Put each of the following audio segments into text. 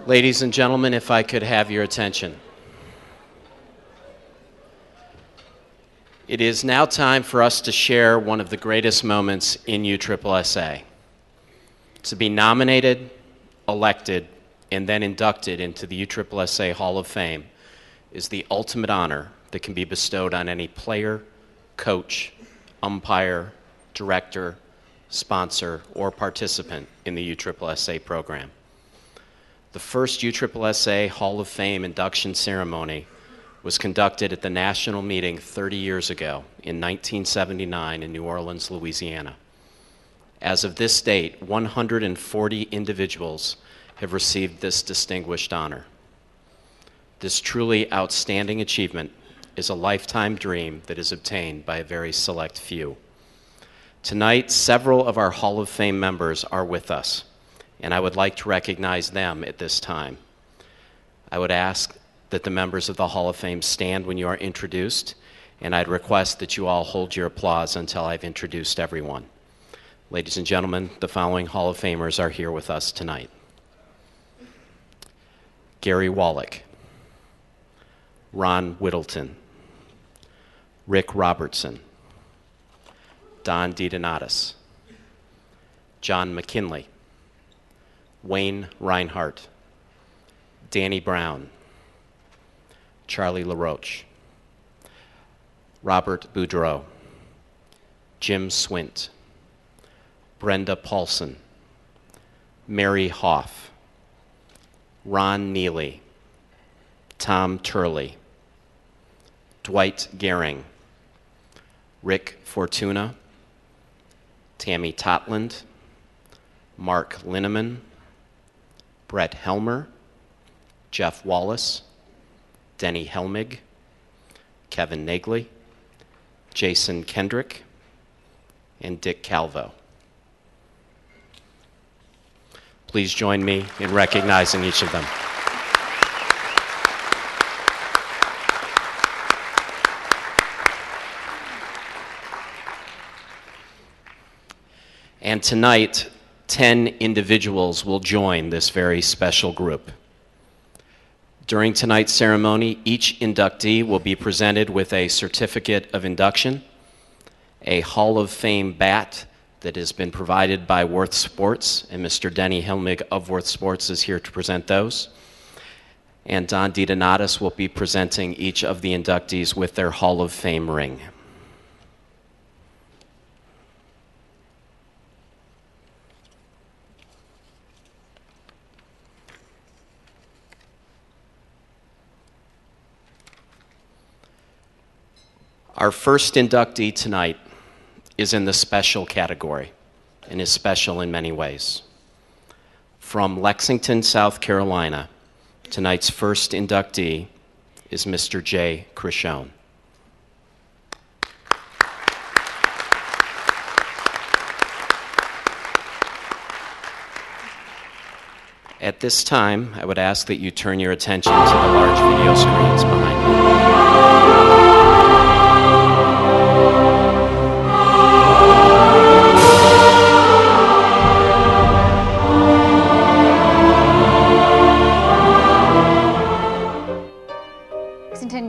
Ladies and gentlemen, if I could have your attention. It is now time for us to share one of the greatest moments in USSSA. To be nominated, elected, and then inducted into the USSSA Hall of Fame is the ultimate honor that can be bestowed on any player, coach, umpire, director, sponsor, or participant in the USSSA program. The first USSSA Hall of Fame induction ceremony was conducted at the national meeting 30 years ago in 1979 in New Orleans, Louisiana. As of this date, 140 individuals have received this distinguished honor. This truly outstanding achievement is a lifetime dream that is obtained by a very select few. Tonight, several of our Hall of Fame members are with us, and I would like to recognize them at this time. I would ask that the members of the Hall of Fame stand when you are introduced, and I'd request that you all hold your applause until I've introduced everyone. Ladies and gentlemen, the following Hall of Famers are here with us tonight. Gary Wallach, Ron Whittleton, Rick Robertson, Don DiDonatis, John McKinley, Wayne Reinhardt, Danny Brown, Charlie LaRoche, Robert Boudreau, Jim Swint, Brenda Paulson, Mary Hoff, Ron Neely, Tom Turley, Dwight Gehring, Rick Fortuna, Tammy Totland, Mark Linneman, Brett Helmer, Jeff Wallace, Denny Helmig, Kevin Nagley, Jason Kendrick, and Dick Calvo. Please join me in recognizing each of them. And tonight, 10 individuals will join this very special group. During tonight's ceremony, each inductee will be presented with a certificate of induction, a Hall of Fame bat that has been provided by Worth Sports, and Mr. Denny Helmig of Worth Sports is here to present those. And Don DiDonatis will be presenting each of the inductees with their Hall of Fame ring. Our first inductee tonight is in the special category and is special in many ways. From Lexington, South Carolina, tonight's first inductee is Mr. Jay Crishone. At this time, I would ask that you turn your attention to the large video screens behind me.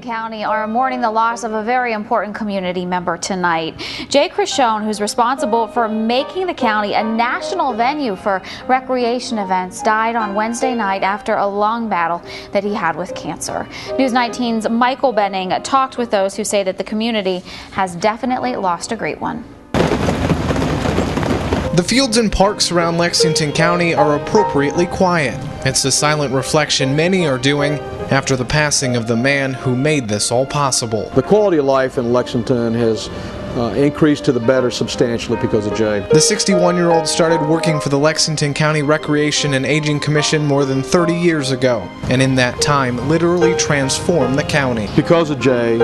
County are mourning the loss of a very important community member tonight. Jay Crishone, who's responsible for making the county a national venue for recreation events, died on Wednesday night after a long battle that he had with cancer. News 19's Michael Benning talked with those who say that the community has definitely lost a great one. The fields and parks around Lexington County are appropriately quiet. It's a silent reflection many are doing after the passing of the man who made this all possible. The quality of life in Lexington has increased to the better substantially because of Jay. The 61-year-old started working for the Lexington County Recreation and Aging Commission more than 30 years ago, and in that time literally transformed the county. Because of Jay,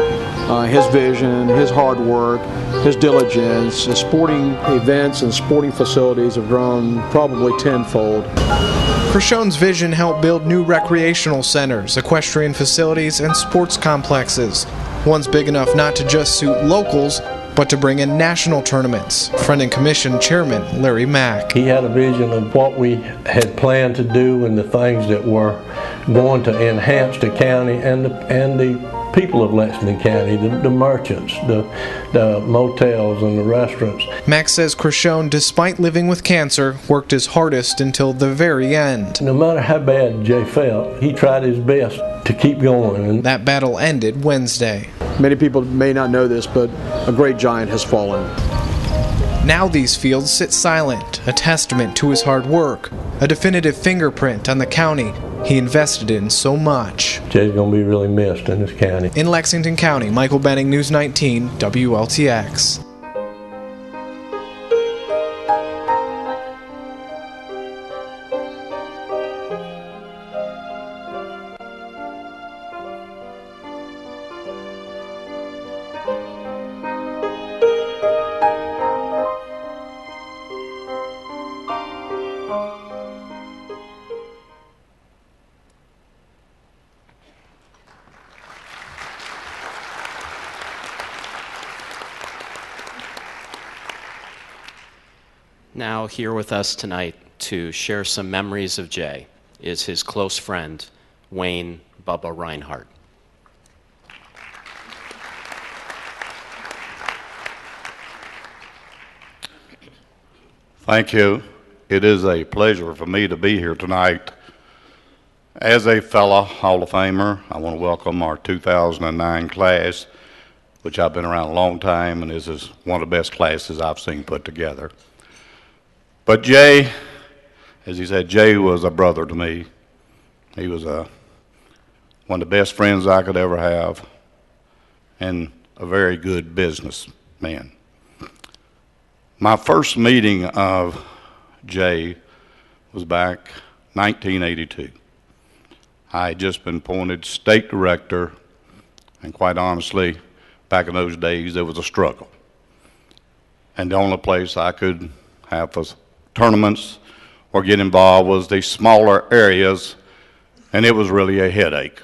his vision, his hard work, his diligence, his sporting events and sporting facilities have grown probably tenfold. Crishone's vision helped build new recreational centers, equestrian facilities, and sports complexes. Ones big enough not to just suit locals, but to bring in national tournaments. Friend and Commission Chairman Larry Mack. He had a vision of what we had planned to do and the things that were going to enhance the county and the people of Lexington County, the merchants, the motels and the restaurants. Mack says Crishone, despite living with cancer, worked his hardest until the very end. No matter how bad Jay felt, he tried his best to keep going. And that battle ended Wednesday. Many people may not know this, but a great giant has fallen. Now these fields sit silent, a testament to his hard work, a definitive fingerprint on the county he invested in so much. Jay's going to be really missed in this county. In Lexington County, Michael Benning, News 19, WLTX. Now here with us tonight to share some memories of Jay is his close friend, Wayne Bubba Reinhardt. Thank you. It is a pleasure for me to be here tonight. As a fellow Hall of Famer, I want to welcome our 2009 class, which I've been around a long time, and this is one of the best classes I've seen put together. But Jay, as he said, Jay was a brother to me. He was one of the best friends I could ever have, and a very good businessman. My first meeting of Jay was back 1982. I had just been appointed state director, and quite honestly, back in those days, there was a struggle. And the only place I could have for tournaments or get involved was the smaller areas, and it was really a headache.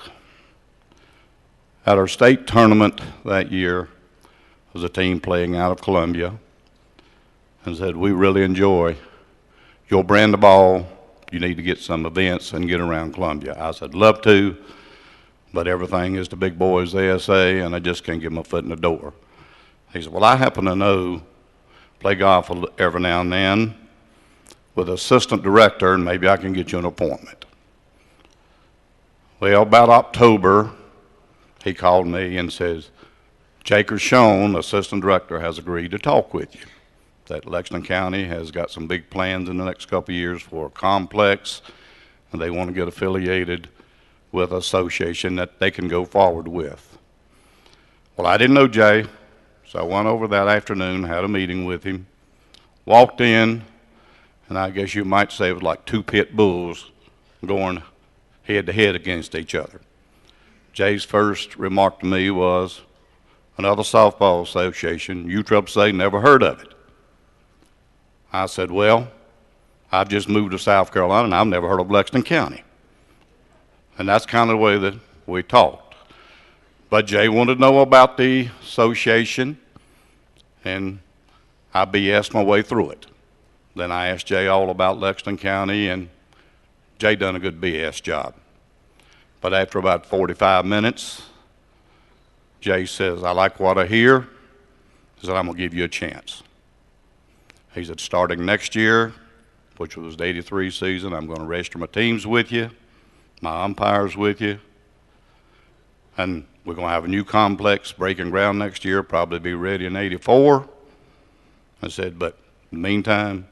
At our state tournament that year was a team playing out of Columbia, and said, we really enjoy your brand of ball. You need to get some events and get around Columbia. I said, love to, but everything is the big boys, the SA, and I just can't get my foot in the door. He said, well, I happen to know, play golf every now and then with assistant director, and maybe I can get you an appointment. Well, about October, he called me and says, Jay Crishone, assistant director, has agreed to talk with you. That Lexington County has got some big plans in the next couple of years for a complex, and they want to get affiliated with an association that they can go forward with. Well, I didn't know Jay, so I went over that afternoon, had a meeting with him, walked in, and I guess you might say it was like two pit bulls going head to head against each other. Jay's first remark to me was, another softball association, USSSA, never heard of it. I said, well, I've just moved to South Carolina and I've never heard of Lexington County. And that's kind of the way that we talked. But Jay wanted to know about the association, and I BS'd my way through it. Then I asked Jay all about Lexington County, and Jay done a good BS job. But after about 45 minutes, Jay says, I like what I hear. He said, I'm going to give you a chance. He said, starting next year, which was the 83 season, I'm going to register my teams with you, my umpires with you, and we're going to have a new complex breaking ground next year, probably be ready in 84. I said, but in the meantime,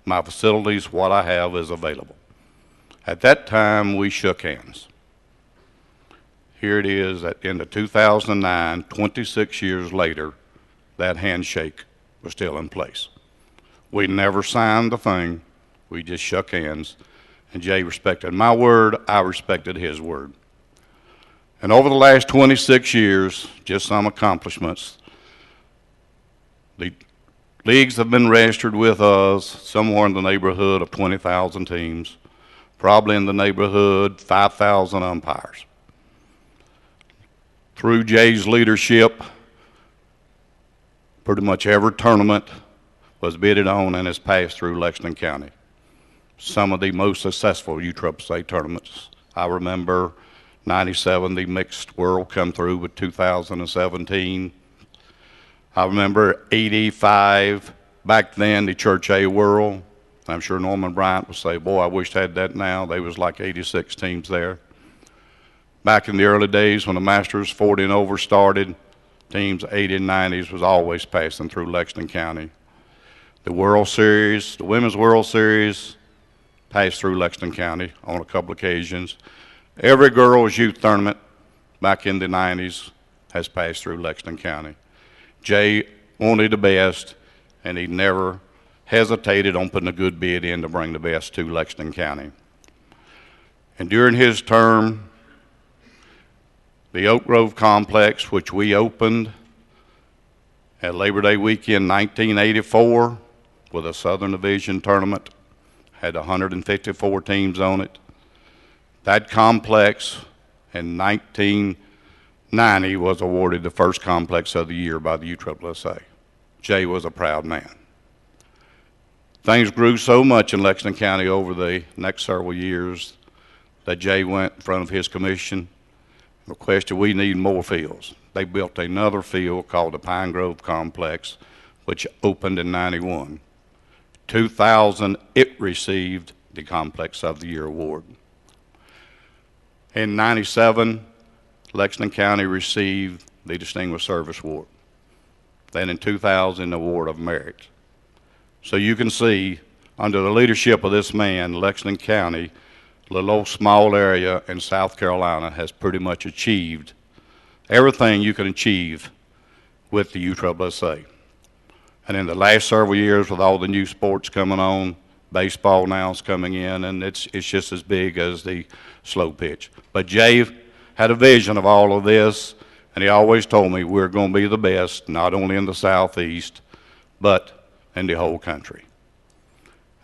my facilities, what I have is available. At that time, we shook hands. Here it is at the end of 2009, 26 years later, that handshake was still in place. We never signed the thing. We just shook hands. And Jay respected my word. I respected his word. And over the last 26 years, just some accomplishments. The leagues have been registered with us somewhere in the neighborhood of 20,000 teams, probably in the neighborhood 5,000 umpires. Through Jay's leadership, Pretty much every tournament was bidded on and has passed through Lexington County. Some of the most successful USSSA tournaments. I remember 97, the mixed world come through with 2017. I remember 85, back then the Church A World. I'm sure Norman Bryant would say, boy, I wish I had that now. There was like 86 teams there. Back in the early days when the Masters 40 and over started, teams 80 and 90s was always passing through Lexington County. The World Series, the Women's World Series, passed through Lexington County on a couple occasions. Every girls' youth tournament back in the 90s has passed through Lexington County. Jay wanted the best, and he never hesitated on putting a good bid in to bring the best to Lexington County. And during his term, the Oak Grove Complex, which we opened at Labor Day weekend 1984 with a Southern Division tournament, had 154 teams on it. That complex in 1990 was awarded the first complex of the year by the USSSA. Jay was a proud man. Things grew so much in Lexington County over the next several years that Jay went in front of his commission and requested we need more fields. They built another field called the Pine Grove Complex, which opened in 91. 2000, it received the Complex of the Year award. In 97, Lexington County received the Distinguished Service Award. Then in 2000, the Award of Merit. So you can see, under the leadership of this man, Lexington County, a little old small area in South Carolina, has pretty much achieved everything you can achieve with the USSSA. And in the last several years, with all the new sports coming on, baseball now is coming in, and it's just as big as the slow pitch. But Jay had a vision of all of this, and he always told me we're going to be the best, not only in the Southeast, but in the whole country.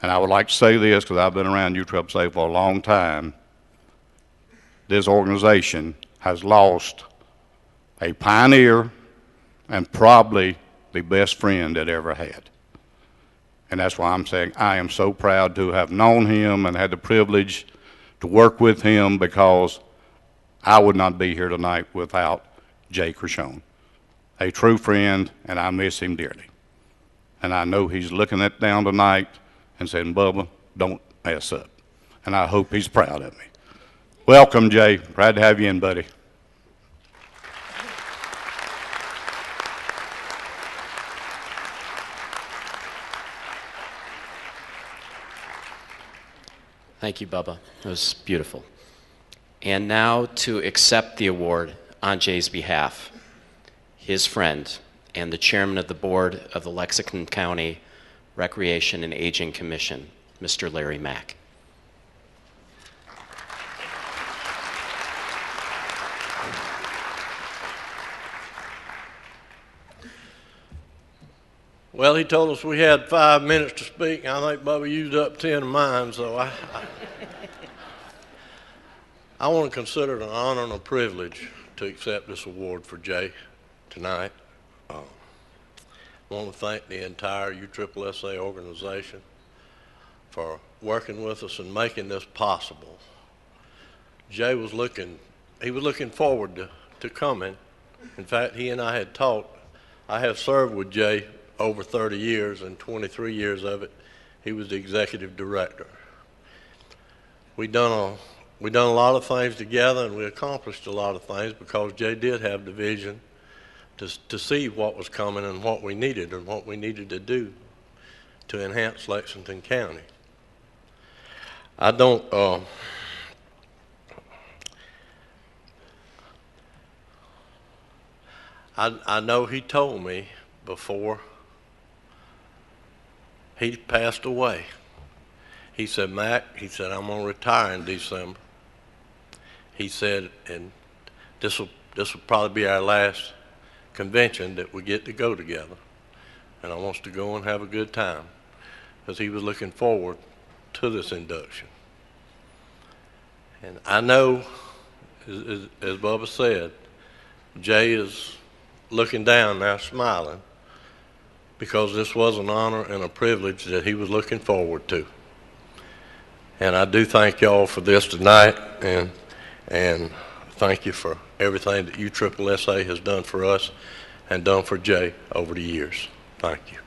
And I would like to say this, because I've been around USSSA for a long time. This organization has lost a pioneer and probably the best friend it ever had. And that's why I'm saying I am so proud to have known him and had the privilege to work with him, because I would not be here tonight without Jay Krishon, a true friend, and I miss him dearly. And I know he's looking at down tonight and saying, Bubba, don't mess up. And I hope he's proud of me. Welcome, Jay. Proud to have you in, buddy. Thank you, Bubba. That was beautiful. And now to accept the award on Jay's behalf, his friend and the chairman of the board of the Lexington County Recreation and Aging Commission, Mr. Larry Mack. Well, he told us we had 5 minutes to speak, and I think Bubba used up 10 of mine, so I want to consider it an honor and a privilege to accept this award for Jay tonight. I want to thank the entire USSSA organization for working with us and making this possible. Jay was looking forward to coming. In fact, he and I had talked. I have served with Jay over 30 years, and 23 years of it, he was the executive director. We done a lot of things together, and we accomplished a lot of things because Jay did have the vision to see what was coming and what we needed to do to enhance Lexington County. I know he told me before he passed away. He said, Mac, he said, I'm going to retire in December. He said, and this will probably be our last convention that we get to go together. And I want us to go and have a good time, because he was looking forward to this induction. And I know, as Bubba said, Jay is looking down now, smiling, because this was an honor and a privilege that he was looking forward to. And I do thank y'all for this tonight, and thank you for everything that USSSA has done for us and done for Jay over the years. Thank you.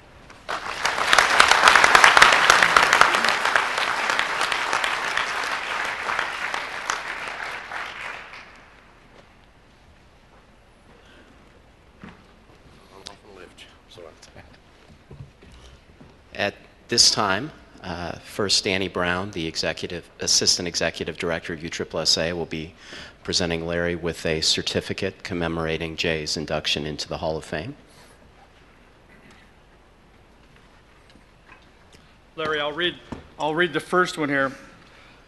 At this time, first Danny Brown, the Assistant Executive Director of USSSA, will be presenting Larry with a certificate commemorating Jay's induction into the Hall of Fame. Larry, I'll read the first one here.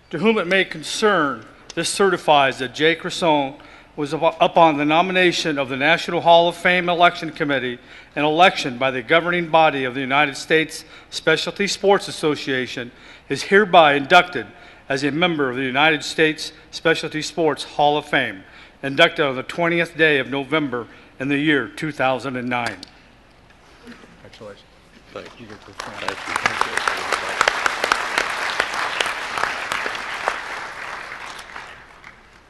To whom it may concern, this certifies that Jay Crisson was upon the nomination of the National Hall of Fame Election Committee and election by the governing body of the United States Specialty Sports Association, is hereby inducted as a member of the United States Specialty Sports Hall of Fame, inducted on the 20th day of November in the year 2009. Congratulations. Thank you.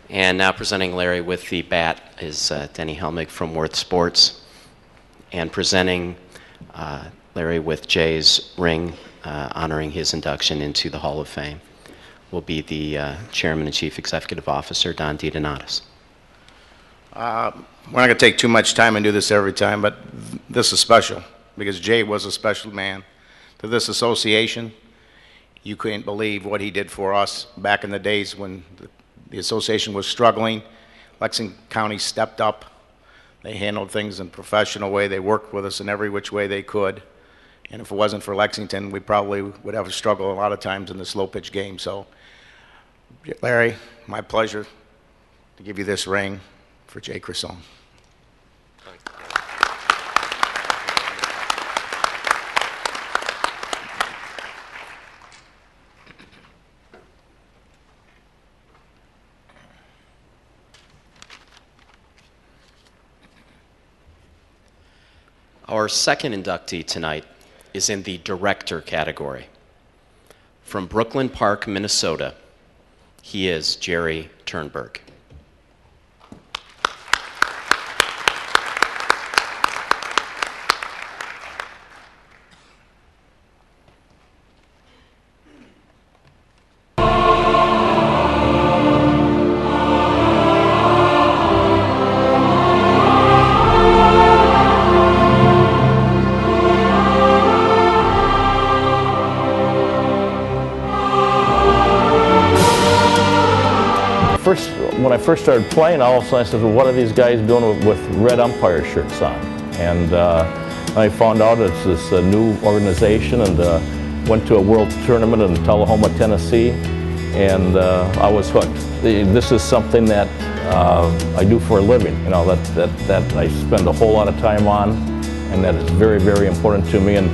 And now presenting Larry with the bat is Denny Helmig from Worth Sports. And presenting Larry with Jay's ring, honoring his induction into the Hall of Fame, will be the Chairman and Chief Executive Officer, Don DiDonatis. We're not going to take too much time and do this every time, but this is special because Jay was a special man. To this association, you couldn't believe what he did for us back in the days when the association was struggling. Lexington County stepped up. They handled things in a professional way. They worked with us in every which way they could. And if it wasn't for Lexington, we probably would have struggled a lot of times in the slow pitch game. So, Larry, my pleasure to give you this ring for Jay Crisson. Our second inductee tonight is in the director category. From Brooklyn Park, Minnesota, he is Jerry Turnberg. When I first started playing, all of a sudden I said, well, what are these guys doing with red umpire shirts on? And I found out it's this new organization, and went to a world tournament in Tullahoma, Tennessee, and I was hooked. This is something that I do for a living, you know, that I spend a whole lot of time on, and that is very, very important to me, and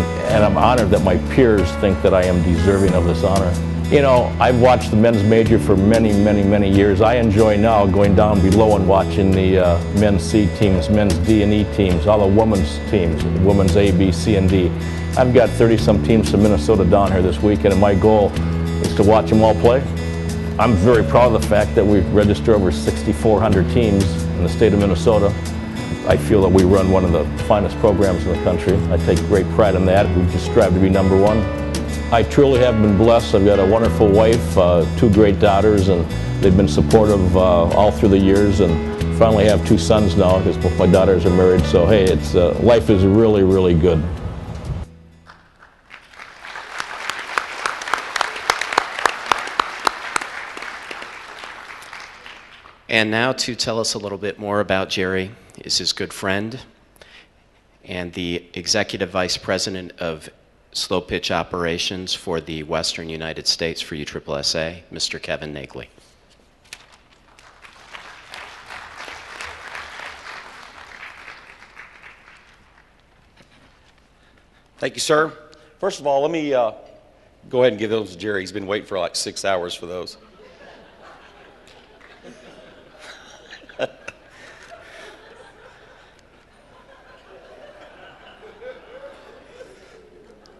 I'm honored that my peers think that I am deserving of this honor. You know, I've watched the men's major for many, many, many years. I enjoy now going down below and watching the men's C teams, men's D and E teams, all the women's teams, women's A, B, C, and D. I've got 30-some teams from Minnesota down here this weekend, and my goal is to watch them all play. I'm very proud of the fact that we've registered over 6,400 teams in the state of Minnesota. I feel that we run one of the finest programs in the country. I take great pride in that. We just strive to be #1. I truly have been blessed. I've got a wonderful wife, 2 great daughters, and they've been supportive all through the years, and finally have 2 sons now because both my daughters are married. So hey, it's life is really, really good. And now to tell us a little bit more about Jerry is his good friend and the Executive Vice President of Slow Pitch Operations for the Western United States for USSSA, Mr. Kevin Nagley. Thank you, sir. First of all, let me go ahead and give those to Jerry. He's been waiting for like 6 hours for those.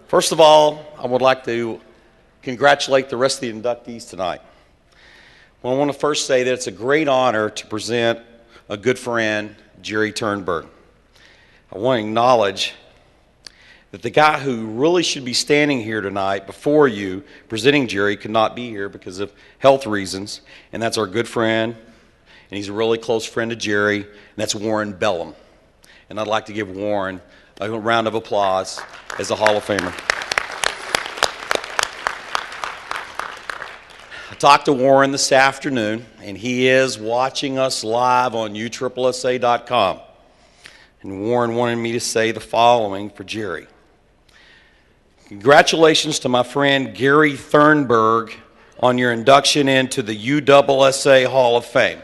First of all, I would like to congratulate the rest of the inductees tonight. Well, I want to first say that it's a great honor to present a good friend, Jerry Turnberg. I want to acknowledge that the guy who really should be standing here tonight before you presenting Jerry could not be here because of health reasons, and that's our good friend, and he's a really close friend of Jerry, and that's Warren Bellum. And I'd like to give Warren a round of applause as a Hall of Famer. I talked to Warren this afternoon, and he is watching us live on USSSA.com. And Warren wanted me to say the following for Jerry. Congratulations to my friend Gary Thurnberg on your induction into the USSSA Hall of Fame.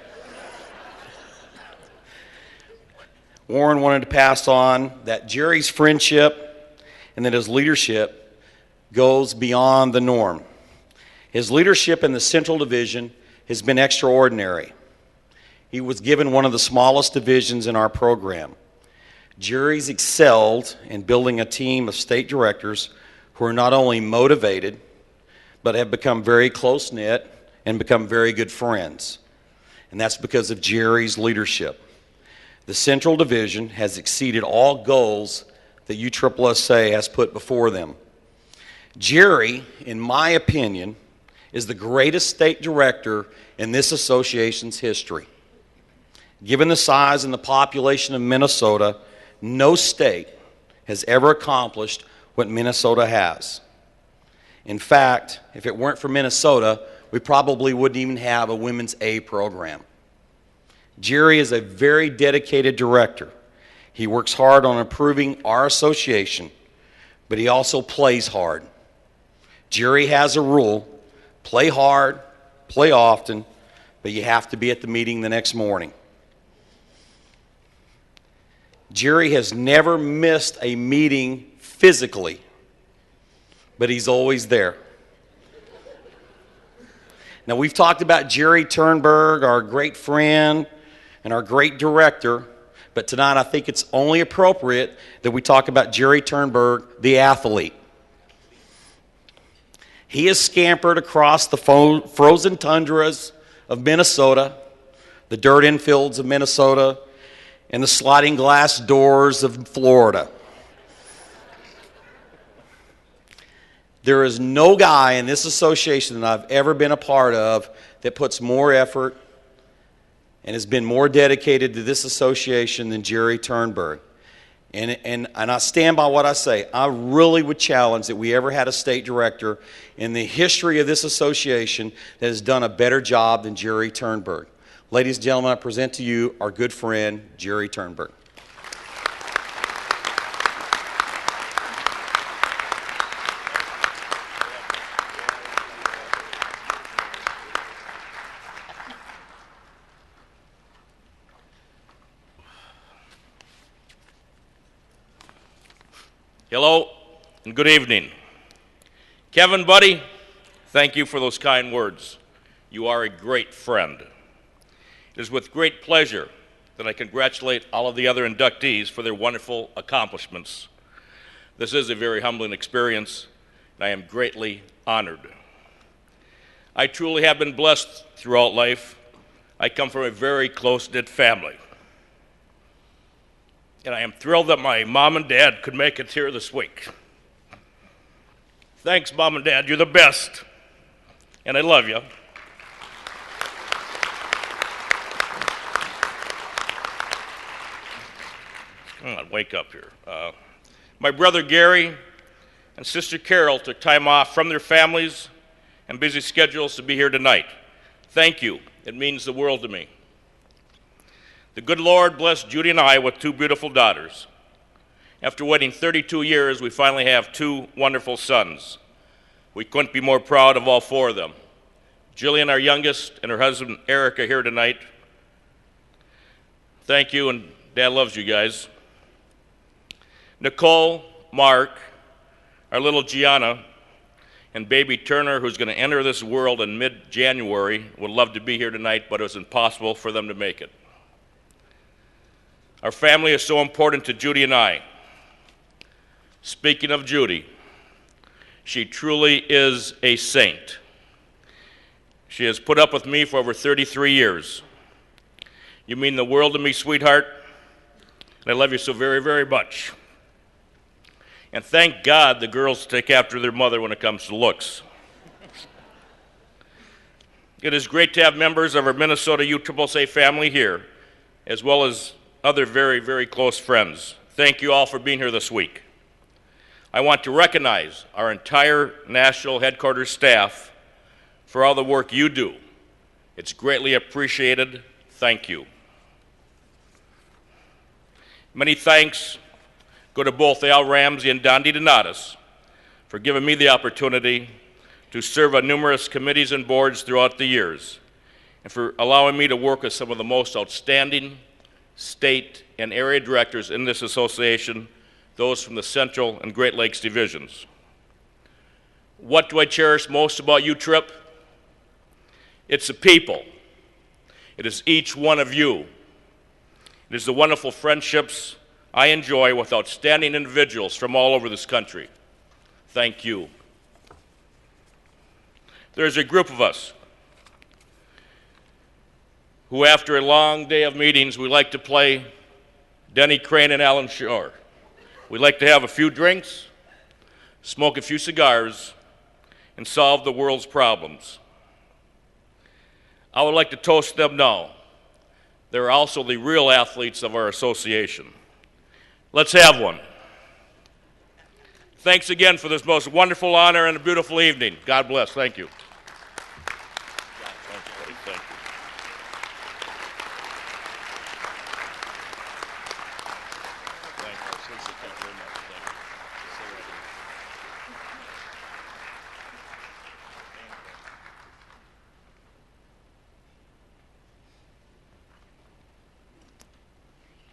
Warren wanted to pass on that Jerry's friendship and that his leadership goes beyond the norm. His leadership in the Central Division has been extraordinary. He was given one of the smallest divisions in our program. Jerry's excelled in building a team of state directors who are not only motivated, but have become very close-knit and become very good friends. And that's because of Jerry's leadership. The Central Division has exceeded all goals that USSSA has put before them. Jerry, in my opinion, is the greatest state director in this association's history. Given the size and the population of Minnesota, no state has ever accomplished what Minnesota has. In fact, if it weren't for Minnesota, we probably wouldn't even have a women's A program. Jerry is a very dedicated director. He works hard on improving our association, but he also plays hard. Jerry has a rule: play hard, play often, but you have to be at the meeting the next morning. Jerry has never missed a meeting physically, but he's always there. Now, we've talked about Jerry Turnberg, our great friend and our great director, but tonight I think it's only appropriate that we talk about Jerry Turnberg, the athlete. He has scampered across the frozen tundras of Minnesota, the dirt infields of Minnesota, and the sliding glass doors of Florida. There is no guy in this association that I've ever been a part of that puts more effort and has been more dedicated to this association than Jerry Turnberg. And I stand by what I say. I really would challenge that we ever had a state director in the history of this association that has done a better job than Jerry Turnberg. Ladies and gentlemen, I present to you our good friend, Jerry Turnberg. Hello and good evening. Kevin, buddy, thank you for those kind words. You are a great friend. It is with great pleasure that I congratulate all of the other inductees for their wonderful accomplishments. This is a very humbling experience, and I am greatly honored. I truly have been blessed throughout life. I come from a very close-knit family. And I am thrilled that my mom and dad could make it here this week. Thanks, Mom and Dad. You're the best. And I love you. Come on, wake up here. My brother Gary and sister Carol took time off from their families and busy schedules to be here tonight. Thank you. It means the world to me. The good Lord blessed Judy and I with two beautiful daughters. After waiting 32 years, we finally have two wonderful sons. We couldn't be more proud of all four of them. Jillian, our youngest, and her husband Eric are here tonight. Thank you, and Dad loves you guys. Nicole, Mark, our little Gianna, and baby Turner, who's going to enter this world in mid-January, would love to be here tonight, but it was impossible for them to make it. Our family is so important to Judy and I. Speaking of Judy, She truly is a saint. She has put up with me for over 33 years. You mean the world to me, sweetheart, and I love you so very, very much. And thank God the girls take after their mother when it comes to looks. It is great to have members of our Minnesota USSSA family here, as well as other very, very close friends. Thank you all for being here this week. I want to recognize our entire national headquarters staff for all the work you do. It's greatly appreciated. Thank you. Many thanks go to both Al Ramsey and Don DiDonatis for giving me the opportunity to serve on numerous committees and boards throughout the years, and for allowing me to work with some of the most outstanding state and area directors in this association, those from the Central and Great Lakes divisions. What do I cherish most about UTRIP? It's the people. It is each one of you. It is the wonderful friendships I enjoy with outstanding individuals from all over this country. Thank you. There's a group of us who, after a long day of meetings, we like to play Denny Crane and Alan Shore. We like to have a few drinks, smoke a few cigars, and solve the world's problems. I would like to toast them now. They're also the real athletes of our association. Let's have one. Thanks again for this most wonderful honor and a beautiful evening. God bless. Thank you. Thank you.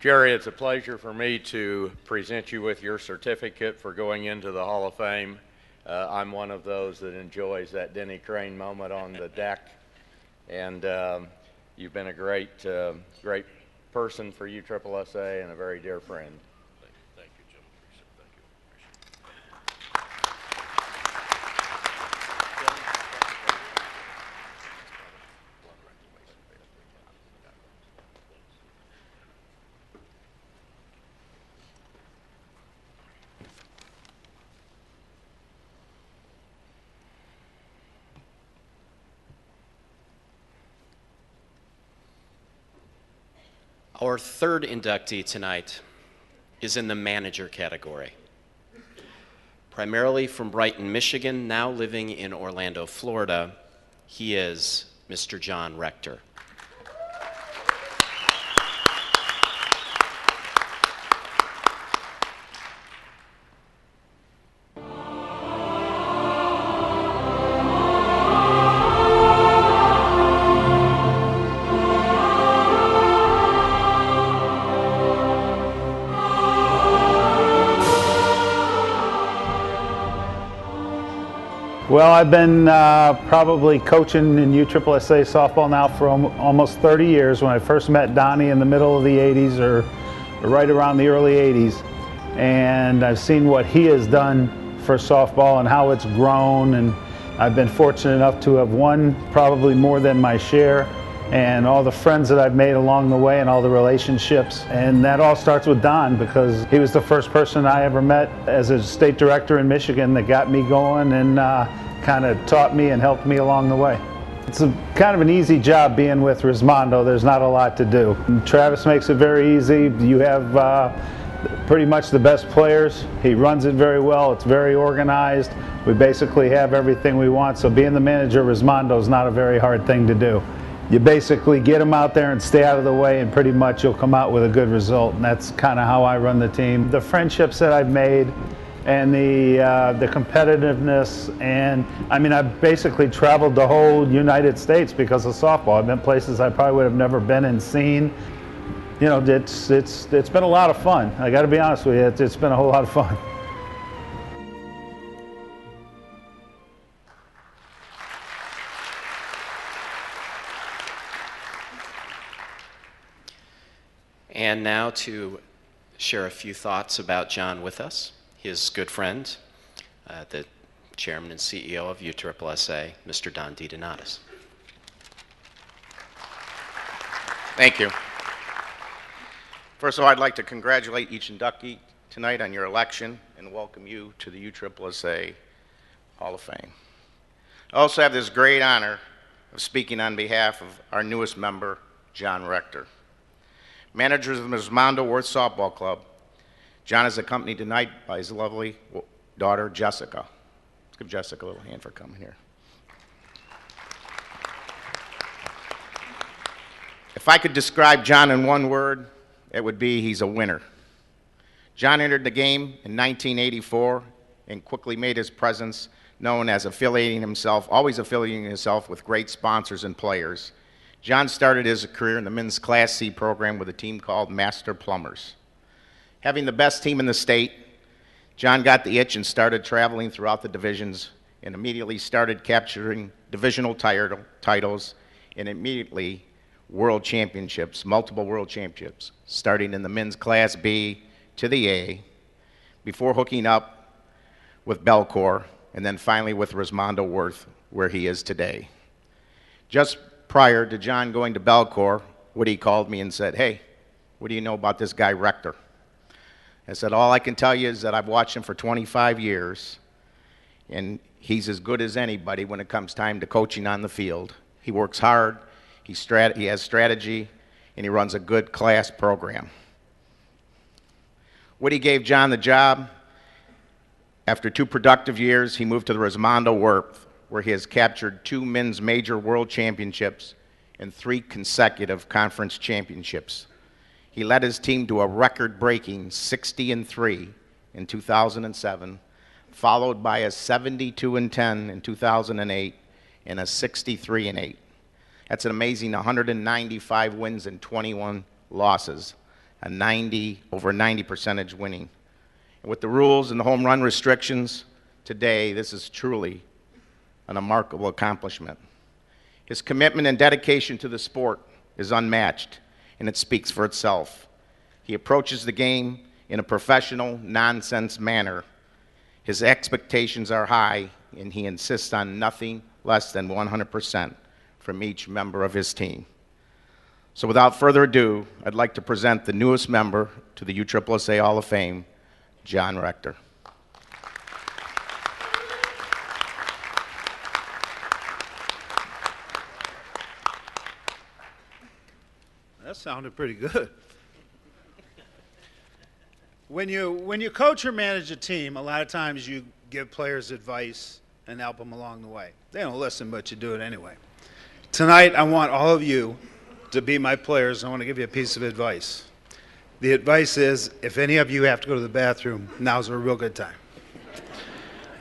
Jerry, it's a pleasure for me to present you with your certificate for going into the Hall of Fame. I'm one of those that enjoys that Denny Crane moment on the deck, and you've been a great person for USSSA and a very dear friend. Thank you, Jim. Thank Our third inductee tonight is in the manager category. Primarily from Brighton, Michigan, now living in Orlando, Florida, he is Mr. John Rector. Well, I've been probably coaching in USSSA softball now for almost 30 years. When I first met Donnie in the middle of the 80s or right around the early 80s. And I've seen what he has done for softball and how it's grown. And I've been fortunate enough to have won probably more than my share. And all the friends that I've made along the way and all the relationships. And that all starts with Don, because he was the first person I ever met as a state director in Michigan that got me going and kind of taught me and helped me along the way. It's kind of an easy job being with Rismondo. There's not a lot to do. And Travis makes it very easy. You have pretty much the best players. He runs it very well. It's very organized. We basically have everything we want. So being the manager of Rismondo is not a very hard thing to do. You basically get them out there and stay out of the way, and pretty much you'll come out with a good result. And that's kind of how I run the team. The friendships that I've made and the competitiveness, and I mean, I've basically traveled the whole United States because of softball. I've been places I probably would have never been and seen. You know, it's been a lot of fun. I got to be honest with you, it's been a whole lot of fun. And now to share a few thoughts about John with us, his good friend, the Chairman and CEO of USSSA, Mr. Don DiDonatis. Thank you. First of all, I'd like to congratulate each inductee tonight on your election and welcome you to the USSSA Hall of Fame. I also have this great honor of speaking on behalf of our newest member, John Rector. Manager of the Rismondo Worth Softball Club, John is accompanied tonight by his lovely daughter, Jessica. Let's give Jessica a little hand for coming here. If I could describe John in one word, it would be he's a winner. John entered the game in 1984 and quickly made his presence known as always affiliating himself with great sponsors and players. John started his career in the men's Class C program with a team called Master Plumbers. Having the best team in the state, John got the itch and started traveling throughout the divisions and immediately started capturing divisional titles and immediately world championships, multiple world championships, starting in the men's Class B to the A, before hooking up with Belcourt, and then finally with Rismondo Worth, where he is today. Just prior to John going to Belcourt, Woody called me and said, "Hey, what do you know about this guy Rector?" I said, "All I can tell you is that I've watched him for 25 years, and he's as good as anybody when it comes time to coaching on the field. He works hard, he has strategy, and he runs a good class program." Woody gave John the job. After 2 productive years, he moved to the Rismondo Worth, where he has captured 2 men's major world championships and 3 consecutive conference championships. He led his team to a record-breaking 60-3 in 2007, followed by a 72-10 in 2008 and a 63-8. That's an amazing 195 wins and 21 losses, a over 90% winning. And with the rules and the home run restrictions today, this is truly a remarkable accomplishment. His commitment and dedication to the sport is unmatched, and it speaks for itself. He approaches the game in a professional, nonsense manner. His expectations are high, and he insists on nothing less than 100% from each member of his team. So without further ado, I'd like to present the newest member to the USSSA Hall of Fame, John Rector. That sounded pretty good. When you coach or manage a team, a lot of times you give players advice and help them along the way. They don't listen, but you do it anyway. Tonight, I want all of you to be my players. I want to give you a piece of advice. The advice is, if any of you have to go to the bathroom, now's a real good time.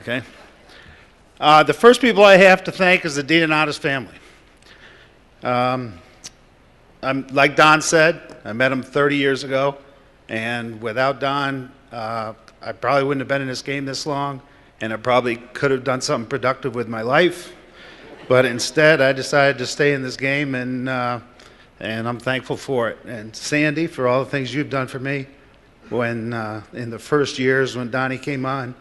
Okay? The first people I have to thank is the DiDonatis family. Like Don said, I met him 30 years ago, and without Don, I probably wouldn't have been in this game this long, and I probably could have done something productive with my life. But instead, I decided to stay in this game, and I'm thankful for it. And Sandy, for all the things you've done for me, when in the first years when Donnie came on,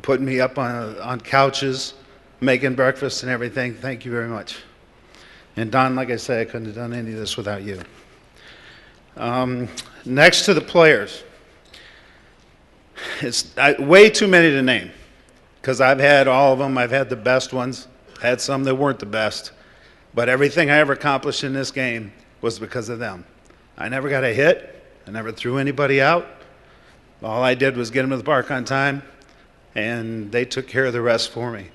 putting me up on couches, making breakfast and everything, thank you very much. And Don, like I said, I couldn't have done any of this without you. Next to the players, it's way too many to name, because I've had all of them. I've had the best ones, had some that weren't the best. But everything I ever accomplished in this game was because of them. I never got a hit. I never threw anybody out. All I did was get them to the park on time, and they took care of the rest for me.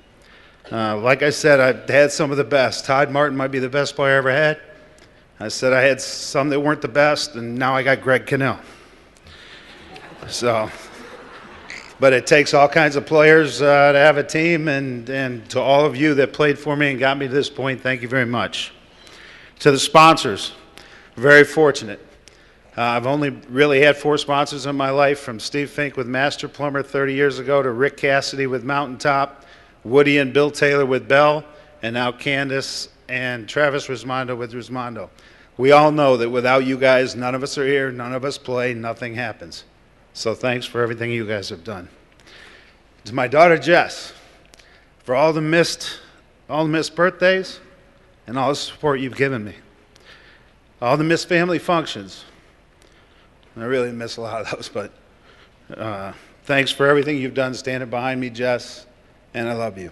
Like I said, I've had some of the best. Todd Martin might be the best player I ever had. I said I had some that weren't the best, and now I got Greg Cannell. So, but it takes all kinds of players to have a team, and to all of you that played for me and got me to this point, thank you very much. To the sponsors, very fortunate. I've only really had 4 sponsors in my life, from Steve Fink with Master Plumber 30 years ago to Rick Cassidy with Mountaintop, Woody and Bill Taylor with Bell, and now Candace and Travis Rismondo with Rismondo. We all know that without you guys, none of us are here, none of us play, nothing happens. So thanks for everything you guys have done. To my daughter Jess, for all the missed birthdays and all the support you've given me. All the missed family functions. I really miss a lot of those, but thanks for everything you've done standing behind me, Jess, and I love you.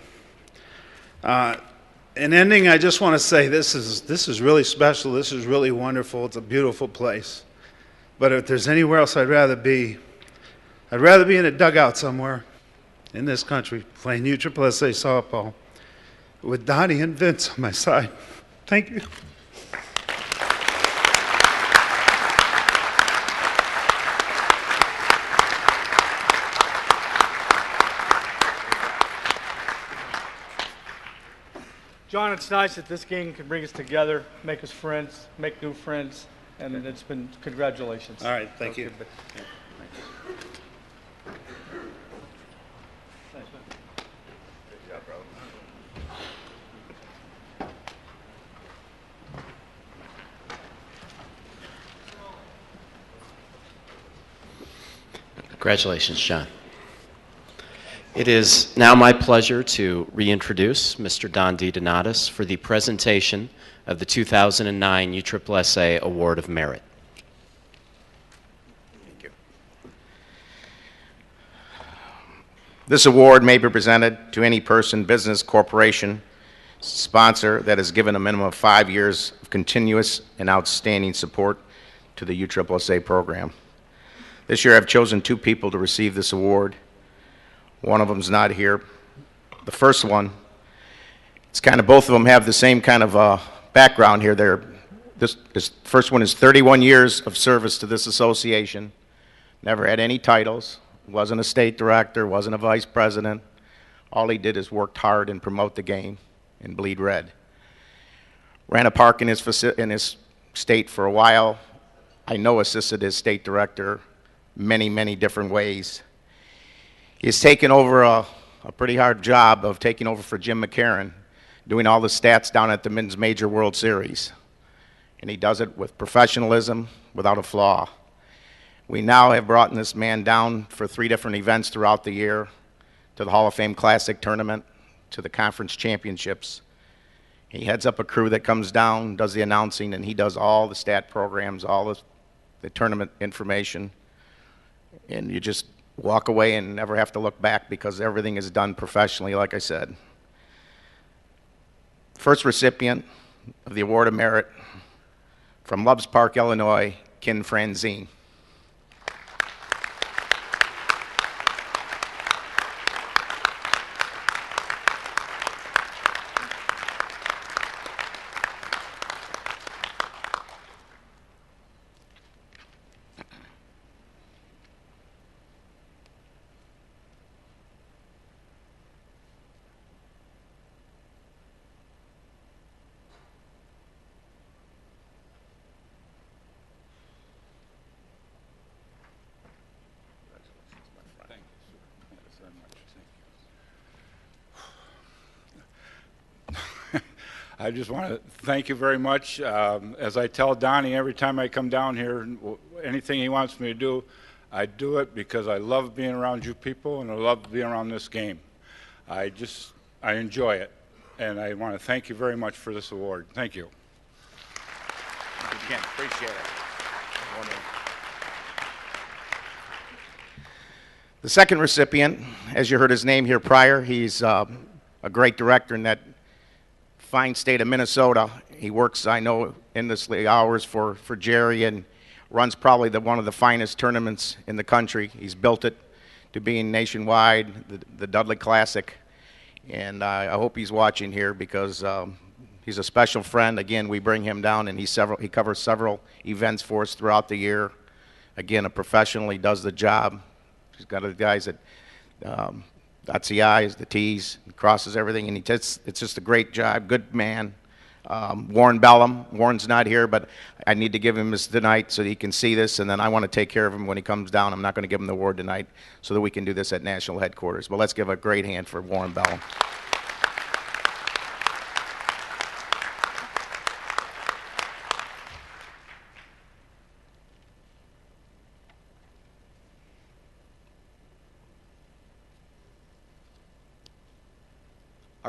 In ending, I just want to say this is really special. This is really wonderful. It's a beautiful place. But if there's anywhere else I'd rather be in a dugout somewhere in this country playing USSSA softball with Donnie and Vince on my side. Thank you. John, it's nice that this game can bring us together, make us friends, make new friends, and it's been congratulations. All right, thank you. Congratulations, John. It is now my pleasure to reintroduce Mr. Don D. Donatus for the presentation of the 2009 USSSA Award of Merit. Thank you. This award may be presented to any person, business, corporation, sponsor that has given a minimum of 5 years of continuous and outstanding support to the USSSA program. This year I've chosen 2 people to receive this award. One of them's not here. The first one, it's kind of, both of them have the same kind of background here. This first one is 31 years of service to this association. Never had any titles. Wasn't a state director. Wasn't a vice president. All he did is worked hard and promote the game and bleed red. Ran a park in his state for a while. I know assisted his state director many, many different ways. He's taken over a pretty hard job of taking over for Jim McCarron, doing all the stats down at the Men's Major World Series. And he does it with professionalism, without a flaw. We now have brought this man down for 3 different events throughout the year, to the Hall of Fame Classic Tournament, to the conference championships. He heads up a crew that comes down, does the announcing, and he does all the stat programs, all the tournament information. And you just walk away and never have to look back because everything is done professionally, like I said. First recipient of the Award of Merit from Loves Park, Illinois, Ken Franzine. I just want to thank you very much. As I tell Donnie every time I come down here, anything he wants me to do, I do it because I love being around you people and I love being around this game. I enjoy it. And I want to thank you very much for this award. Thank you. Again, appreciate it. The second recipient, as you heard his name here prior, he's a great director in that fine state of Minnesota. He works, I know, endlessly hours for Jerry and runs probably one of the finest tournaments in the country. He's built it to being nationwide, the Dudley Classic. And I hope he's watching here because he's a special friend. Again, we bring him down and he covers several events for us throughout the year. Again, a professional, he does the job. He's got the guys that dots the I's, the T's, crosses everything, and it's just a great job. Good man. Warren Bellum. Warren's not here, but I need to give him this tonight so that he can see this, and then I want to take care of him when he comes down. I'm not going to give him the award tonight so that we can do this at national headquarters. But let's give a great hand for Warren Bellum.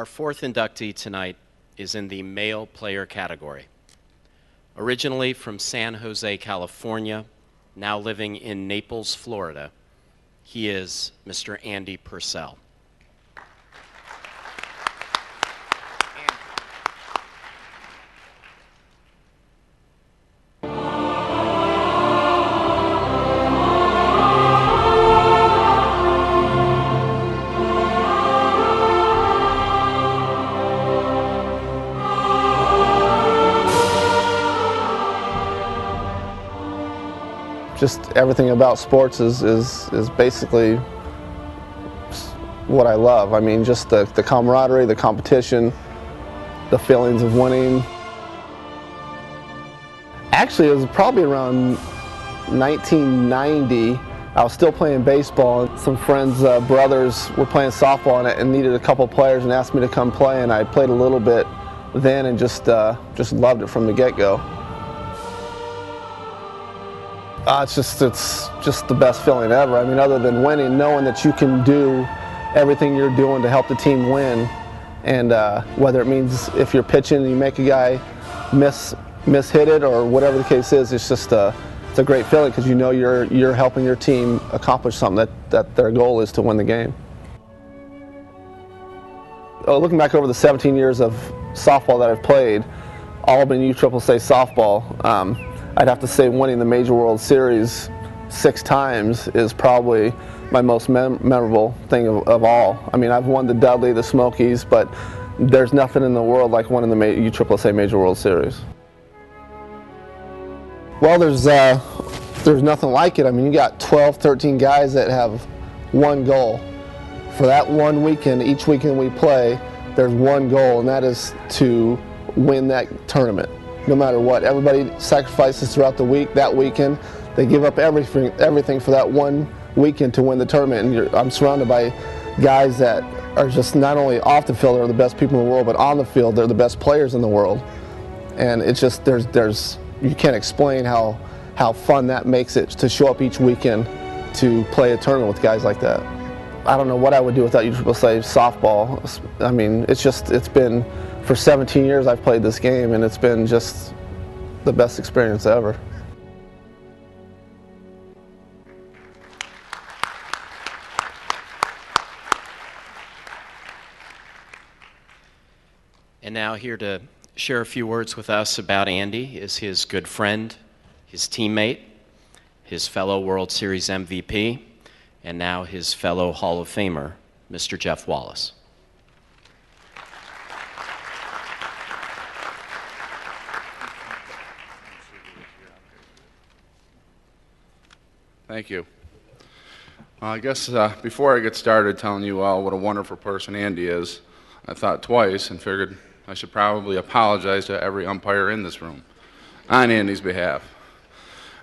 Our fourth inductee tonight is in the male player category. Originally from San Jose, California, now living in Naples, Florida, he is Mr. Andy Purcell. Just everything about sports is basically what I love. I mean, just the camaraderie, the competition, the feelings of winning. Actually, it was probably around 1990. I was still playing baseball, and some friends' brothers were playing softball on it and needed a couple players and asked me to come play, and I played a little bit then and just loved it from the get-go. It's just the best feeling ever. I mean, other than winning, knowing that you can do everything you're doing to help the team win, and whether it means if you're pitching and you make a guy miss-hit it or whatever the case is, it's just it's a great feeling because you know you're helping your team accomplish something that their goal is to win the game. Looking back over the 17 years of softball that I've played, all been USSSA softball. I'd have to say winning the Major World Series 6 times is probably my most memorable thing of all. I mean, I've won the Dudley, the Smokies, but there's nothing in the world like winning the USSSA Major World Series. Well, there's nothing like it. I mean, you got 12, 13 guys that have one goal. For that one weekend, each weekend we play, there's one goal, and that is to win that tournament. No matter what, everybody sacrifices throughout the week, that weekend. They give up everything for that one weekend to win the tournament. And I'm surrounded by guys that are just not only off the field, they're the best people in the world, but on the field, they're the best players in the world. And it's just, you can't explain how fun that makes it to show up each weekend to play a tournament with guys like that. I don't know what I would do without USSSA softball. I mean, it's been, for 17 years I've played this game, and it's been just the best experience ever. And now here to share a few words with us about Andy is his good friend, his teammate, his fellow World Series MVP, and now his fellow Hall of Famer, Mr. Jeff Wallace. Thank you. I guess before I get started telling you all what a wonderful person Andy is, I thought twice and figured I should probably apologize to every umpire in this room on Andy's behalf.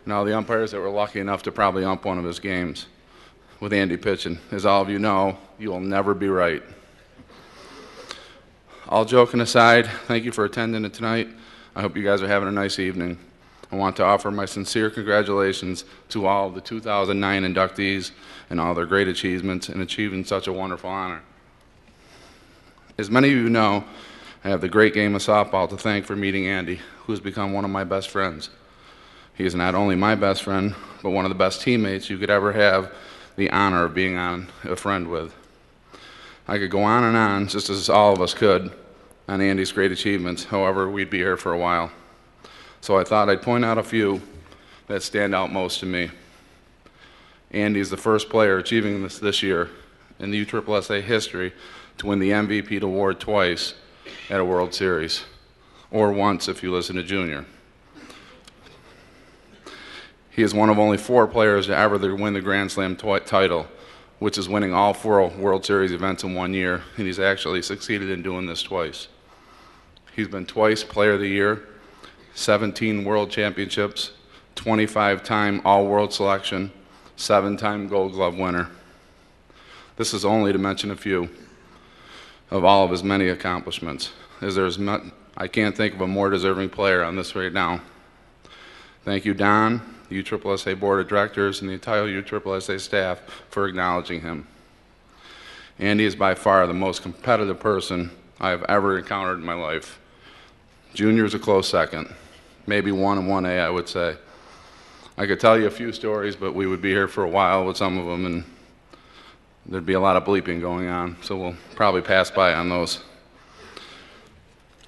And all the umpires that were lucky enough to probably ump one of his games with Andy pitching. As all of you know, you will never be right. All joking aside, thank you for attending it tonight. I hope you guys are having a nice evening. I want to offer my sincere congratulations to all of the 2009 inductees and all their great achievements in achieving such a wonderful honor. As many of you know, I have the great game of softball to thank for meeting Andy, who has become one of my best friends. He is not only my best friend, but one of the best teammates you could ever have the honor of being on a friend with. I could go on, just as all of us could, on Andy's great achievements. However, we'd be here for a while. So I thought I'd point out a few that stand out most to me. Andy is the first player achieving this year in the USSSA history to win the MVP award twice at a World Series, or once if you listen to Junior. He is one of only 4 players to ever win the Grand Slam title, which is winning all 4 World Series events in one year, and he's actually succeeded in doing this twice. He's been twice Player of the Year, 17 World Championships, 25-time All-World selection, 7-time Gold Glove winner. This is only to mention a few of all of his many accomplishments, as I can't think of a more deserving player on this right now. Thank you, Don, the USSSA Board of Directors, and the entire USSSA staff for acknowledging him. Andy is by far the most competitive person I've ever encountered in my life. Junior's a close second, maybe 1 and 1A, I would say. I could tell you a few stories, but we would be here for a while with some of them, and there'd be a lot of bleeping going on, so we'll probably pass by on those.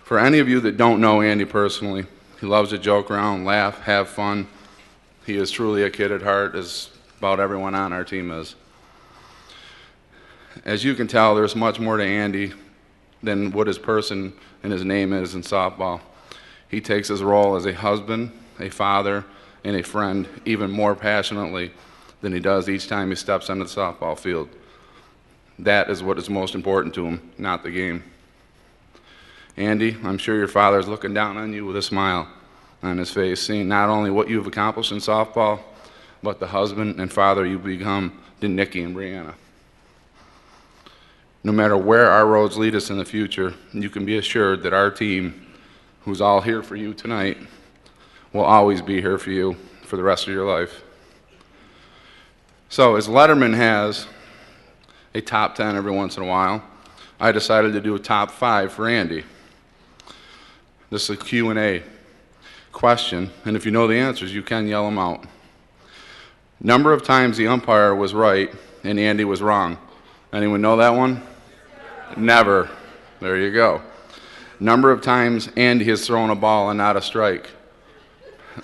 For any of you that don't know Andy personally, he loves to joke around, laugh, have fun. He is truly a kid at heart, as about everyone on our team is. As you can tell, there's much more to Andy than what his person and his name is in softball. He takes his role as a husband, a father, and a friend even more passionately than he does each time he steps onto the softball field. That is what is most important to him, not the game. Andy, I'm sure your father is looking down on you with a smile on his face, seeing not only what you've accomplished in softball, but the husband and father you've become to Nikki and Brianna. No matter where our roads lead us in the future, you can be assured that our team, who's all here for you tonight, will always be here for you for the rest of your life. So, as Letterman has a top 10 every once in a while, I decided to do a top 5 for Andy. This is a Q&A question, and if you know the answers, you can yell them out. Number of times the umpire was right and Andy was wrong. Anyone know that one? Never. There you go. Number of times Andy has thrown a ball and not a strike.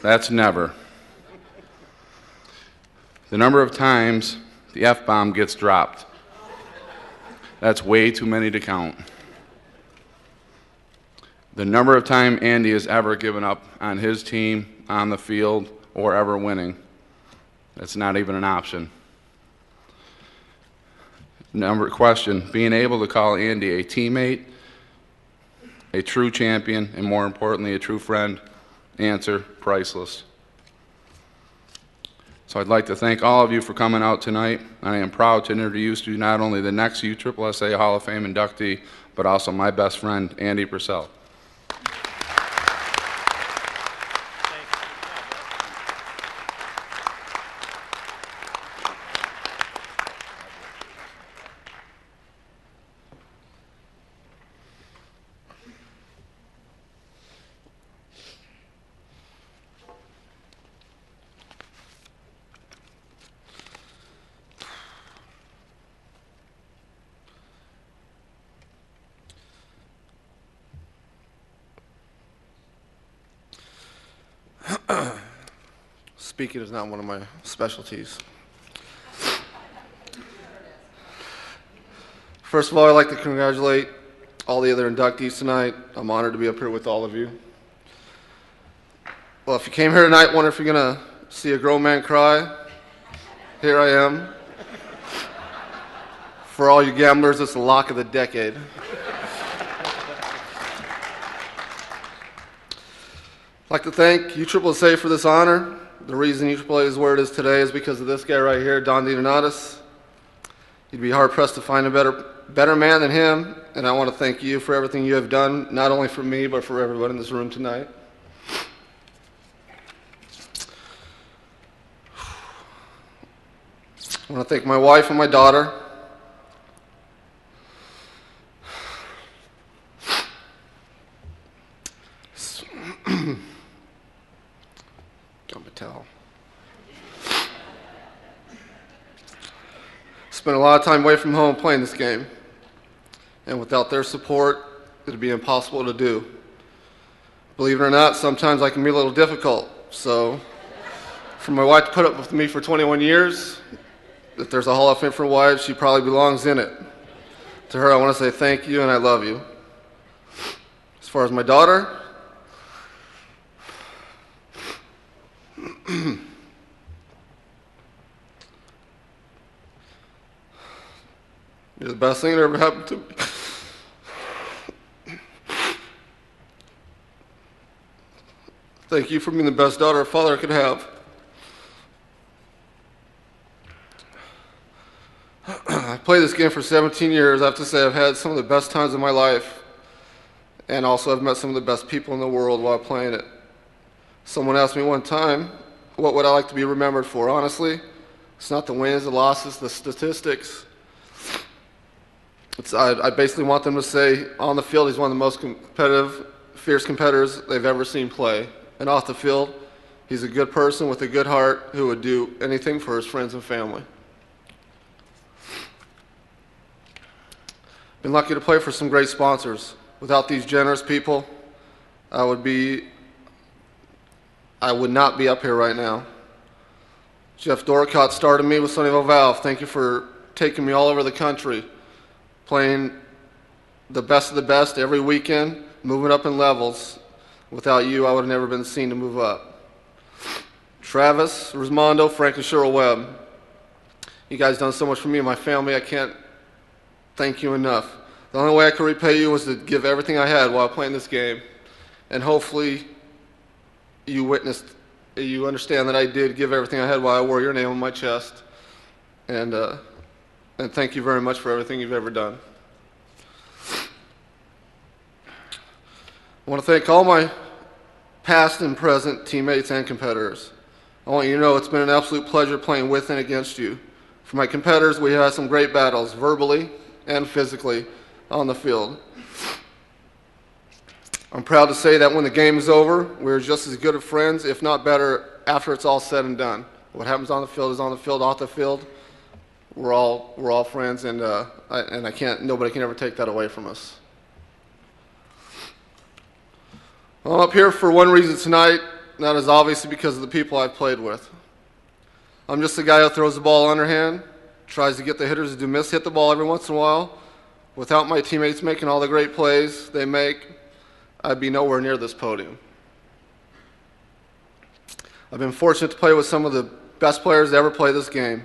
That's never. The number of times the F-bomb gets dropped. That's way too many to count. The number of times Andy has ever given up on his team, on the field, or ever winning. That's not even an option. Question, being able to call Andy a teammate, a true champion, and more importantly, a true friend. Answer, priceless. So I'd like to thank all of you for coming out tonight. I am proud to introduce you not only the next USSSA Hall of Fame inductee, but also my best friend, Andy Purcell. Speaking is not one of my specialties. First of all, I'd like to congratulate all the other inductees tonight. I'm honored to be up here with all of you. Well, if you came here tonight wondering if you're going to see a grown man cry, here I am. For all you gamblers, it's the lock of the decade. I'd like to thank USSSA for this honor. The reason USSSA is where it is today is because of this guy right here, Don DeDonatis. You'd be hard-pressed to find a better man than him, and I want to thank you for everything you have done, not only for me, but for everyone in this room tonight. I want to thank my wife and my daughter. Spent a lot of time away from home playing this game, and without their support, it'd be impossible to do. Believe it or not, sometimes I can be a little difficult, so for my wife to put up with me for 21 years, if there's a Hall of Fame for wives, she probably belongs in it. To her, I want to say thank you and I love you. As far as my daughter, you're the best thing that ever happened to me. Thank you for being the best daughter a father could have. I played this game for 17 years. I have to say I've had some of the best times of my life, and also I've met some of the best people in the world while playing it. Someone asked me one time, what would I like to be remembered for? Honestly, it's not the wins, the losses, the statistics. I basically want them to say on the field he's one of the most competitive, fierce competitors they've ever seen play. And off the field, he's a good person with a good heart who would do anything for his friends and family. Been lucky to play for some great sponsors. Without these generous people, I would not be up here right now. Jeff Doricott started me with Sunnyvale Valve. Thank you for taking me all over the country, playing the best of the best every weekend, moving up in levels. Without you, I would have never been seen to move up. Travis, Rismondo, Frank, and Cheryl Webb. You guys done so much for me and my family, I can't thank you enough. The only way I could repay you was to give everything I had while playing this game. And hopefully you understand that I did give everything I had while I wore your name on my chest. And thank you very much for everything you've ever done. I want to thank all my past and present teammates and competitors. I want you to know it's been an absolute pleasure playing with and against you. For my competitors, we had some great battles, verbally and physically, on the field. I'm proud to say that when the game is over, we're just as good of friends, if not better, after it's all said and done. What happens on the field is on the field, off the field. We're all friends, and nobody can ever take that away from us. I'm up here for one reason tonight, and that is obviously because of the people I've played with. I'm just a guy who throws the ball underhand, tries to get the hitters to hit the ball every once in a while. Without my teammates making all the great plays they make, I'd be nowhere near this podium. I've been fortunate to play with some of the best players to ever play this game.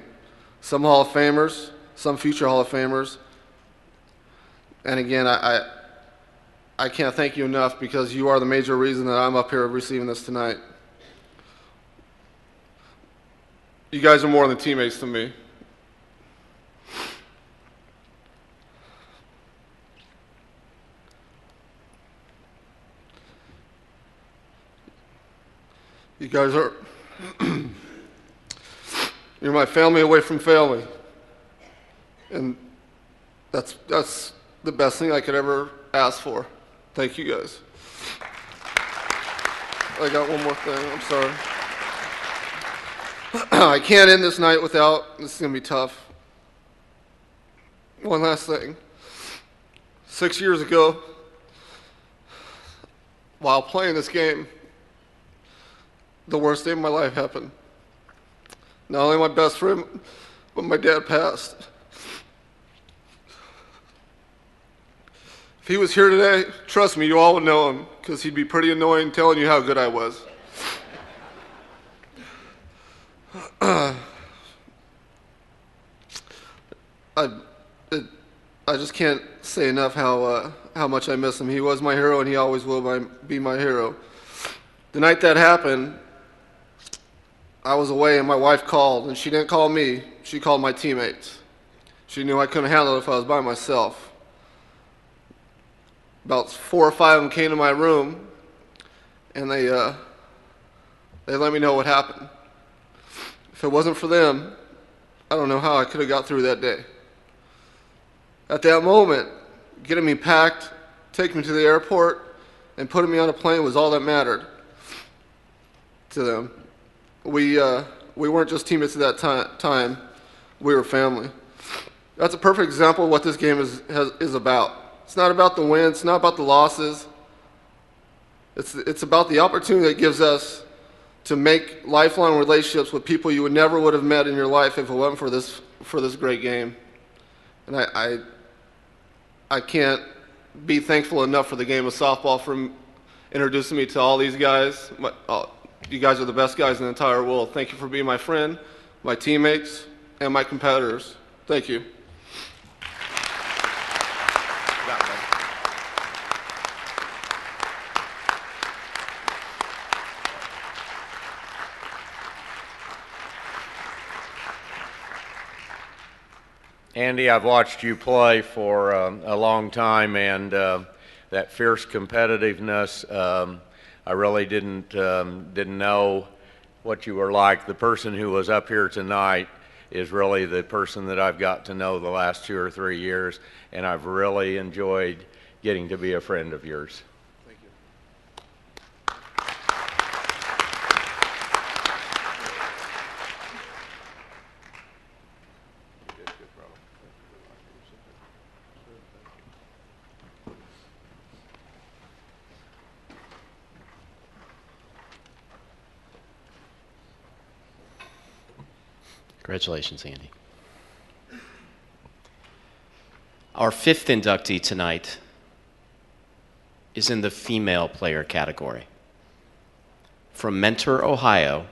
Some Hall of Famers, some future Hall of Famers. And again, I can't thank you enough because you are the major reason that I'm up here receiving this tonight. You guys are more than teammates to me. You guys are, you're my family away from family. And that's the best thing I could ever ask for. Thank you guys. I got one more thing, I'm sorry. I can't end this night without, this is gonna be tough. One last thing. 6 years ago, while playing this game, the worst day of my life happened. Not only my best friend, but my dad passed. If he was here today, trust me, you all would know him, because he'd be pretty annoying telling you how good I was. I just can't say enough how much I miss him. He was my hero, and he always will be my hero. The night that happened, I was away and my wife called, and she didn't call me, she called my teammates. She knew I couldn't handle it if I was by myself. About 4 or 5 of them came to my room, and they let me know what happened. If it wasn't for them, I don't know how I could have got through that day. At that moment, getting me packed, taking me to the airport, and putting me on a plane was all that mattered to them. We weren't just teammates at that time. We were family. That's a perfect example of what this game is about. It's not about the wins. It's not about the losses. It's about the opportunity that gives us to make lifelong relationships with people you never would have met in your life if it wasn't for this great game. And I can't be thankful enough for the game of softball for introducing me to all these guys. You guys are the best guys in the entire world. Thank you for being my friend, my teammates, and my competitors. Thank you. Andy, I've watched you play for a long time, and that fierce competitiveness, I really didn't know what you were like. The person who was up here tonight is really the person that I've got to know the last 2 or 3 years, and I've really enjoyed getting to be a friend of yours. Congratulations, Andy. Our fifth inductee tonight is in the female player category. From Mentor, Ohio,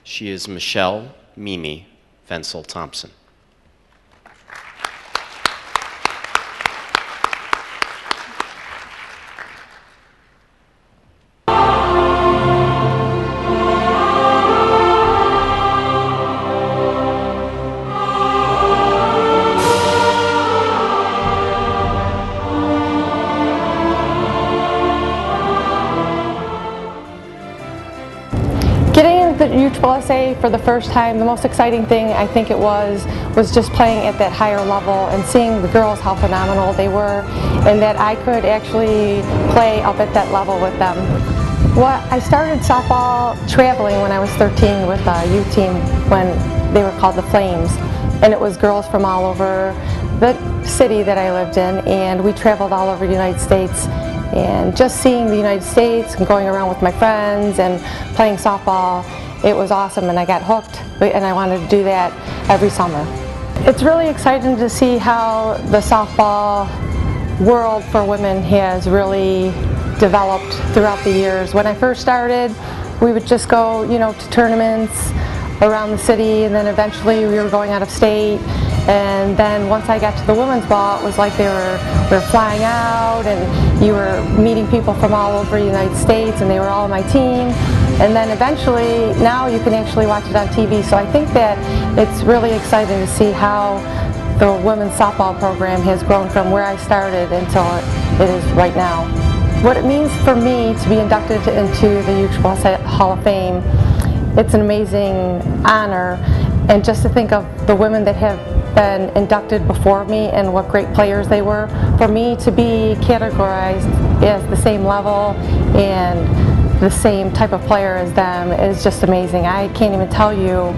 she is Michelle Mimi Vensel Thompson. The USSSA for the first time, the most exciting thing I think it was just playing at that higher level and seeing the girls how phenomenal they were, and that I could actually play up at that level with them. Well, I started softball traveling when I was 13 with a U team when they were called the Flames, and it was girls from all over the city that I lived in, and we traveled all over the United States. And just seeing the United States and going around with my friends and playing softball, it was awesome, and I got hooked, and I wanted to do that every summer. It's really exciting to see how the softball world for women has really developed throughout the years. When I first started, we would just go, to tournaments around the city, and then eventually we were going out of state. And then once I got to the women's ball, it was like we were flying out, and you were meeting people from all over the United States, and they were all on my team. And then eventually, now you can actually watch it on TV. So I think that it's really exciting to see how the women's softball program has grown from where I started until it is right now. What it means for me to be inducted into the USSSA Hall of Fame, it's an amazing honor. And just to think of the women that have been inducted before me and what great players they were, for me to be categorized as the same level and the same type of player as them is just amazing. I can't even tell you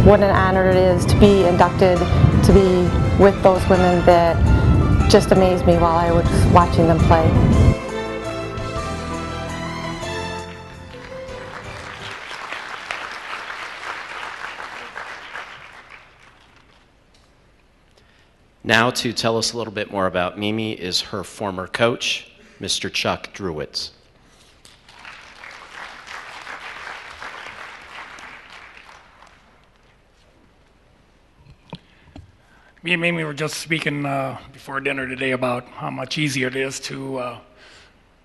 what an honor it is to be inducted, to be with those women that just amazed me while I was watching them play. Now to tell us a little bit more about Mimi is her former coach, Mr. Chuck Drewitz. Me and Mimi were just speaking before dinner today about how much easier it is to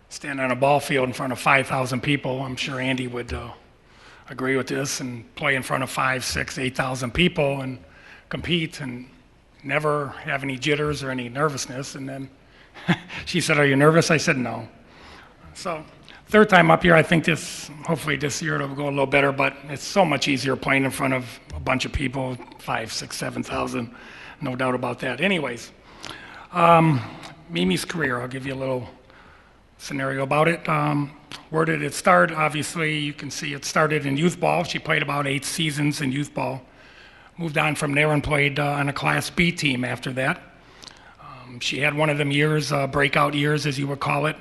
stand on a ball field in front of 5,000 people. I'm sure Andy would agree with this, and play in front of 5,000, 6,000, 8,000 people and compete and never have any jitters or any nervousness. And then she said, "Are you nervous?" I said, "No." So third time up here, I think hopefully this year it'll go a little better, but it's so much easier playing in front of a bunch of people, 5,000, 6,000, 7,000, no doubt about that. Anyways, Mimi's career, I'll give you a little scenario about it. Where did it start? Obviously, you can see it started in youth ball. She played about 8 seasons in youth ball. Moved on from there and played on a Class B team after that. She had one of them years, breakout years as you would call it,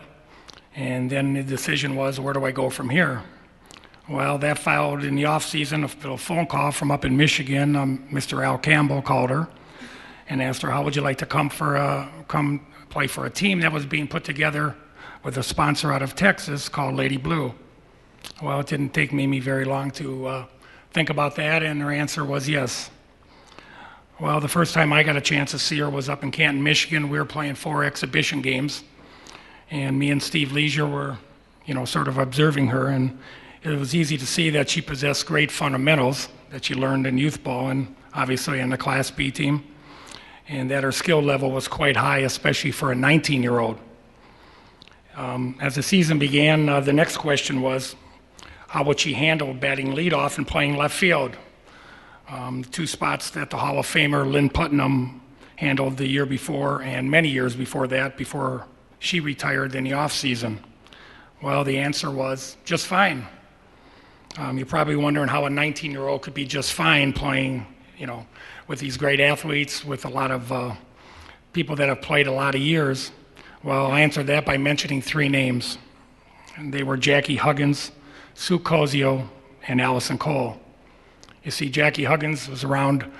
and then the decision was, where do I go from here? Well, that followed in the off season, a little phone call from up in Michigan. Mr. Al Campbell called her and asked her, how would you like to come play for a team that was being put together with a sponsor out of Texas called Lady Blue? Well, it didn't take Mimi very long to think about that, and her answer was yes. Well, the first time I got a chance to see her was up in Canton, Michigan. We were playing 4 exhibition games, and me and Steve Leisure were, sort of observing her, and it was easy to see that she possessed great fundamentals that she learned in youth ball and obviously on the Class B team, and that her skill level was quite high, especially for a 19-year-old. As the season began, the next question was, how would she handle batting leadoff and playing left field? Two spots that the Hall of Famer Lynn Putnam handled the year before and many years before that, before she retired in the off season. Well, the answer was just fine. You're probably wondering how a 19-year-old could be just fine playing, with these great athletes, with a lot of people that have played a lot of years. Well, I answered that by mentioning three names. And they were Jackie Huggins, Sue Cozio, and Allison Cole. You see, Jackie Huggins was around,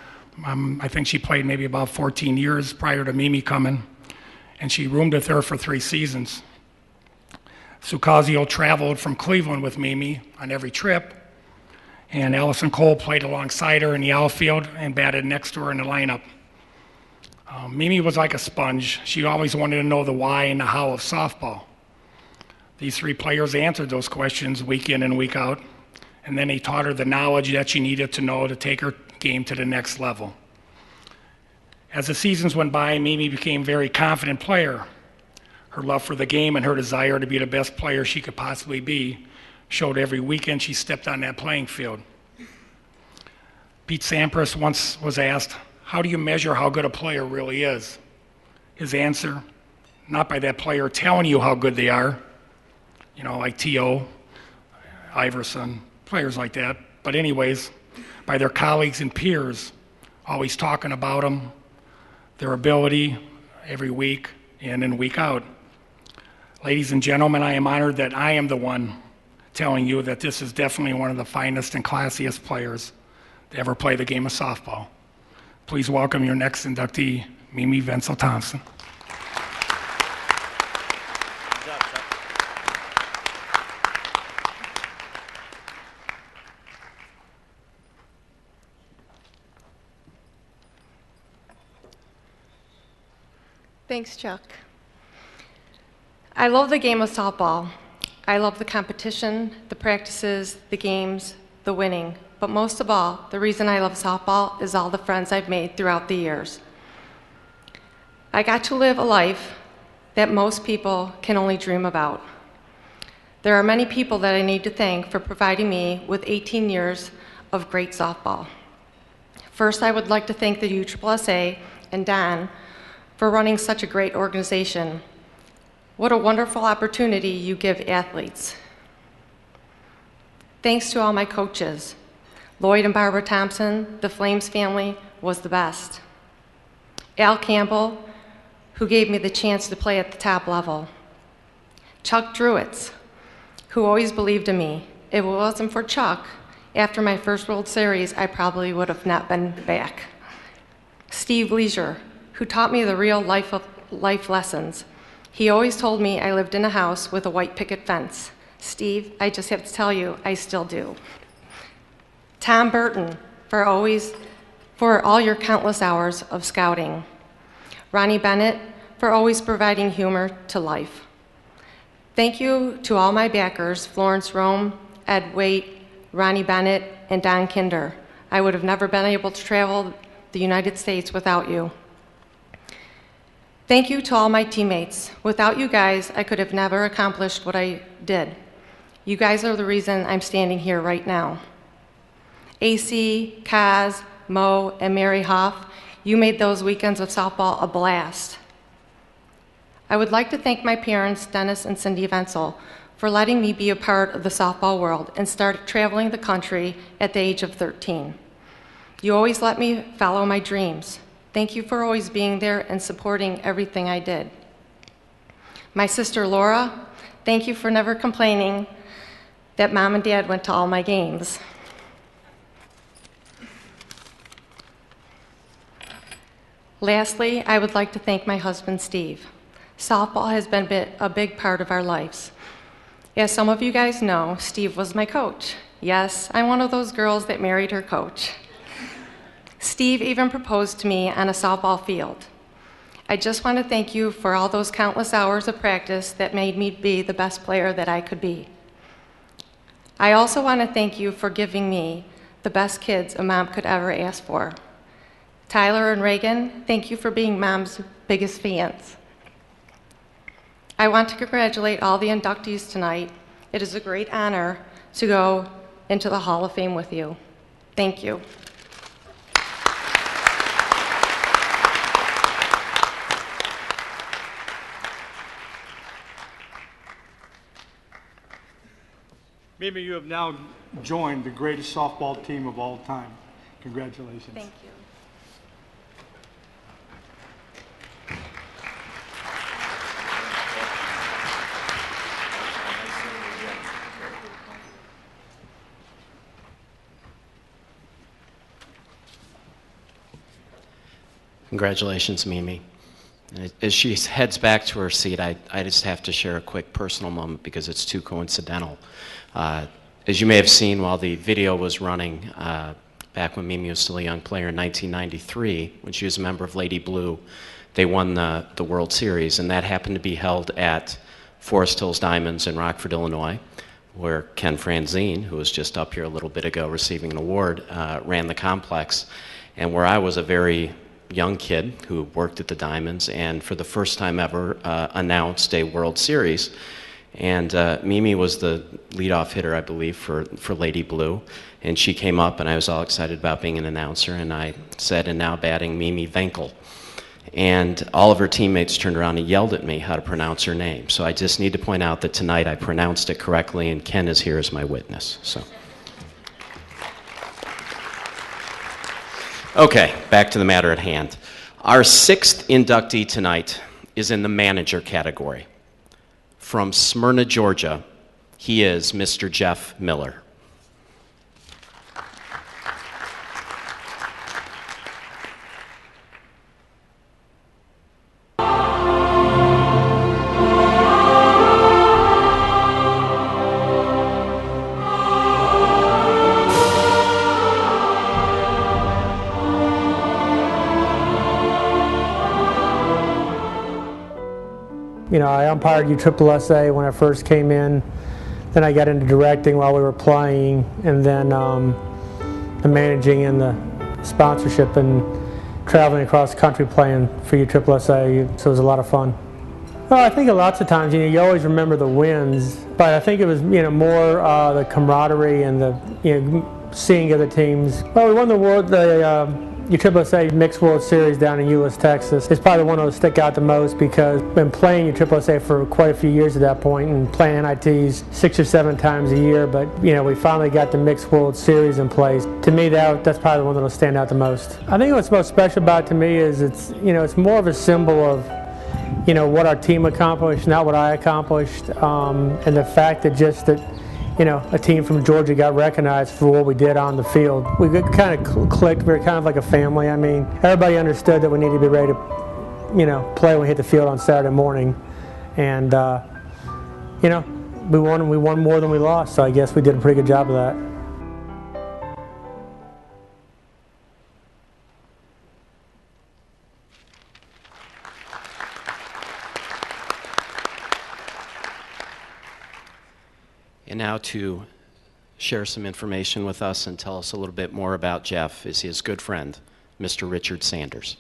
I think she played maybe about 14 years prior to Mimi coming, and she roomed with her for 3 seasons. Sue Cozio traveled from Cleveland with Mimi on every trip, and Allison Cole played alongside her in the outfield and batted next to her in the lineup. Mimi was like a sponge. She always wanted to know the why and the how of softball. These 3 players answered those questions week in and week out, and then they taught her the knowledge that she needed to know to take her game to the next level. As the seasons went by, Mimi became a very confident player. Her love for the game and her desire to be the best player she could possibly be showed every weekend she stepped on that playing field. Pete Sampras once was asked, how do you measure how good a player really is? His answer, not by that player telling you how good they are, like T.O., Iverson, players like that, but anyways, by their colleagues and peers, always talking about them, their ability every week in and week out. Ladies and gentlemen, I am honored that I am the one telling you that this is definitely one of the finest and classiest players to ever play the game of softball. Please welcome your next inductee, Mimi Wenzel-Thompson. Thanks, Chuck. I love the game of softball. I love the competition, the practices, the games, the winning. But most of all, the reason I love softball is all the friends I've made throughout the years. I got to live a life that most people can only dream about. There are many people that I need to thank for providing me with 18 years of great softball. First, I would like to thank the USSSA and Don for running such a great organization. What a wonderful opportunity you give athletes. Thanks to all my coaches. Lloyd and Barbara Thompson, the Flames family, was the best. Al Campbell, who gave me the chance to play at the top level. Chuck Druitz, who always believed in me. If it wasn't for Chuck, after my first World Series, I probably would have not been back. Steve Leisure, who taught me the real life lessons. He always told me I lived in a house with a white picket fence. Steve, I just have to tell you, I still do. Tom Burton, for all your countless hours of scouting. Ronnie Bennett, for always providing humor to life. Thank you to all my backers, Florence Rome, Ed Waite, Ronnie Bennett, and Don Kinder. I would have never been able to travel the United States without you. Thank you to all my teammates. Without you guys, I could have never accomplished what I did. You guys are the reason I'm standing here right now. AC, Kaz, Mo, and Mary Hoff, you made those weekends of softball a blast. I would like to thank my parents, Dennis and Cindy Wenzel, for letting me be a part of the softball world and start traveling the country at the age of 13. You always let me follow my dreams. Thank you for always being there and supporting everything I did. My sister Laura, thank you for never complaining that Mom and Dad went to all my games. Lastly, I would like to thank my husband, Steve. Softball has been a big part of our lives. As some of you guys know, Steve was my coach. Yes, I'm one of those girls that married her coach. Steve even proposed to me on a softball field. I just want to thank you for all those countless hours of practice that made me be the best player that I could be. I also want to thank you for giving me the best kids a mom could ever ask for. Tyler and Reagan, thank you for being Mom's biggest fans. I want to congratulate all the inductees tonight. It is a great honor to go into the Hall of Fame with you. Thank you. Mimi, you have now joined the greatest softball team of all time. Congratulations. Thank you. Congratulations, Mimi. As she heads back to her seat, I just have to share a quick personal moment because it's too coincidental. As you may have seen while the video was running, back when Mimi was still a young player in 1993, when she was a member of Lady Blue, they won the World Series, and that happened to be held at Forest Hills Diamonds in Rockford, Illinois, where Ken Franzine, who was just up here a little bit ago receiving an award, ran the complex, and where I was a very young kid who worked at the Diamonds and for the first time ever announced a World Series. And Mimi was the leadoff hitter, I believe, for Lady Blue. And she came up, and I was all excited about being an announcer, and I said, "And now batting, Mimi Venkel." And all of her teammates turned around and yelled at me how to pronounce her name. So I just need to point out that tonight I pronounced it correctly, and Ken is here as my witness. So. Okay, back to the matter at hand. Our sixth inductee tonight is in the manager category. From Smyrna, Georgia, he is Mr. Jeff Miller. You know, I umpired USSSA when I first came in. Then I got into directing while we were playing, and then the managing and the sponsorship and traveling across the country playing for USSSA. So it was a lot of fun. Well, I think lots of times, you always remember the wins, but I think it was, more the camaraderie and the, seeing other teams. Well, we won the USSSA Mixed World Series down in Euless, Texas. It's probably one of those stick out the most because I've been playing USSSA for quite a few years at that point and playing NITs 6 or 7 times a year, but we finally got the Mixed World Series in place. To me, that's probably the one that'll stand out the most. I think what's most special about it to me is it's more of a symbol of what our team accomplished, not what I accomplished, and the fact that a team from Georgia got recognized for what we did on the field. We kind of clicked. We were kind of like a family. I mean, everybody understood that we needed to be ready to, play when we hit the field on Saturday morning. And, we won more than we lost, so I guess we did a pretty good job of that. And now to share some information with us and tell us a little bit more about Jeff is his good friend, Mr. Richard Sanders.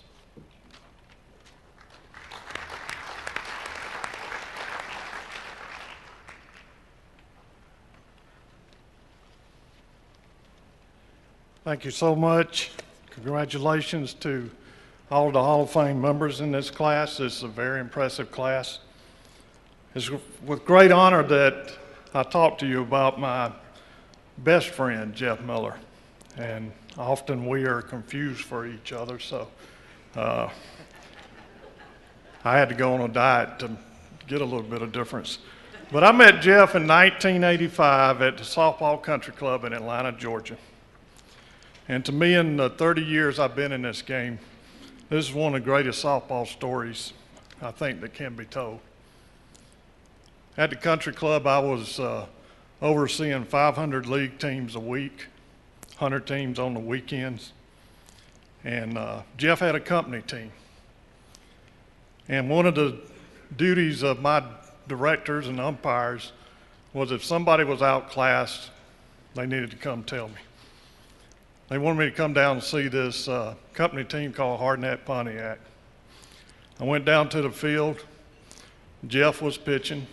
Thank you so much. Congratulations to all the Hall of Fame members in this class. This is a very impressive class. It's with great honor that I talk to you about my best friend, Jeff Miller, and often we are confused for each other, so I had to go on a diet to get a little bit of difference. But I met Jeff in 1985 at the Softball Country Club in Atlanta, Georgia. And to me, in the 30 years I've been in this game, this is one of the greatest softball stories I think that can be told. At the country club, I was overseeing 500 league teams a week, 100 teams on the weekends. And Jeff had a company team. And one of the duties of my directors and umpires was if somebody was outclassed, they needed to come tell me. They wanted me to come down and see this company team called Hardnett Pontiac. I went down to the field. Jeff was pitching.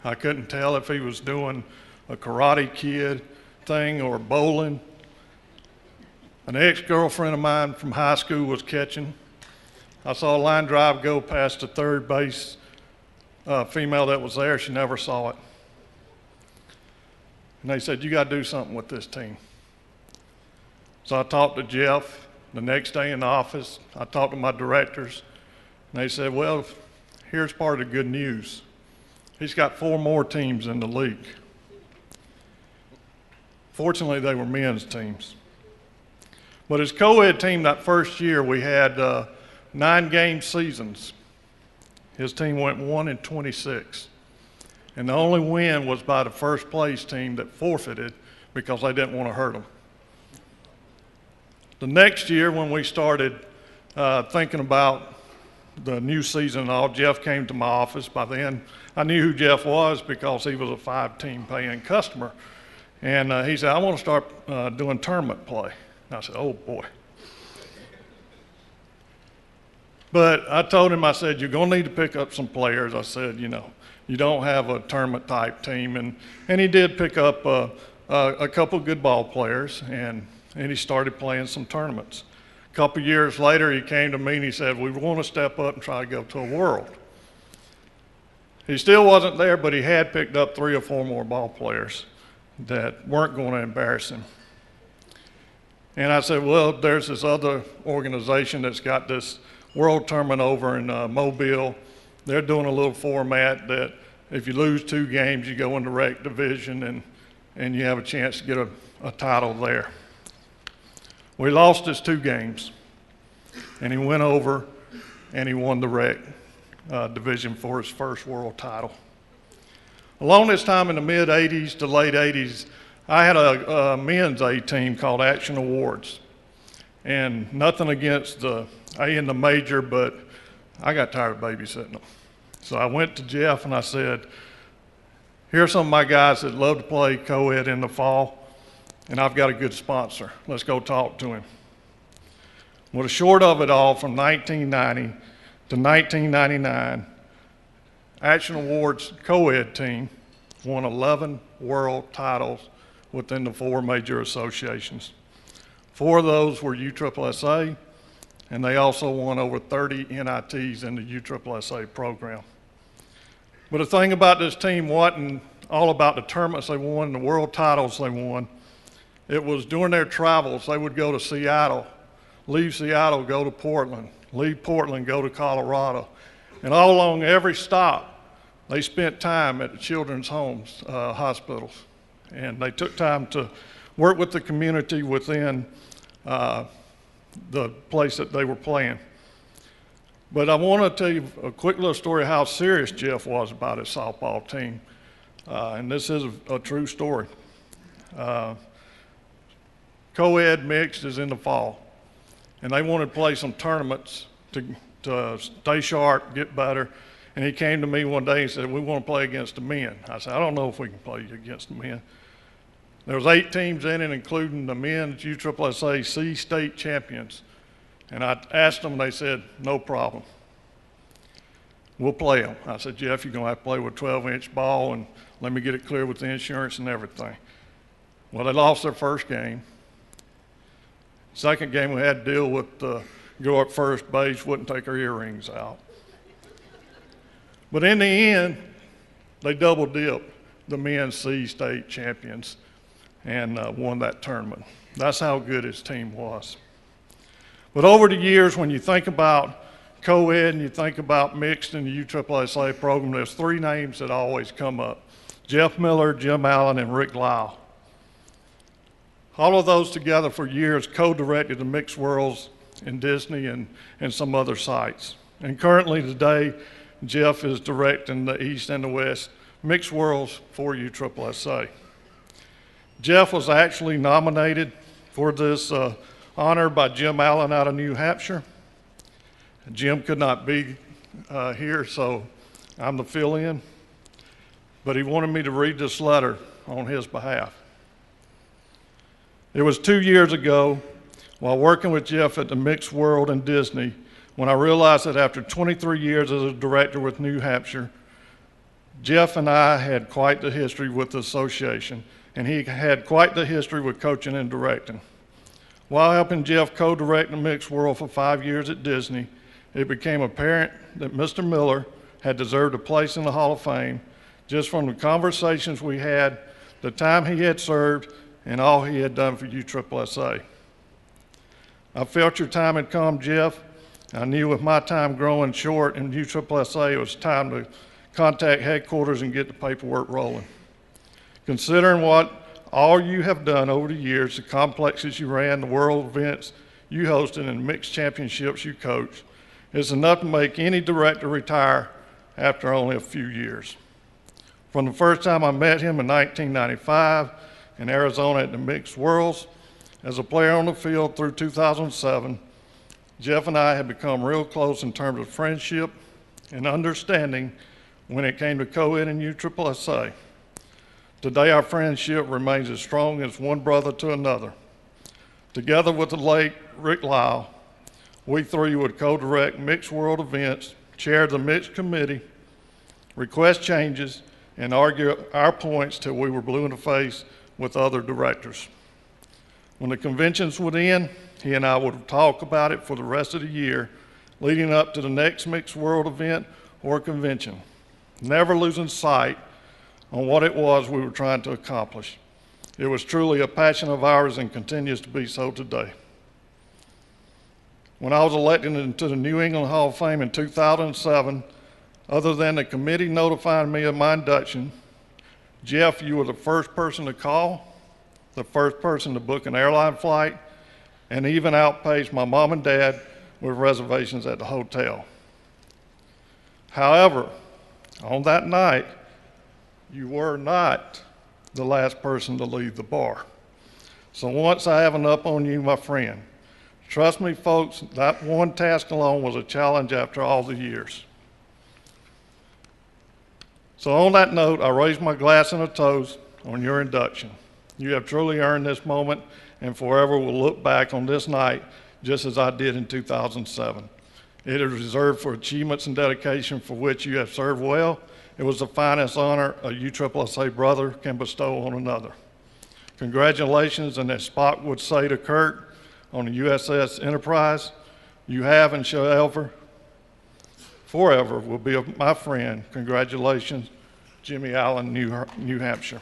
I couldn't tell if he was doing a Karate Kid thing or bowling. An ex-girlfriend of mine from high school was catching. I saw a line drive go past the third base female that was there. She never saw it. And they said, you got to do something with this team. So I talked to Jeff the next day in the office. I talked to my directors, and they said, well, here's part of the good news. He's got 4 more teams in the league. Fortunately, they were men's teams. But his co-ed team that first year, we had 9-game seasons. His team went 1-26. And the only win was by the first place team that forfeited because they didn't want to hurt them. The next year when we started thinking about the new season and all, Jeff came to my office. By then, I knew who Jeff was because he was a 5-team paying customer. And he said, I want to start doing tournament play. And I said, oh boy. But I told him, I said, you're going to need to pick up some players. I said, you know, you don't have a tournament type team. And he did pick up a couple good ball players, and he started playing some tournaments. A couple years later, he came to me and he said, we want to step up and try to go to a world. He still wasn't there, but he had picked up 3 or 4 more ball players that weren't going to embarrass him. And I said, well, there's this other organization that's got this world tournament over in Mobile. They're doing a little format that if you lose 2 games, you go into rec division and you have a chance to get a title there. We lost his 2 games, and he went over and he won the rec division for his first world title. Along this time in the mid-'80s to late '80s, I had a men's A team called Action Awards. And nothing against the A in the major, but I got tired of babysitting them. So I went to Jeff and I said, here are some of my guys that love to play co-ed in the fall, and I've got a good sponsor. Let's go talk to him. Well, the short of it all, from 1990 to 1999, Action Awards co-ed team won 11 world titles within the 4 major associations. 4 of those were USSSA, and they also won over 30 NITs in the USSSA program. But the thing about this team wasn't all about the tournaments they won, the world titles they won. It was during their travels, they would go to Seattle, leave Seattle, go to Portland, leave Portland, go to Colorado. And all along every stop, they spent time at the children's homes, hospitals. And they took time to work with the community within the place that they were playing. But I want to tell you a quick little story of how serious Jeff was about his softball team. And this is a true story. Co-ed mixed is in the fall. And they wanted to play some tournaments to stay sharp, get better. And he came to me one day and said, we want to play against the men. I said, I don't know if we can play against the men. There was 8 teams in it, including the men's USSSA C state champions. And I asked them, and they said, no problem. We'll play them. I said, Jeff, you're going to have to play with a 12-inch ball, and let me get it clear with the insurance and everything. Well, they lost their first game. Second game, we had to deal with the girl at first base, wouldn't take her earrings out. But in the end, they double-dipped the men's C state champions and won that tournament. That's how good his team was. But over the years, when you think about co-ed and you think about mixed in the USSSA program, there's 3 names that always come up: Jeff Miller, Jim Allen, and Rick Lyle. All of those together for years co-directed the Mixed Worlds in Disney and some other sites. And currently today, Jeff is directing the East and the West Mixed Worlds for USSSA. Jeff was actually nominated for this honor by Jim Allen out of New Hampshire. Jim could not be here, so I'm the fill-in. But he wanted me to read this letter on his behalf. It was 2 years ago, while working with Jeff at the Mixed World in Disney, when I realized that after 23 years as a director with New Hampshire, Jeff and I had quite the history with the association, and he had quite the history with coaching and directing. While helping Jeff co-direct the Mixed World for 5 years at Disney, it became apparent that Mr. Miller had deserved a place in the Hall of Fame just from the conversations we had the time he had served, and all he had done for USSSA. I felt your time had come, Jeff. I knew with my time growing short in USSSA, it was time to contact headquarters and get the paperwork rolling. Considering what all you have done over the years, the complexes you ran, the world events you hosted, and mixed championships you coached, it's enough to make any director retire after only a few years. From the first time I met him in 1995 in Arizona at the Mixed Worlds, as a player on the field through 2007, Jeff and I had become real close in terms of friendship and understanding when it came to co-ed and USSSA. Today, our friendship remains as strong as one brother to another. Together with the late Rick Lyle, we three would co-direct mixed world events, chair the mixed committee, request changes, and argue our points till we were blue in the face with other directors. When the conventions would end, he and I would talk about it for the rest of the year, leading up to the next mixed world event or convention, never losing sight on what it was we were trying to accomplish. It was truly a passion of ours and continues to be so today. When I was elected into the New England Hall of Fame in 2007, other than the committee notifying me of my induction, Jeff, you were the first person to call, the first person to book an airline flight, and even outpaced my mom and dad with reservations at the hotel. However, on that night, you were not the last person to leave the bar. So once I have an up on you, my friend, trust me, folks, that one task alone was a challenge after all the years. So on that note, I raise my glass and a toast on your induction. You have truly earned this moment, and forever will look back on this night just as I did in 2007. It is reserved for achievements and dedication for which you have served well. It was the finest honor a USSSA brother can bestow on another. Congratulations, and as Spock would say to Kirk on the USS Enterprise, you have and shall ever, forever will be my friend. Congratulations, Jimmy Allen, New Hampshire.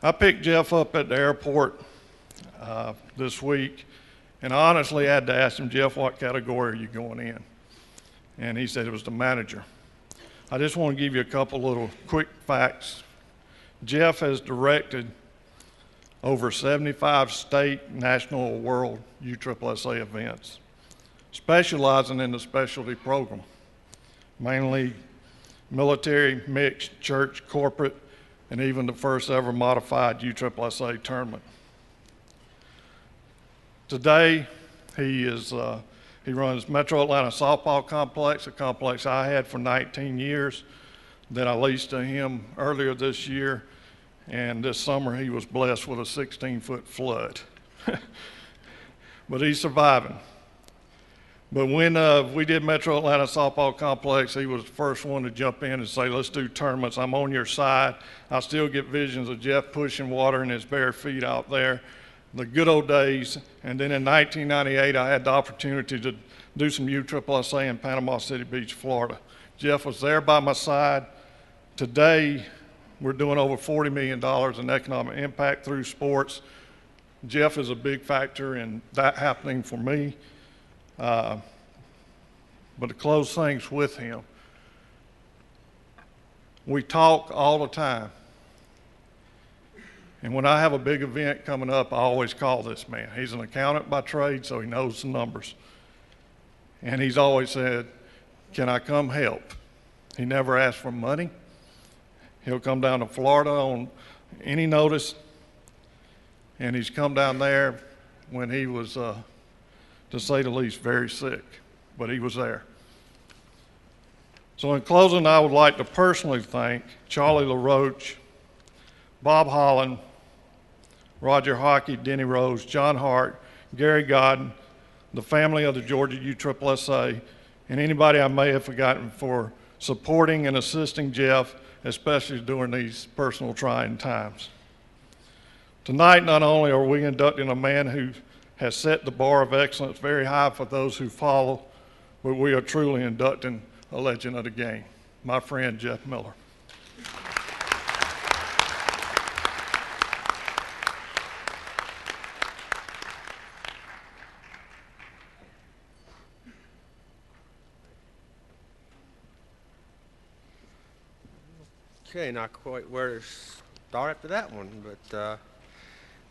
I picked Jeff up at the airport this week, and I honestly had to ask him, Jeff, what category are you going in? And he said it was the manager. I just want to give you a couple little quick facts. Jeff has directed over 75 state, national, or world USSSA events, specializing in the specialty program, mainly military, mixed, church, corporate, and even the first ever modified USSSA tournament. Today, he runs Metro Atlanta Softball Complex, a complex I had for 19 years that I leased to him earlier this year, and this summer he was blessed with a 16-foot flood. But he's surviving. But when we did Metro Atlanta Softball Complex, he was the first one to jump in and say, let's do tournaments. I'm on your side. I still get visions of Jeff pushing water in his bare feet out there, the good old days. And then in 1998, I had the opportunity to do some USSSA in Panama City Beach, Florida. Jeff was there by my side. Today, we're doing over $40 million in economic impact through sports. Jeff is a big factor in that happening for me. But to close things with him, we talk all the time. And when I have a big event coming up, I always call this man. He's an accountant by trade, so he knows the numbers. And he's always said, can I come help? He never asked for money. He'll come down to Florida on any notice. And he's come down there when he was, to say the least, very sick. But he was there. So in closing, I would like to personally thank Charlie LaRoche, Bob Holland, Roger Hockey, Denny Rose, John Hart, Gary Godden, the family of the Georgia USSSA, and anybody I may have forgotten for supporting and assisting Jeff, especially during these personal trying times. Tonight, not only are we inducting a man who has set the bar of excellence very high for those who follow, but we are truly inducting a legend of the game, my friend Jeff Miller. Okay, not quite where to start after that one, but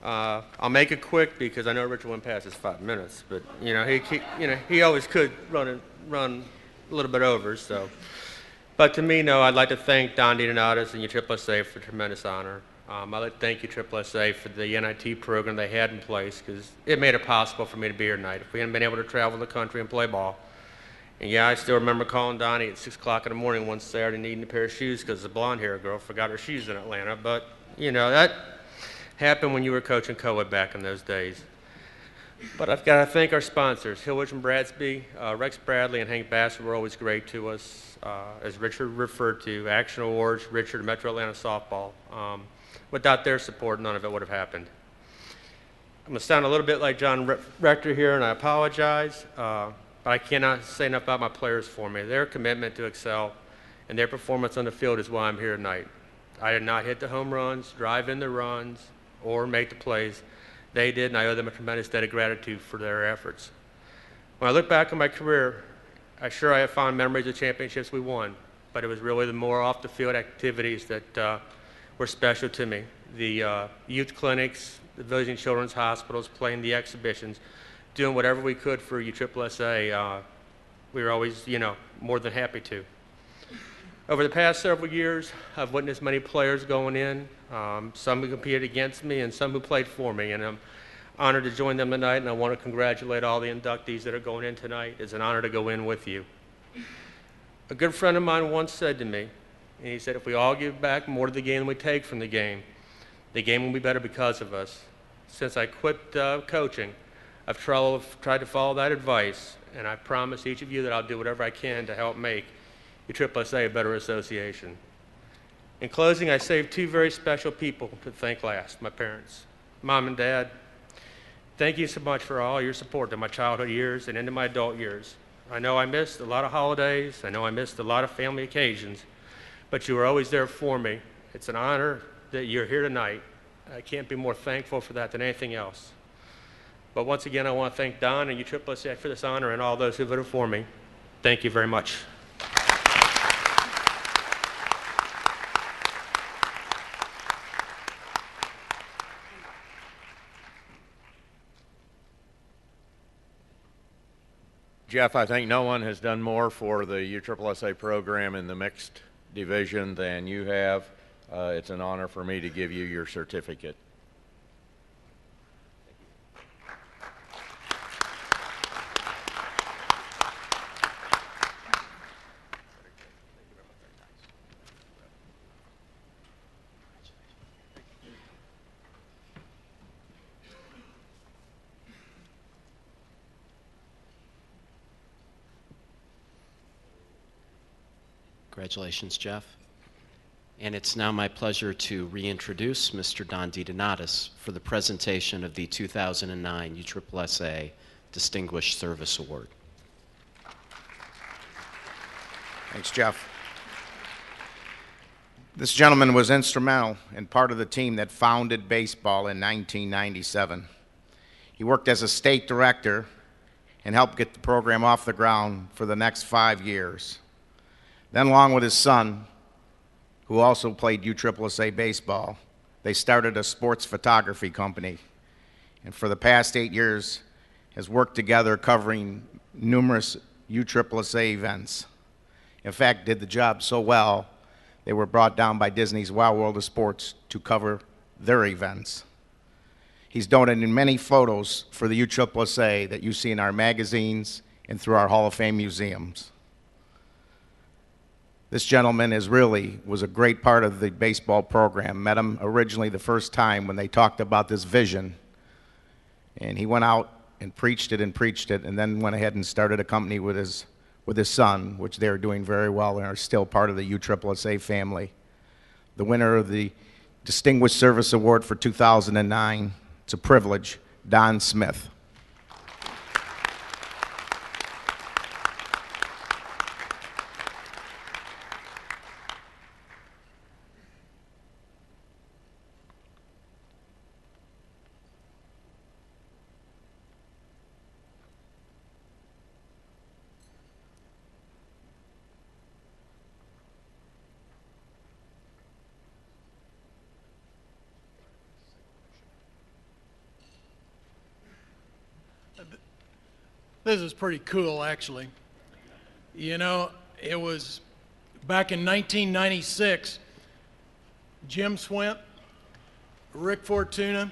I'll make it quick because I know Richard went past his 5 minutes, but he always could run a little bit over. So, but to me, no, I'd like to thank Don DiDonatis and USSSA for a tremendous honor. I'd like to thank USSSA for the NIT program they had in place because it made it possible for me to be here tonight. If we hadn't been able to travel the country and play ball. And yeah, I still remember calling Donnie at 6 o'clock in the morning one Saturday needing a pair of shoes because the blonde-haired girl forgot her shoes in Atlanta. But, that happened when you were coaching co-ed back in those days. But I've got to thank our sponsors, Hillwich and Bradsby, Rex Bradley and Hank Bassett were always great to us. As Richard referred to, Action Awards, Richard, Metro Atlanta Softball. Without their support, none of it would have happened. I'm going to sound a little bit like John Rector here, and I apologize. But I cannot say enough about my players for me. Their commitment to excel and their performance on the field is why I'm here tonight. I did not hit the home runs, drive in the runs, or make the plays. They did, and I owe them a tremendous debt of gratitude for their efforts. When I look back on my career, I have fond memories of championships we won, but it was really the more off-the-field activities that were special to me. The youth clinics, the village and children's hospitals, playing the exhibitions, doing whatever we could for USSSA, we were always, more than happy to. Over the past several years, I've witnessed many players going in, some who competed against me and some who played for me, and I'm honored to join them tonight, and I want to congratulate all the inductees that are going in tonight. It's an honor to go in with you. A good friend of mine once said to me, and he said, if we all give back more to the game than we take from the game will be better because of us. Since I quit coaching, I've tried to follow that advice, and I promise each of you that I'll do whatever I can to help make USSSA a better association. In closing, I saved two very special people to thank last, my parents. Mom and Dad, thank you so much for all your support in my childhood years and into my adult years. I know I missed a lot of holidays, I know I missed a lot of family occasions, but you were always there for me. It's an honor that you're here tonight. I can't be more thankful for that than anything else. But once again, I want to thank Don and USSSA for this honor and all those who voted for me. Thank you very much. Jeff, I think no one has done more for the USSSA program in the mixed division than you have. It's an honor for me to give you your certificate. Congratulations, Jeff. And it's now my pleasure to reintroduce Mr. Don DiDonatis for the presentation of the 2009 USSSA Distinguished Service Award. Thanks, Jeff. This gentleman was instrumental and part of the team that founded baseball in 1997. He worked as a state director and helped get the program off the ground for the next 5 years. Then, along with his son, who also played USSSA baseball, they started a sports photography company. And for the past 8 years, has worked together covering numerous USSSA events. In fact, did the job so well, they were brought down by Disney's Wild World of Sports to cover their events. He's donated many photos for the USSSA that you see in our magazines and through our Hall of Fame museums. This gentleman was a great part of the baseball program. Met him originally the first time when they talked about this vision. And he went out and preached it, and then went ahead and started a company with his son, which they're doing very well and are still part of the USSSA family. The winner of the Distinguished Service Award for 2009, it's a privilege, Don Smith. This is pretty cool, actually. You know, it was back in 1996, Jim Swint, Rick Fortuna,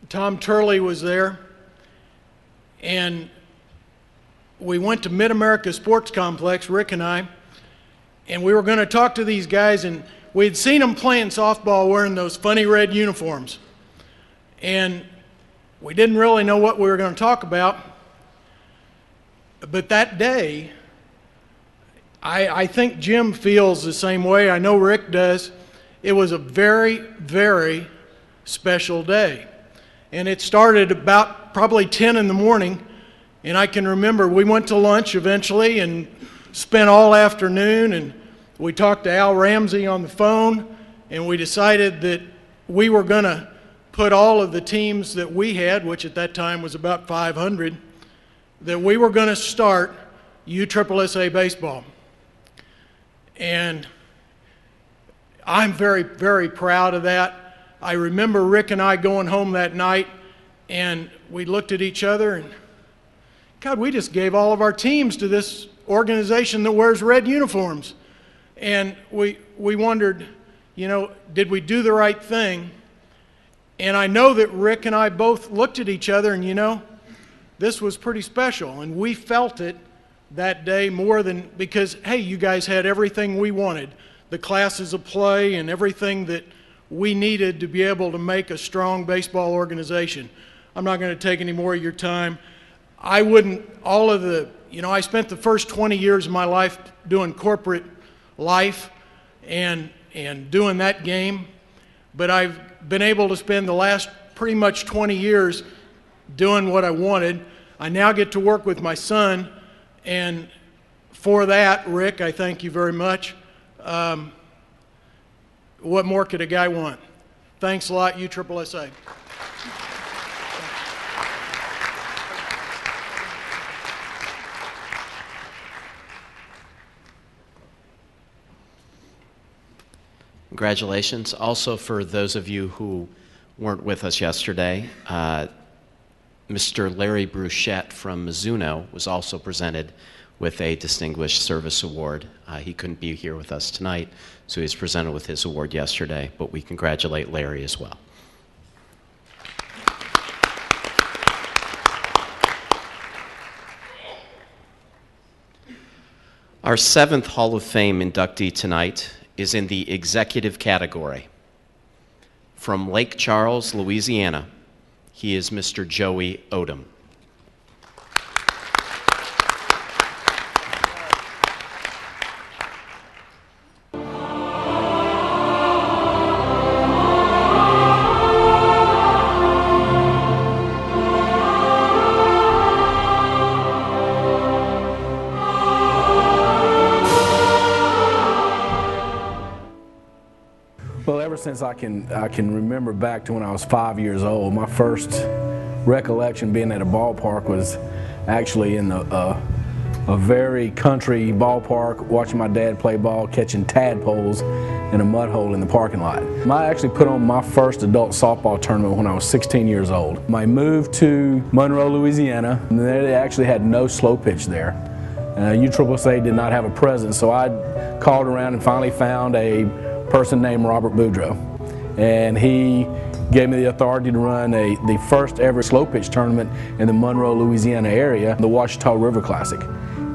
Tom Turley was there, and we went to Mid-America Sports Complex, Rick and I, and we were going to talk to these guys, and we had seen them playing softball wearing those funny red uniforms. And we didn't really know what we were going to talk about. But that day, I think Jim feels the same way. I know Rick does. It was a very, very special day. And it started about probably 10 in the morning. And I can remember we went to lunch eventually and spent all afternoon. And we talked to Al Ramsey on the phone. And we decided that we were going to put all of the teams that we had, which at that time was about 500, that we were going to start USSSA baseball. And I'm very, very proud of that. I remember Rick and I going home that night, and we looked at each other, and God, we just gave all of our teams to this organization that wears red uniforms. And we wondered, you know, did we do the right thing? And I know that Rick and I both looked at each other, and you know, this was pretty special, and we felt it that day more than, because, hey, you guys had everything we wanted, the classes of play and everything that we needed to be able to make a strong baseball organization. I'm not going to take any more of your time. I wouldn't, all of the, you know, I spent the first 20 years of my life doing corporate life and doing that game, but I've been able to spend the last pretty much 20 years doing what I wanted. I now get to work with my son, and for that, Rick, I thank you very much. What more could a guy want? Thanks a lot, USSSA. Congratulations. Also, for those of you who weren't with us yesterday, Mr. Larry Bruchette from Mizuno was also presented with a Distinguished Service Award. He couldn't be here with us tonight, so he was presented with his award yesterday, but we congratulate Larry as well. Our 7th Hall of Fame inductee tonight is in the executive category. From Lake Charles, Louisiana, he is Mr. Joey Odom. Well, ever since I can remember back to when I was 5 years old, my first recollection being at a ballpark was actually in a very country ballpark, watching my dad play ball, catching tadpoles in a mud hole in the parking lot. I actually put on my first adult softball tournament when I was 16 years old. I moved to Monroe, Louisiana, and they actually had no slow pitch there. USSSA did not have a presence, so I called around and finally found a person named Robert Boudreaux, and he gave me the authority to run the first ever slow pitch tournament in the Monroe, Louisiana area, the Ouachita River Classic.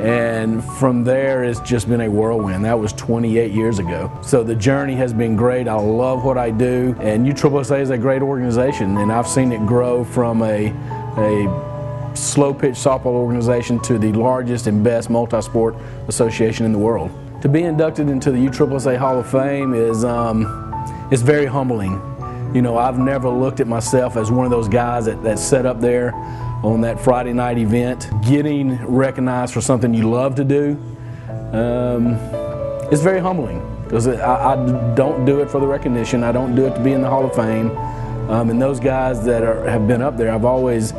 And from there, it's just been a whirlwind. That was 28 years ago. So the journey has been great. I love what I do, and USSSA is a great organization, and I've seen it grow from a slow pitch softball organization to the largest and best multi-sport association in the world. To be inducted into the USSSA Hall of Fame is very humbling. You know, I've never looked at myself as one of those guys that sat up there on that Friday night event. Getting recognized for something you love to do is very humbling, because I don't do it for the recognition. I don't do it to be in the Hall of Fame. And those guys that have been up there, I've always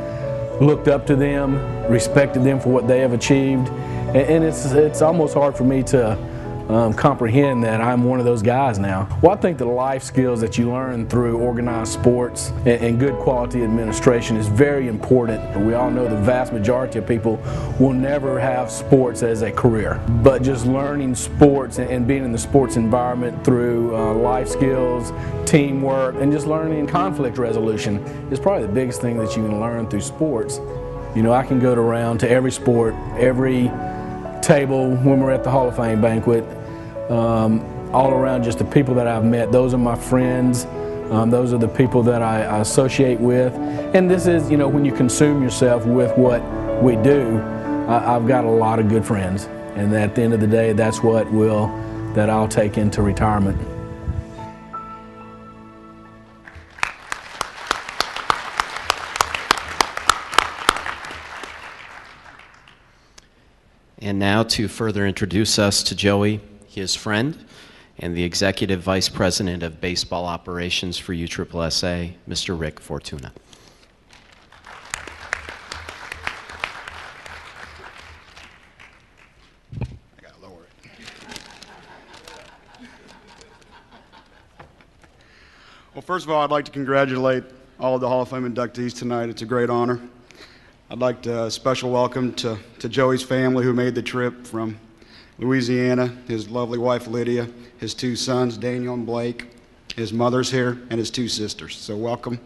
looked up to them, respected them for what they have achieved. And it's almost hard for me to comprehend that I'm one of those guys now. Well, I think the life skills that you learn through organized sports and good quality administration is very important. We all know the vast majority of people will never have sports as a career, but just learning sports and being in the sports environment through life skills, teamwork, and just learning conflict resolution is probably the biggest thing that you can learn through sports. You know, I can go around to every sport, every table when we're at the Hall of Fame banquet, all around just the people that I've met. Those are my friends. Those are the people that I associate with. And this is, you know, when you consume yourself with what we do, I've got a lot of good friends. And at the end of the day, that's that I'll take into retirement. And now to further introduce us to Joey, his friend, and the Executive Vice President of Baseball Operations for USSSA, Mr. Rick Fortuna. I gotta lower it. Well, first of all, I'd like to congratulate all of the Hall of Fame inductees tonight. It's a great honor. I'd like to special welcome to Joey's family who made the trip from Louisiana, his lovely wife Lydia, his two sons Daniel and Blake, his mother's here, and his two sisters. So welcome.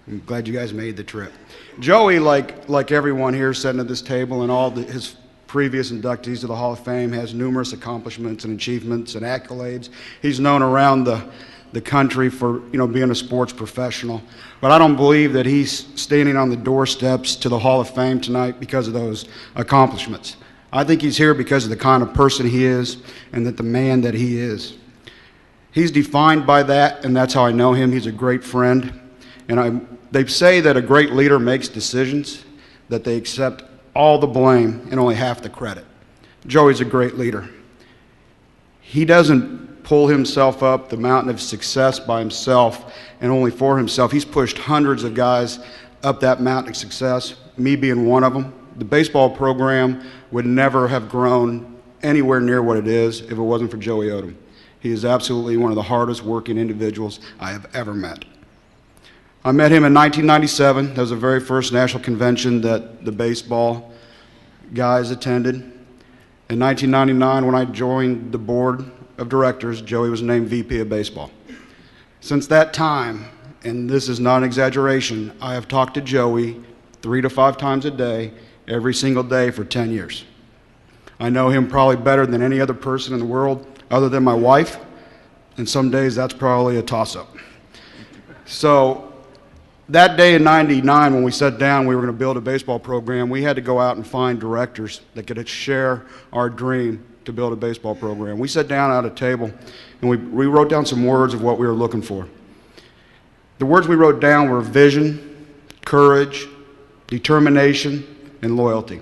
I'm glad you guys made the trip. Joey, like everyone here sitting at this table and all his previous inductees to the Hall of Fame, has numerous accomplishments and achievements and accolades. He's known around the country for, you know, being a sports professional. But I don't believe that he's standing on the doorsteps to the Hall of Fame tonight because of those accomplishments. I think he's here because of the kind of person he is and that the man that he is. He's defined by that, and that's how I know him. He's a great friend. And they say that a great leader makes decisions, that they accept all the blame and only half the credit. Joey's a great leader. He doesn't pull himself up the mountain of success by himself and only for himself. He's pushed hundreds of guys up that mountain of success, me being one of them. The baseball program would never have grown anywhere near what it is if it wasn't for Joey Odom. He is absolutely one of the hardest working individuals I have ever met. I met him in 1997. That was the very first national convention that the baseball guys attended. In 1999, when I joined the board of directors, Joey was named VP of Baseball. Since that time, and this is not an exaggeration, I have talked to Joey 3 to 5 times a day, every single day for 10 years. I know him probably better than any other person in the world other than my wife, and some days that's probably a toss-up. So that day in '99 when we sat down, we were going to build a baseball program, we had to go out and find directors that could share our dream to build a baseball program. We sat down at a table and we wrote down some words of what we were looking for. The words we wrote down were vision, courage, determination, and loyalty.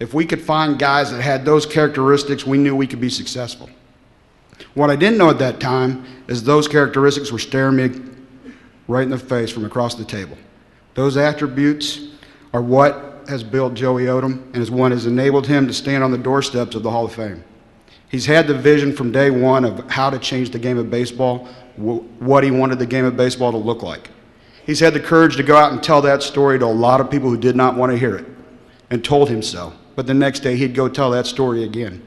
If we could find guys that had those characteristics, we knew we could be successful. What I didn't know at that time is those characteristics were staring me right in the face from across the table. Those attributes are what has built Joey Odom and is what has enabled him to stand on the doorsteps of the Hall of Fame. He's had the vision from day one of how to change the game of baseball, what he wanted the game of baseball to look like. He's had the courage to go out and tell that story to a lot of people who did not want to hear it and told him so. But the next day he'd go tell that story again.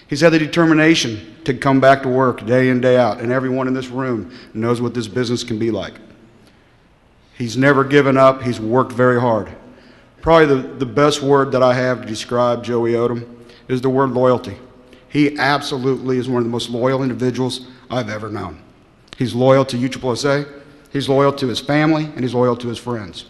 He's had the determination to come back to work day in, day out, and everyone in this room knows what this business can be like. He's never given up. He's worked very hard. Probably the best word that I have to describe Joey Odom is the word loyalty. He absolutely is one of the most loyal individuals I've ever known. He's loyal to USSSA, he's loyal to his family, and he's loyal to his friends.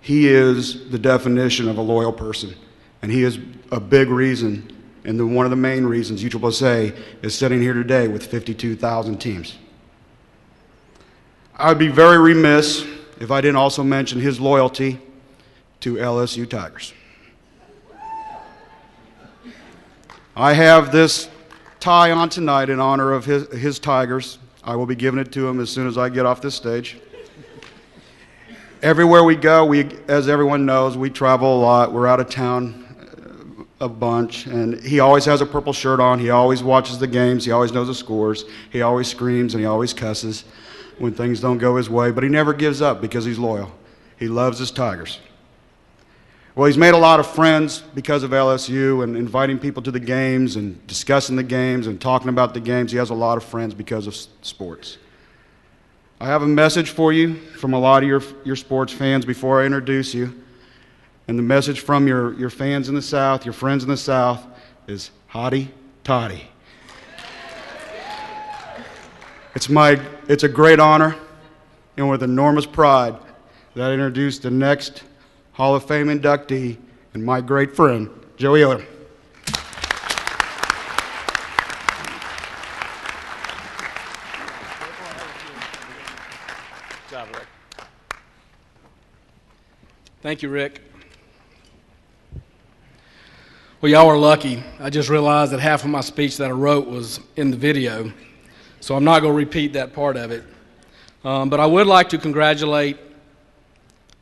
He is the definition of a loyal person, and he is a big reason, and one of the main reasons USSSA is sitting here today with 52,000 teams. I would be very remiss if I didn't also mention his loyalty to LSU Tigers. I have this tie on tonight in honor of his Tigers. I will be giving it to him as soon as I get off this stage. Everywhere we go, as everyone knows, we travel a lot. We're out of town a bunch, and he always has a purple shirt on. He always watches the games. He always knows the scores. He always screams and he always cusses when things don't go his way, but he never gives up because he's loyal. He loves his Tigers. Well, he's made a lot of friends because of LSU and inviting people to the games and discussing the games and talking about the games. He has a lot of friends because of sports. I have a message for you from a lot of your sports fans before I introduce you. And the message from your fans in the South, your friends in the South, is hotty toddy. It's a great honor, and with enormous pride, that I introduce the next Hall of Fame inductee and my great friend, Joey Odom. Thank you, Rick. Well, y'all are lucky. I just realized that half of my speech that I wrote was in the video, so I'm not going to repeat that part of it. But I would like to congratulate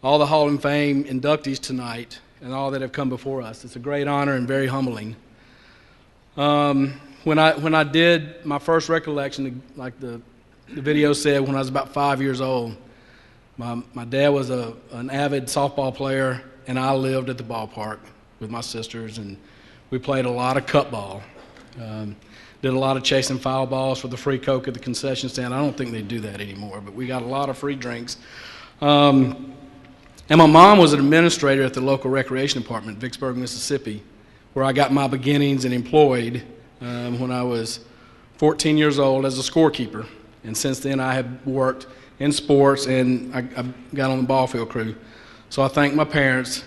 all the Hall of Fame inductees tonight and all that have come before us. It's a great honor and very humbling. When I did my first recollection, like the video said, when I was about 5 years old, my dad was an avid softball player, and I lived at the ballpark with my sisters, and we played a lot of cup ball. Did a lot of chasing foul balls for the free Coke at the concession stand. I don't think they do that anymore, but we got a lot of free drinks. And my mom was an administrator at the local recreation department, Vicksburg, Mississippi, where I got my beginnings and employed when I was 14 years old as a scorekeeper. And since then, I have worked in sports, and I got on the ball field crew. So I thank my parents.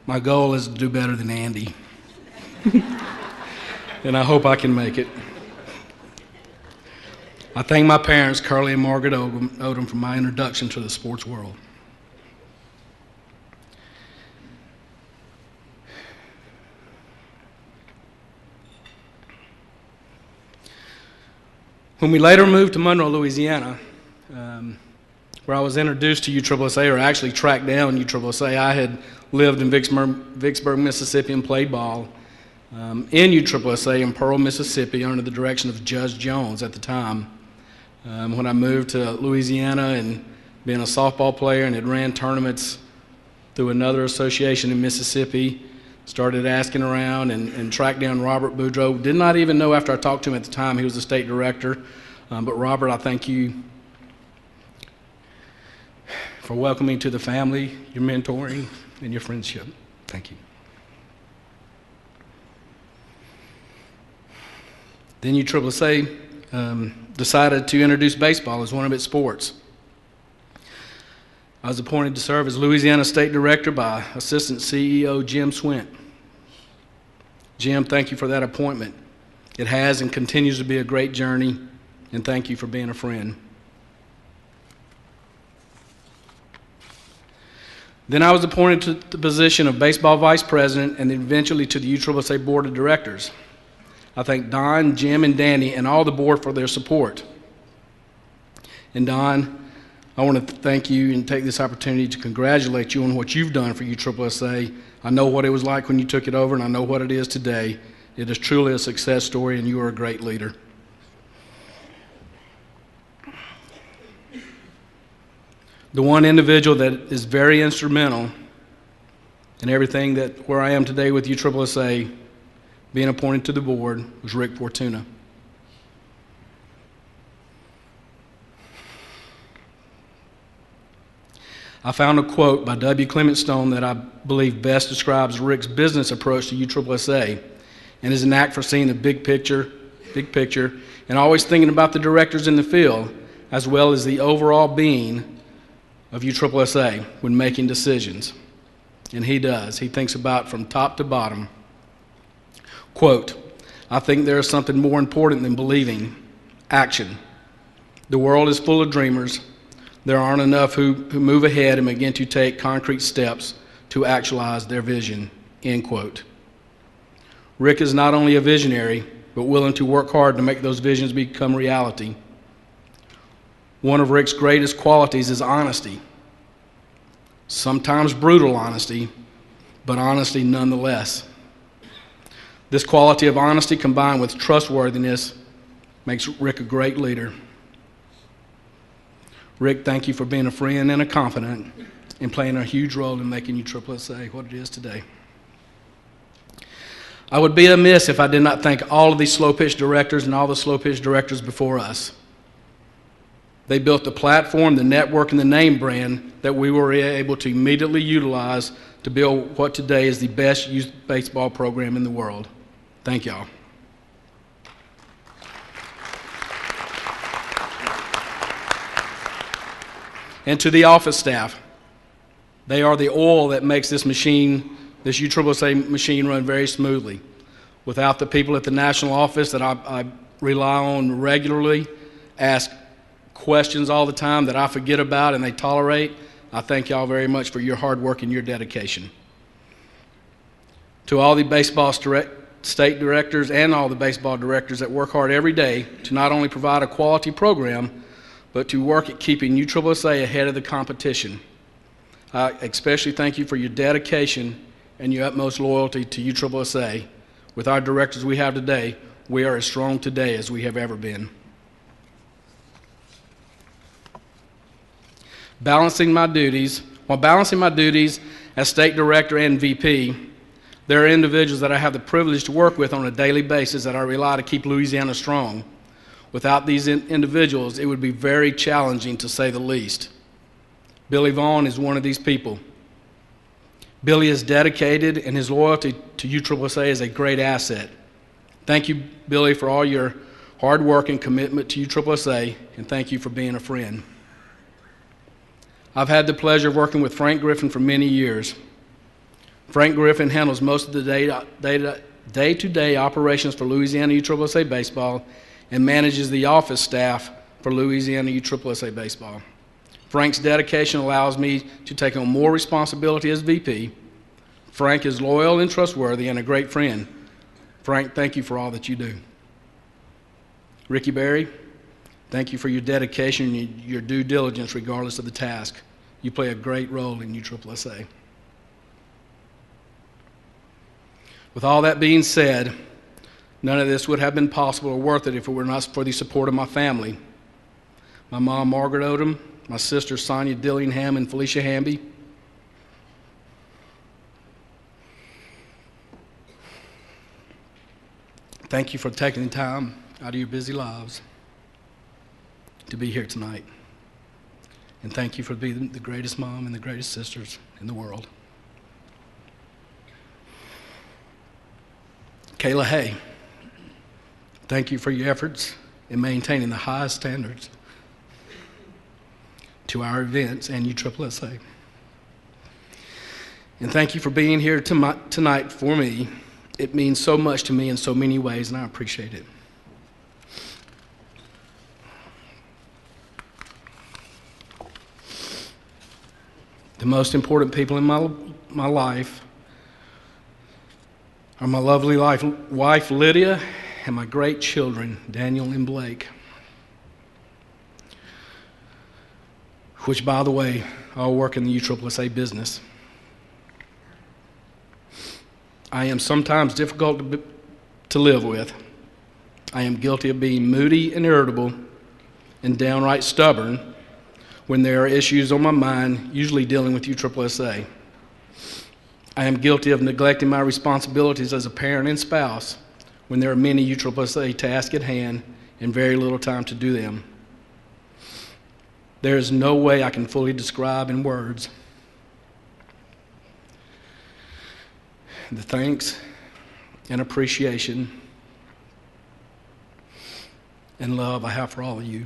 My goal is to do better than Andy. And I hope I can make it. I thank my parents, Curly and Margaret Odom, for my introduction to the sports world. When we later moved to Monroe, Louisiana, where I was introduced to USSSA, or actually tracked down USSSA, I had lived in Vicksburg, Mississippi, and played ball in USSSA in Pearl, Mississippi, under the direction of Judge Jones at the time. When I moved to Louisiana and being a softball player and had ran tournaments through another association in Mississippi, started asking around and tracked down Robert Boudreaux. Did not even know after I talked to him at the time he was the state director. But Robert, I thank you for welcoming to the family, your mentoring, and your friendship. Thank you. Then USSSA decided to introduce baseball as one of its sports. I was appointed to serve as Louisiana State Director by Assistant CEO Jim Swint. Jim, thank you for that appointment. It has and continues to be a great journey, and thank you for being a friend. Then I was appointed to the position of Baseball Vice President and eventually to the USSSA Board of Directors. I thank Don, Jim, and Danny and all the board for their support. And Don, I want to thank you and take this opportunity to congratulate you on what you've done for USSSA. I know what it was like when you took it over, and I know what it is today. It is truly a success story, and you are a great leader. The one individual that is very instrumental in everything that where I am today with USSSA, being appointed to the board, was Rick Fortuna. I found a quote by W. Clement Stone that I believe best describes Rick's business approach to USSSA and his knack for seeing the big picture, and always thinking about the directors in the field as well as the overall being of USSSA when making decisions. And he does. He thinks about from top to bottom. Quote, I think there is something more important than believing, action. The world is full of dreamers. There aren't enough who move ahead and begin to take concrete steps to actualize their vision, end quote. Rick is not only a visionary, but willing to work hard to make those visions become reality. One of Rick's greatest qualities is honesty. sometimes brutal honesty, but honesty nonetheless. This quality of honesty combined with trustworthiness makes Rick a great leader. Rick, thank you for being a friend and a confidant and playing a huge role in making USSSA what it is today. I would be amiss if I did not thank all of these slow pitch directors and all the slow pitch directors before us. They built the platform, the network, and the name brand that we were able to immediately utilize to build what today is the best youth baseball program in the world. Thank y'all. And to the office staff, they are the oil that makes this machine, this USSSA machine, run very smoothly. Without the people at the national office that I rely on regularly, ask questions all the time that I forget about and they tolerate, I thank y'all very much for your hard work and your dedication. To all the baseball state directors and all the baseball directors that work hard every day to not only provide a quality program, but to work at keeping USSSA ahead of the competition. I especially thank you for your dedication and your utmost loyalty to USSSA. With our directors we have today, we are as strong today as we have ever been. While balancing my duties as state director and VP, there are individuals that I have the privilege to work with on a daily basis that I rely to keep Louisiana strong. Without these individuals, it would be very challenging to say the least. Billy Vaughn is one of these people. Billy is dedicated, and his loyalty to USSSA is a great asset. Thank you, Billy, for all your hard work and commitment to USSSA, and thank you for being a friend. I've had the pleasure of working with Frank Griffin for many years. Frank Griffin handles most of the day-to-day operations for Louisiana USSSA baseball and manages the office staff for Louisiana USSSA baseball. Frank's dedication allows me to take on more responsibility as VP. Frank is loyal and trustworthy and a great friend. Frank, thank you for all that you do. Ricky Berry, thank you for your dedication and your due diligence regardless of the task. You play a great role in USSSA. With all that being said, none of this would have been possible or worth it if it were not for the support of my family. My mom, Margaret Odom, my sister, Sonia Dillingham and Felicia Hamby. Thank you for taking the time out of your busy lives to be here tonight. And thank you for being the greatest mom and the greatest sisters in the world. Kayla Hay, thank you for your efforts in maintaining the highest standards to our events and USSSA. And thank you for being here tonight for me. It means so much to me in so many ways, and I appreciate it. The most important people in my life are my lovely wife, Lydia, and my great children, Daniel and Blake. Which, by the way, all work in the USSSA business. I am sometimes difficult to live with. I am guilty of being moody and irritable and downright stubborn when there are issues on my mind, usually dealing with USSSA. I am guilty of neglecting my responsibilities as a parent and spouse when there are many USSSA tasks at hand and very little time to do them. There is no way I can fully describe in words the thanks and appreciation and love I have for all of you.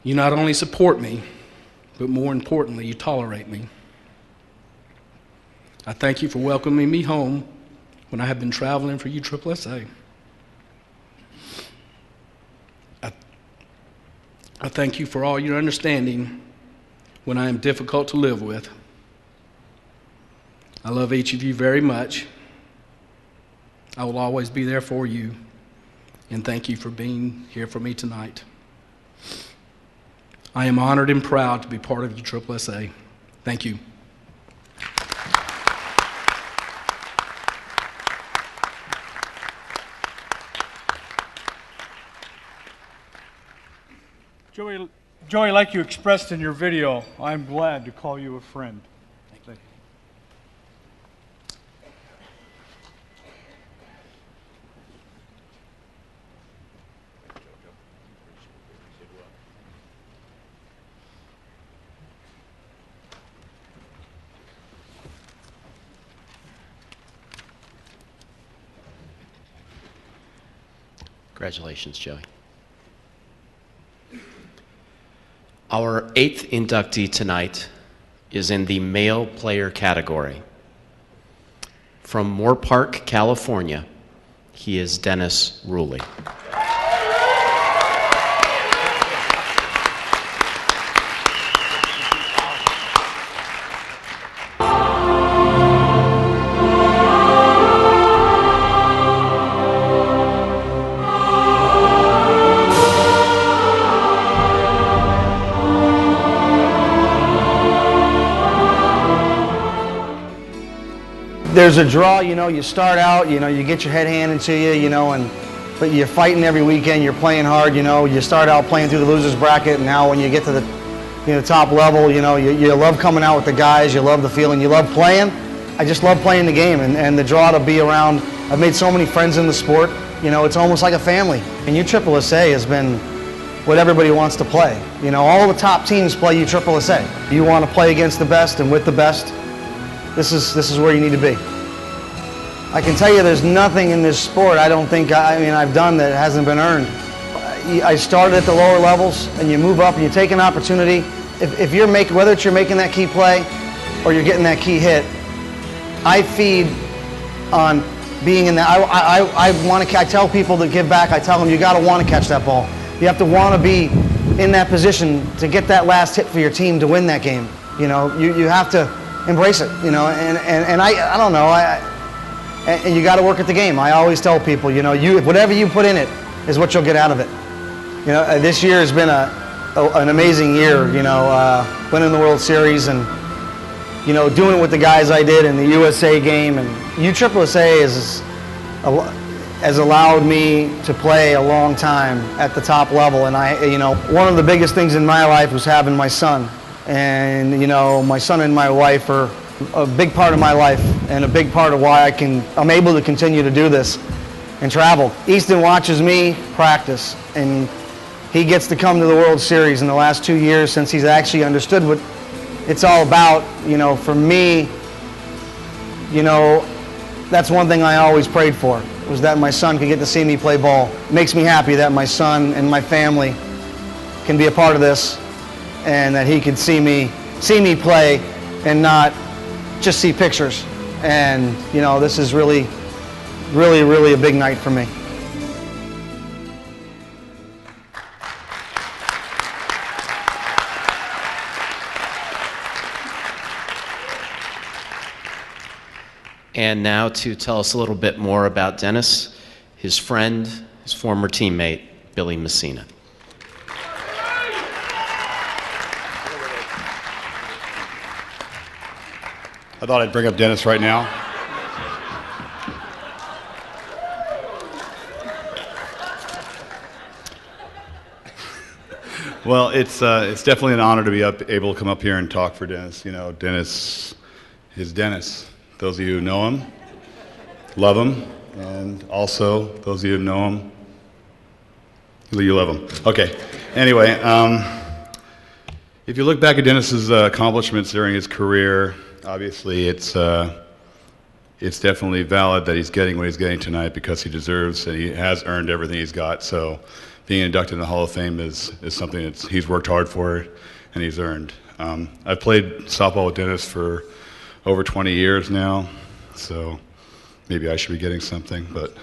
You not only support me, but more importantly, you tolerate me. I thank you for welcoming me home when I have been traveling for USSSA. I thank you for all your understanding when I am difficult to live with. I love each of you very much. I will always be there for you, and thank you for being here for me tonight. I am honored and proud to be part of USSSA. Thank you. Joey, like you expressed in your video, I'm glad to call you a friend. Thank you. Congratulations, Joey. Our 8th inductee tonight is in the male player category. From Moore Park, California, he is Dennis Ruley. There's a draw, you start out, you get your head handed to you, but you're fighting every weekend, you're playing hard, you start out playing through the loser's bracket, and now when you get to the top level, you love coming out with the guys, you love the feeling, you love playing. I just love playing the game, and the draw to be around. I've made so many friends in the sport, it's almost like a family. And USSSA has been what everybody wants to play. All the top teams play USSSA. You want to play against the best and with the best. This is where you need to be. I can tell you there's nothing in this sport I've done that hasn't been earned. I started at the lower levels, and you move up and you take an opportunity. If you're whether it's you're making that key play or you're getting that key hit, I feed on being in that. I tell people to give back. I tell them you got to want to catch that ball. You have to want to be in that position to get that last hit for your team to win that game. You have to embrace it, and I don't know, and you got to work at the game. I always tell people, whatever you put in it is what you'll get out of it. This year has been an amazing year, winning the World Series and, doing it with the guys I did in the USA game, and USSSA has allowed me to play a long time at the top level, and one of the biggest things in my life was having my son. And my son and my wife are a big part of my life and a big part of why I'm able to continue to do this and travel. Easton watches me practice, and he gets to come to the World Series in the last 2 years since he's actually understood what it's all about. For me, that's one thing I always prayed for, was that my son could get to see me play ball. It makes me happy that my son and my family can be a part of this, and that he could see me play and not just see pictures. And this is really, really, really a big night for me. And now to tell us a little bit more about Dennis, his friend, his former teammate, Billy Messina. I thought I'd bring up Dennis right now. Well, it's definitely an honor to be able to come up here and talk for Dennis. Dennis is Dennis. Those of you who know him, love him, and also those of you who know him, you love him. Okay. Anyway, if you look back at Dennis's accomplishments during his career, obviously it's definitely valid that he's getting what he's getting tonight because he deserves and he has earned everything he's got. So being inducted in the Hall of Fame is something that he's worked hard for and he's earned. I've played softball with Dennis for over 20 years now, so maybe I should be getting something, but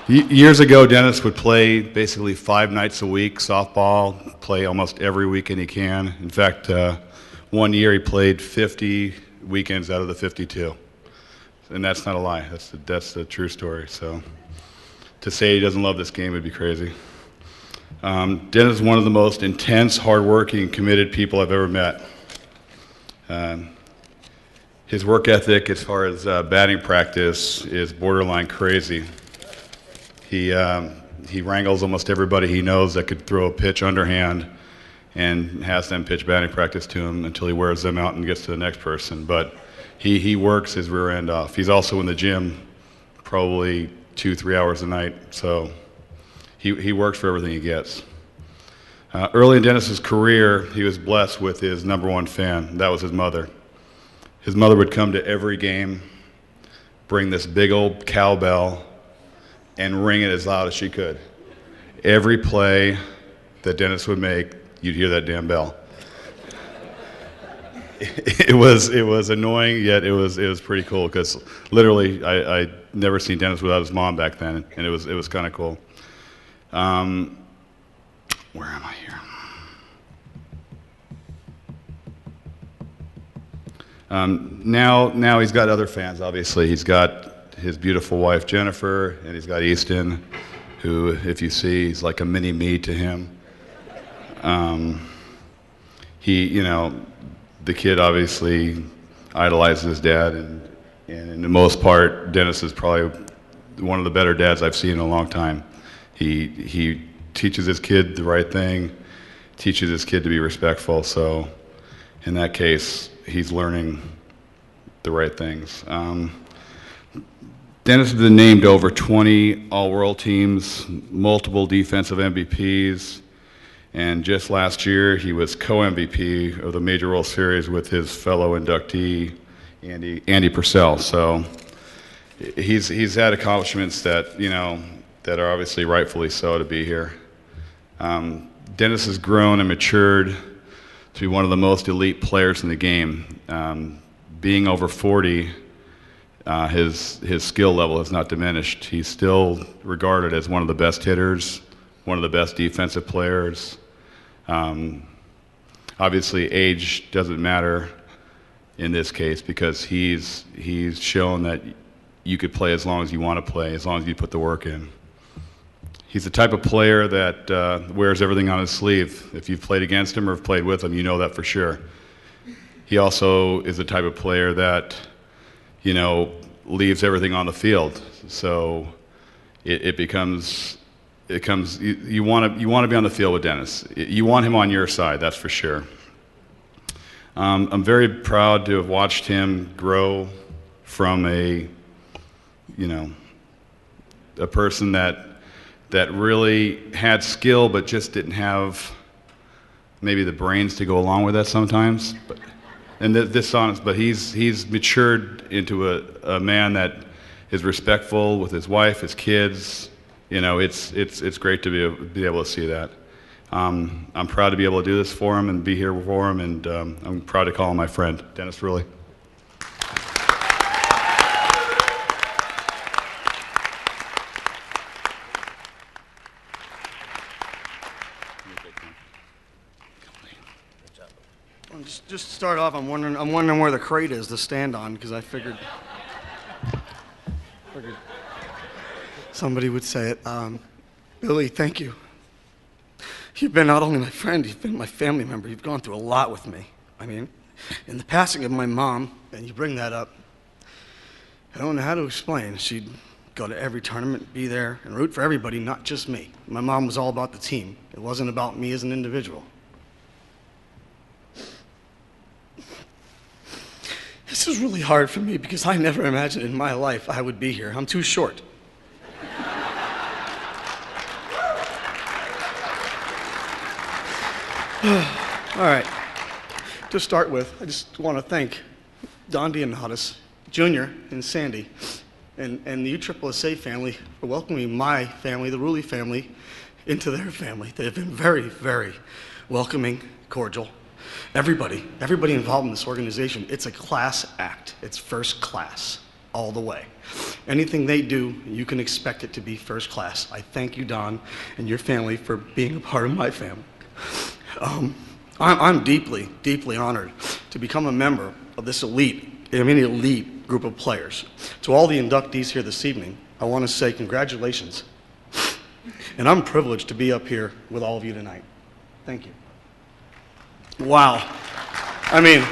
years ago, Dennis would play basically 5 nights a week softball, play almost every weekend he can. In fact, one year he played 50 weekends out of the 52. And that's not a lie. That's the true story. So to say he doesn't love this game would be crazy. Dennis is one of the most intense, hardworking, committed people I've ever met. His work ethic as far as batting practice is borderline crazy. He wrangles almost everybody he knows that could throw a pitch underhand and has them pitch batting practice to him until he wears them out and gets to the next person. But he works his rear end off. He's also in the gym probably 2-3 hours a night, so he works for everything he gets. Early in Dennis's career, he was blessed with his #1 fan. That was his mother. His mother would come to every game, bring this big old cowbell, and ring it as loud as she could. Every play that Dennis would make, you'd hear that damn bell. It was annoying, yet it was pretty cool, because literally I never seen Dennis without his mom back then, and it was kind of cool. Where am I here? Now he's got other fans, obviously. He's got his beautiful wife, Jennifer, and he's got Easton, who, if you see, he's like a mini-me to him. The kid obviously idolizes his dad, and in the most part, Dennis is probably one of the better dads I've seen in a long time. He teaches his kid the right thing, teaches his kid to be respectful, so in that case, he's learning the right things. Dennis has been named to over 20 All-World teams, multiple defensive MVPs, and just last year he was co-MVP of the Major World Series with his fellow inductee, Andy Purcell. So he's had accomplishments that, that are obviously rightfully so to be here. Dennis has grown and matured to be one of the most elite players in the game. Being over 40, his skill level has not diminished. He's still regarded as one of the best hitters, one of the best defensive players. Obviously, age doesn't matter in this case, because he's shown that you could play as long as you want to play, as long as you put the work in. He's the type of player that wears everything on his sleeve. If you've played against him or have played with him, you know that for sure. He also is the type of player that, leaves everything on the field. So it becomes you want to be on the field with Dennis. You want him on your side, that's for sure. I'm very proud to have watched him grow from a person that really had skill but just didn't have maybe the brains to go along with that sometimes. But he's matured into a man that is respectful with his wife, his kids. It's great to be able to see that. I'm proud to be able to do this for him and be here for him, and I'm proud to call him my friend, Dennis Rulli. Just to start off, I'm wondering where the crate is to stand on, because I figured somebody would say it. Billy, thank you. You've been not only my friend, you've been my family member. You've gone through a lot with me. I mean, in the passing of my mom, and you bring that up, I don't know how to explain. She'd go to every tournament, be there, and root for everybody, not just me. My mom was all about the team. It wasn't about me as an individual. This is really hard for me, because I never imagined in my life I would be here. I'm too short. All right. To start with, I just want to thank Don Dianatis, Jr., and Sandy, and the USSSA family for welcoming my family, the Rulli family, into their family. They have been very, very welcoming, cordial. Everybody involved in this organization, it's a class act. It's first class, all the way. Anything they do, you can expect it to be first class. I thank you, Don, and your family for being a part of my family. I'm deeply, deeply honored to become a member of this elite group of players. To all the inductees here this evening, I want to say congratulations. And I'm privileged to be up here with all of you tonight. Thank you. Wow. I mean,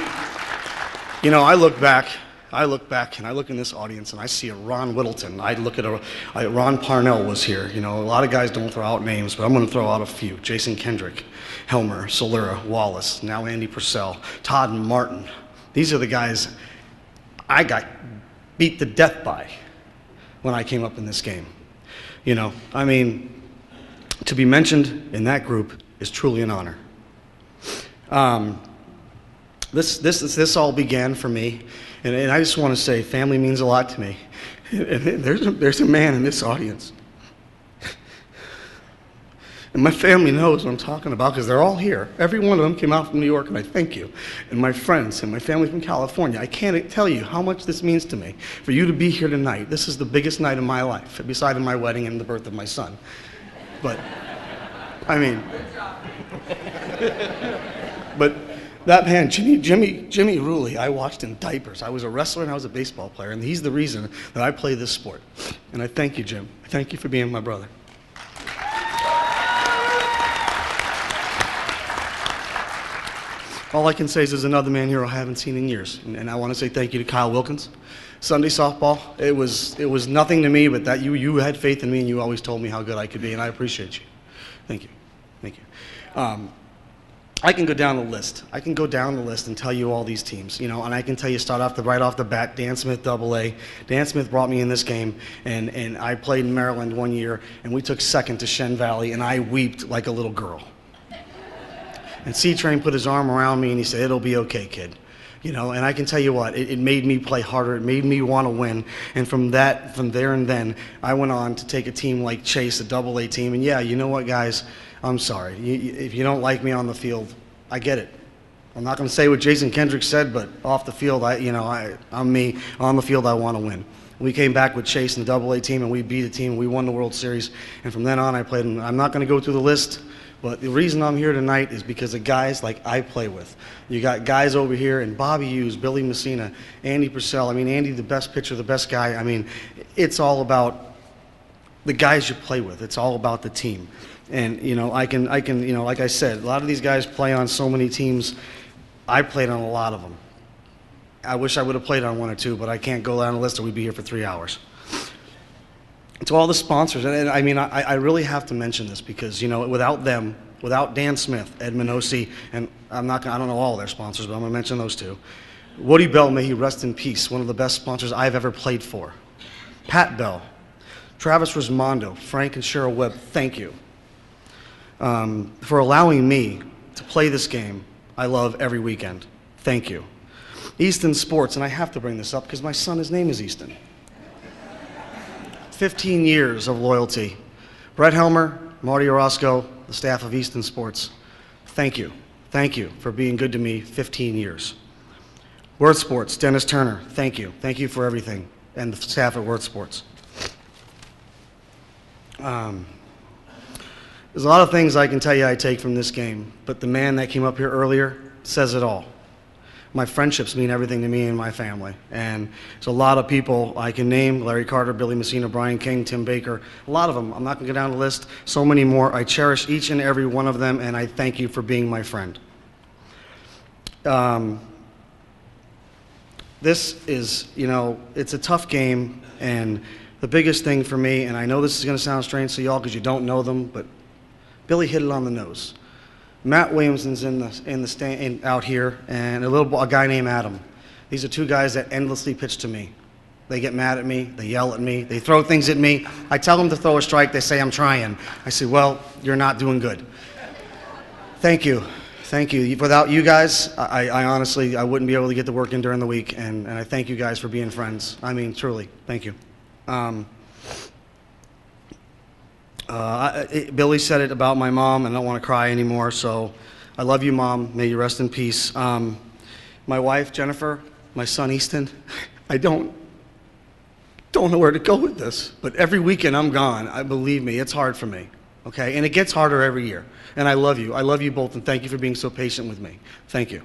you know, I look back and I look in this audience and I see a Ron Whittleton. I look at Ron Parnell was here. You know, a lot of guys don't throw out names, but I'm going to throw out a few. Jason Kendrick, Helmer, Solera, Wallace, now Andy Purcell, Todd and Martin. These are the guys I got beat to death by when I came up in this game. You know, I mean, to be mentioned in that group is truly an honor. This all began for me, and I just want to say family means a lot to me. And there's a man in this audience. And my family knows what I'm talking about because they're all here. Every one of them came out from New York, and I thank you. And my friends and my family from California. I can't tell you how much this means to me for you to be here tonight. This is the biggest night of my life, beside my wedding and the birth of my son. But, I mean, but that man, Jimmy Rulli, I watched in diapers. I was a wrestler and I was a baseball player, and he's the reason that I play this sport. And I thank you, Jim. I thank you for being my brother. All I can say is there's another man here I haven't seen in years, and I want to say thank you to Kyle Wilkins. Sunday softball, it was nothing to me, but that you had faith in me, and you always told me how good I could be, and I appreciate you. Thank you. Thank you. I can go down the list. I can go down the list and tell you all these teams, you know, and I can tell you right off the bat, Dan Smith AA. Dan Smith brought me in this game, and I played in Maryland one year, and we took second to Shen Valley, and I weeped like a little girl. And C-Train put his arm around me and he said, "It'll be okay, kid." You know, and I can tell you what, it made me play harder. It made me want to win. And from there and then, I went on to take a team like Chase, a AA team. And yeah, you know what, guys? I'm sorry. If you don't like me on the field, I get it. I'm not going to say what Jason Kendrick said, but off the field, I'm me. On the field, I want to win. We came back with Chase and the AA team, and we beat the team. We won the World Series. And from then on, I played. And I'm not going to go through the list. But the reason I'm here tonight is because of guys like I play with. You got guys over here, and Bobby Hughes, Billy Messina, Andy Purcell. I mean, Andy, the best pitcher, the best guy. I mean, it's all about the guys you play with. It's all about the team. And, you know, I can, you know, like I said, a lot of these guys play on so many teams. I played on a lot of them. I wish I would have played on one or two, but I can't go down the list or we'd be here for 3 hours. To all the sponsors, and I mean, I really have to mention this because, you know, without them, without Dan Smith, Ed Minosi, and I don't know all their sponsors, but I'm going to mention those two. Woody Bell, may he rest in peace, one of the best sponsors I've ever played for. Pat Bell, Travis Rismondo, Frank and Cheryl Webb, thank you for allowing me to play this game I love every weekend. Thank you. Easton Sports, and I have to bring this up because my son, his name is Easton. 15 years of loyalty. Brett Helmer, Marty Orozco, the staff of Easton Sports, thank you. Thank you for being good to me 15 years. Worth Sports, Dennis Turner, thank you. Thank you for everything, and the staff at Worth Sports. There's a lot of things I can tell you I take from this game, but the man that came up here earlier says it all. My friendships mean everything to me and my family. And there's a lot of people I can name: Larry Carter, Billy Messina, Brian King, Tim Baker, a lot of them. I'm not going to go down the list. So many more. I cherish each and every one of them, and I thank you for being my friend. This is, you know, it's a tough game, and the biggest thing for me, and I know this is going to sound strange to y'all because you don't know them, but Billy hit it on the nose. Matt Williamson's in the stand out here, and a guy named Adam. These are two guys that endlessly pitch to me. They get mad at me, they yell at me, they throw things at me. I tell them to throw a strike, they say I'm trying. I say, well, you're not doing good. Thank you. Thank you. Without you guys, I honestly, I wouldn't be able to get the work in during the week, and I thank you guys for being friends. I mean, truly, thank you. Billy said it about my mom, and I don't want to cry anymore, so I love you, Mom. May you rest in peace. My wife, Jennifer, my son, Easton, I don't know where to go with this, but every weekend I'm gone. Believe me, it's hard for me, okay? And it gets harder every year, and I love you. I love you both, and thank you for being so patient with me. Thank you.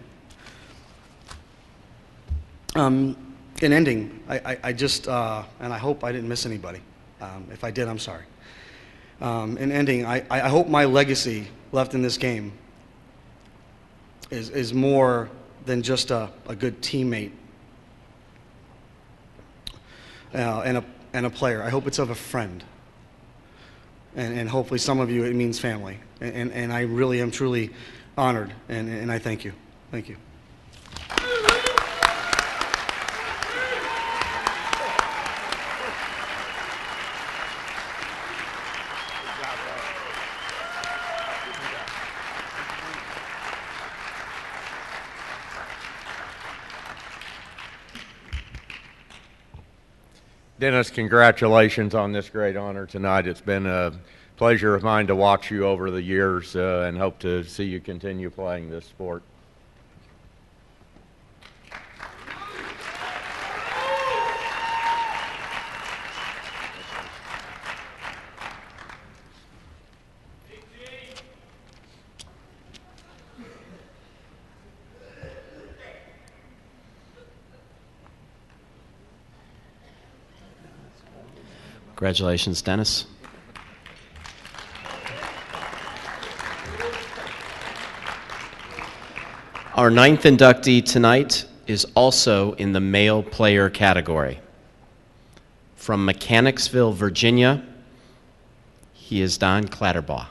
In ending, I just, and I hope I didn't miss anybody. If I did, I'm sorry. In ending, I hope my legacy left in this game is more than just a good teammate and a player. I hope it's of a friend. And hopefully some of you, it means family. And I really am truly honored, and I thank you. Thank you. Dennis, congratulations on this great honor tonight. It's been a pleasure of mine to watch you over the years and hope to see you continue playing this sport. Congratulations, Dennis. Our ninth inductee tonight is also in the male player category. From Mechanicsville, Virginia, he is Don Clatterbaugh.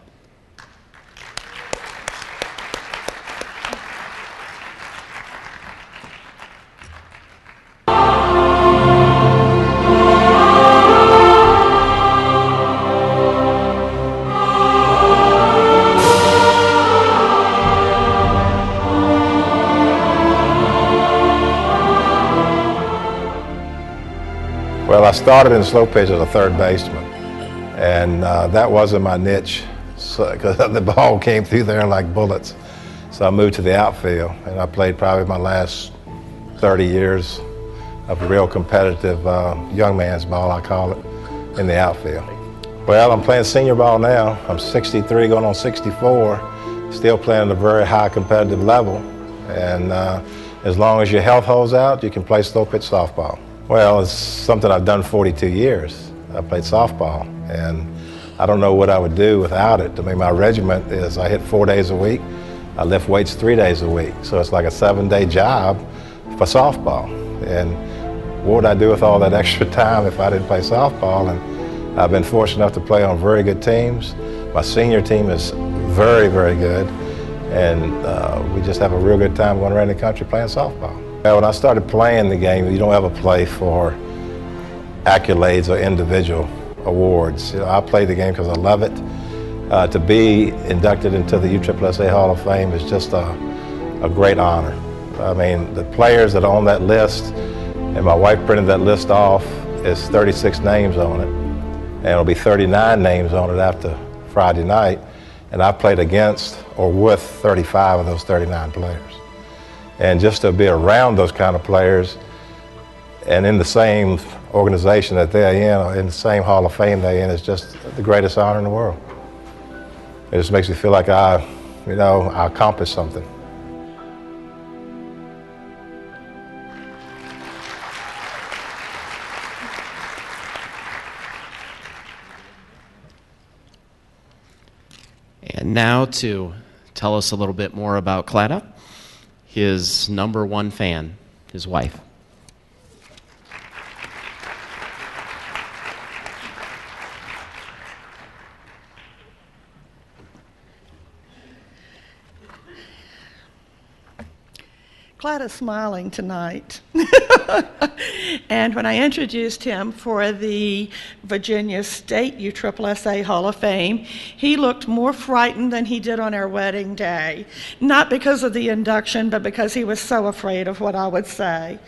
Well, I started in slow pitch as a third baseman, and that wasn't my niche because the ball came through there like bullets. So I moved to the outfield, and I played probably my last 30 years of real competitive young man's ball, I call it, in the outfield. Well, I'm playing senior ball now. I'm 63 going on 64, still playing at a very high competitive level, and as long as your health holds out, you can play slow pitch softball. Well, it's something I've done 42 years. I played softball, and I don't know what I would do without it. I mean, my regiment is I hit 4 days a week. I lift weights 3 days a week. So it's like a 7-day job for softball. And what would I do with all that extra time if I didn't play softball? And I've been fortunate enough to play on very good teams. My senior team is very, very good. And we just have a real good time going around the country playing softball. When I started playing the game, you don't ever play for accolades or individual awards. You know, I play the game because I love it. To be inducted into the USSSA Hall of Fame is just a great honor. I mean, the players that are on that list, and my wife printed that list off, is 36 names on it. And it'll be 39 names on it after Friday night. And I played against or with 35 of those 39 players. And just to be around those kind of players and in the same organization that they're in, or in the same Hall of Fame they're in, is just the greatest honor in the world. It just makes me feel like I accomplished something. And now to tell us a little bit more about Clatta, his #1 fan, his wife. Clatta's smiling tonight. And when I introduced him for the Virginia State USSSA Hall of Fame, he looked more frightened than he did on our wedding day. Not because of the induction, but because he was so afraid of what I would say.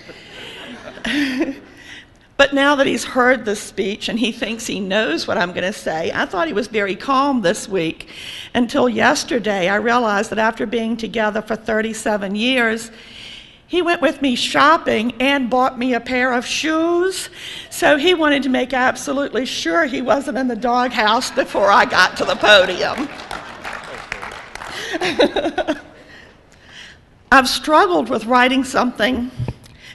But now that he's heard the speech and he thinks he knows what I'm going to say, I thought he was very calm this week. Until yesterday, I realized that after being together for 37 years, he went with me shopping and bought me a pair of shoes. So he wanted to make absolutely sure he wasn't in the doghouse before I got to the podium. I've struggled with writing something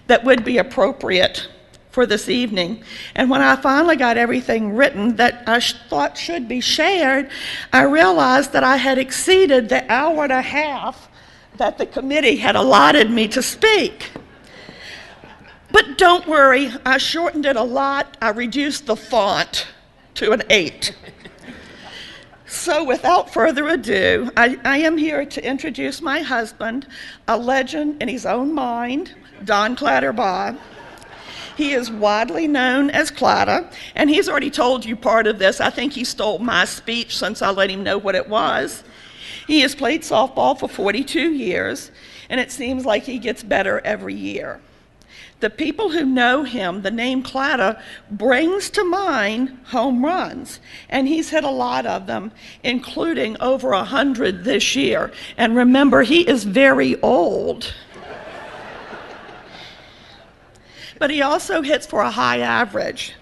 that would be appropriate for this evening. And when I finally got everything written that I thought should be shared, I realized that I had exceeded the hour and a half that the committee had allotted me to speak. But don't worry, I shortened it a lot. I reduced the font to an 8. So without further ado, I am here to introduce my husband, a legend in his own mind, Don Clatterbaugh. He is widely known as Clatter, and he's already told you part of this. I think he stole my speech since I let him know what it was. He has played softball for 42 years, and it seems like he gets better every year. The people who know him, the name Clatter brings to mind home runs, and he's hit a lot of them, including over 100 this year. And remember, he is very old. But he also hits for a high average.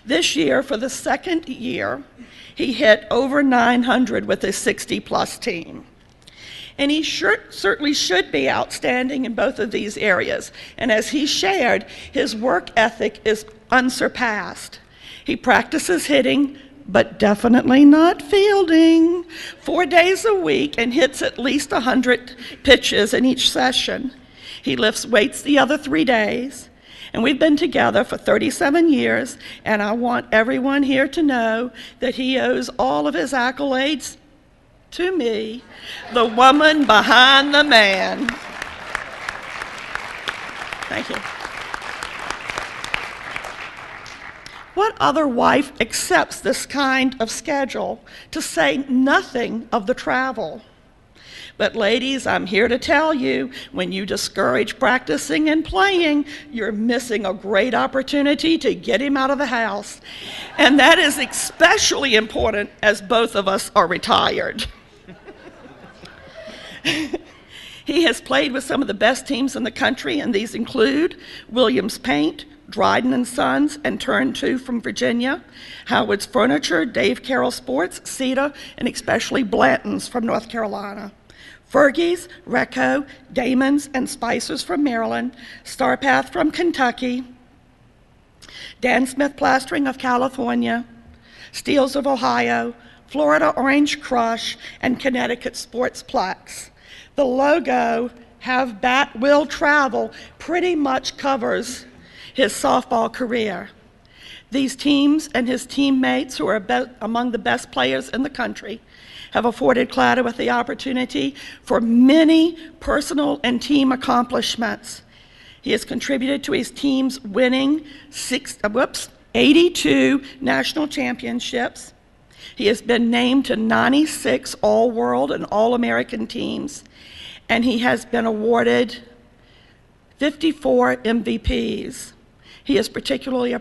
This year, for the second year, he hit over 900 with his 60-plus team. And he certainly should be outstanding in both of these areas. And as he shared, his work ethic is unsurpassed. He practices hitting, but definitely not fielding, 4 days a week and hits at least 100 pitches in each session. He lifts weights the other 3 days. And we've been together for 37 years, and I want everyone here to know that he owes all of his accolades to me, the woman behind the man. Thank you. What other wife accepts this kind of schedule, to say nothing of the travel? But ladies, I'm here to tell you, when you discourage practicing and playing, you're missing a great opportunity to get him out of the house. And that is especially important as both of us are retired. He has played with some of the best teams in the country, and these include Williams Paint, Dryden and Sons, and Turn 2 from Virginia, Howard's Furniture, Dave Carroll Sports, CETA, and especially Blanton's from North Carolina. Fergie's, Recco, Damon's, and Spicer's from Maryland, Starpath from Kentucky, Dan Smith Plastering of California, Steels of Ohio, Florida Orange Crush, and Connecticut Sportsplex. The logo, Have Bat Will Travel, pretty much covers his softball career. These teams and his teammates, who are among the best players in the country, have afforded Clatter with the opportunity for many personal and team accomplishments. He has contributed to his team's winning 82 national championships. He has been named to 96 All-World and All-American teams, and he has been awarded 54 MVPs. He is particularly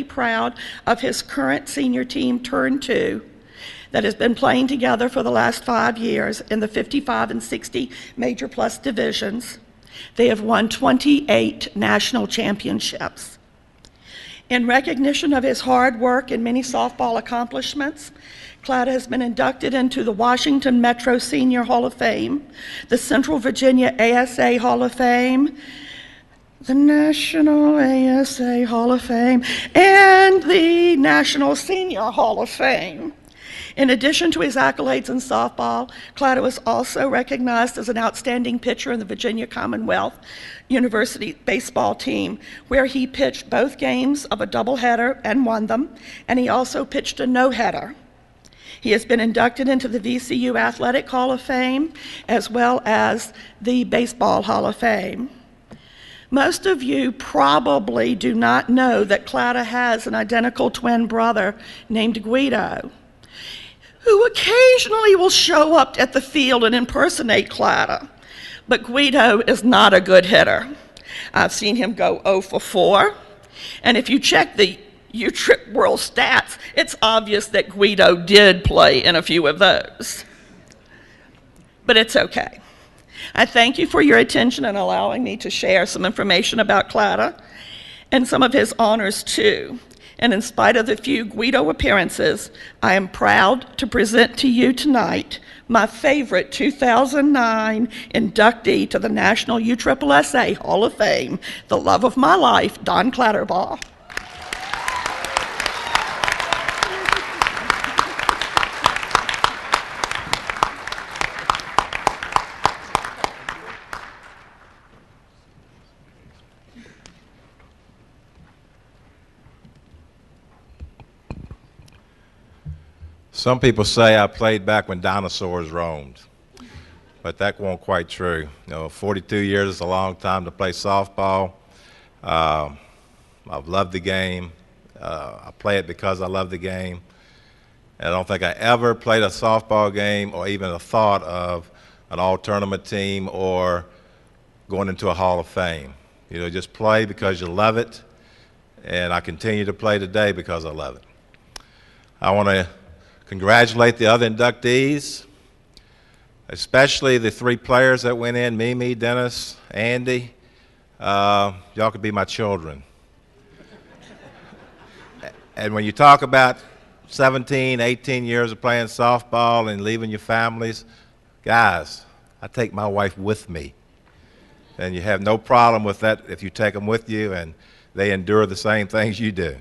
proud of his current senior team, Turn 2, that has been playing together for the last 5 years in the 55 and 60 Major Plus divisions. They have won 28 national championships. In recognition of his hard work and many softball accomplishments, Clatter has been inducted into the Washington Metro Senior Hall of Fame, the Central Virginia ASA Hall of Fame, the National ASA Hall of Fame, and the National Senior Hall of Fame. In addition to his accolades in softball, Clatter was also recognized as an outstanding pitcher in the Virginia Commonwealth University baseball team, where he pitched both games of a doubleheader and won them, and he also pitched a no-hitter. He has been inducted into the VCU Athletic Hall of Fame, as well as the Baseball Hall of Fame. Most of you probably do not know that Clatter has an identical twin brother named Guido, who occasionally will show up at the field and impersonate Clatter. But Guido is not a good hitter. I've seen him go 0 for 4, and if you check the U-Trip World stats, it's obvious that Guido did play in a few of those. But it's okay. I thank you for your attention and allowing me to share some information about Clatter and some of his honors too. and in spite of the few Guido appearances, I am proud to present to you tonight my favorite 2009 inductee to the National USSSA Hall of Fame, the love of my life, Don Clatterbaugh. Some people say I played back when dinosaurs roamed, but that won't quite true. 42 years is a long time to play softball. I've loved the game. I play it because I love the game. And I don't think I ever played a softball game or even a thought of an all-tournament team or going into a Hall of Fame. Just play because you love it, and I continue to play today because I love it. I want to congratulate the other inductees, especially the 3 players that went in, Mimi, Dennis, Andy. Y'all could be my children. And when you talk about 17, 18 years of playing softball and leaving your families, guys, I take my wife with me. And you have no problem with that if you take them with you and they endure the same things you do.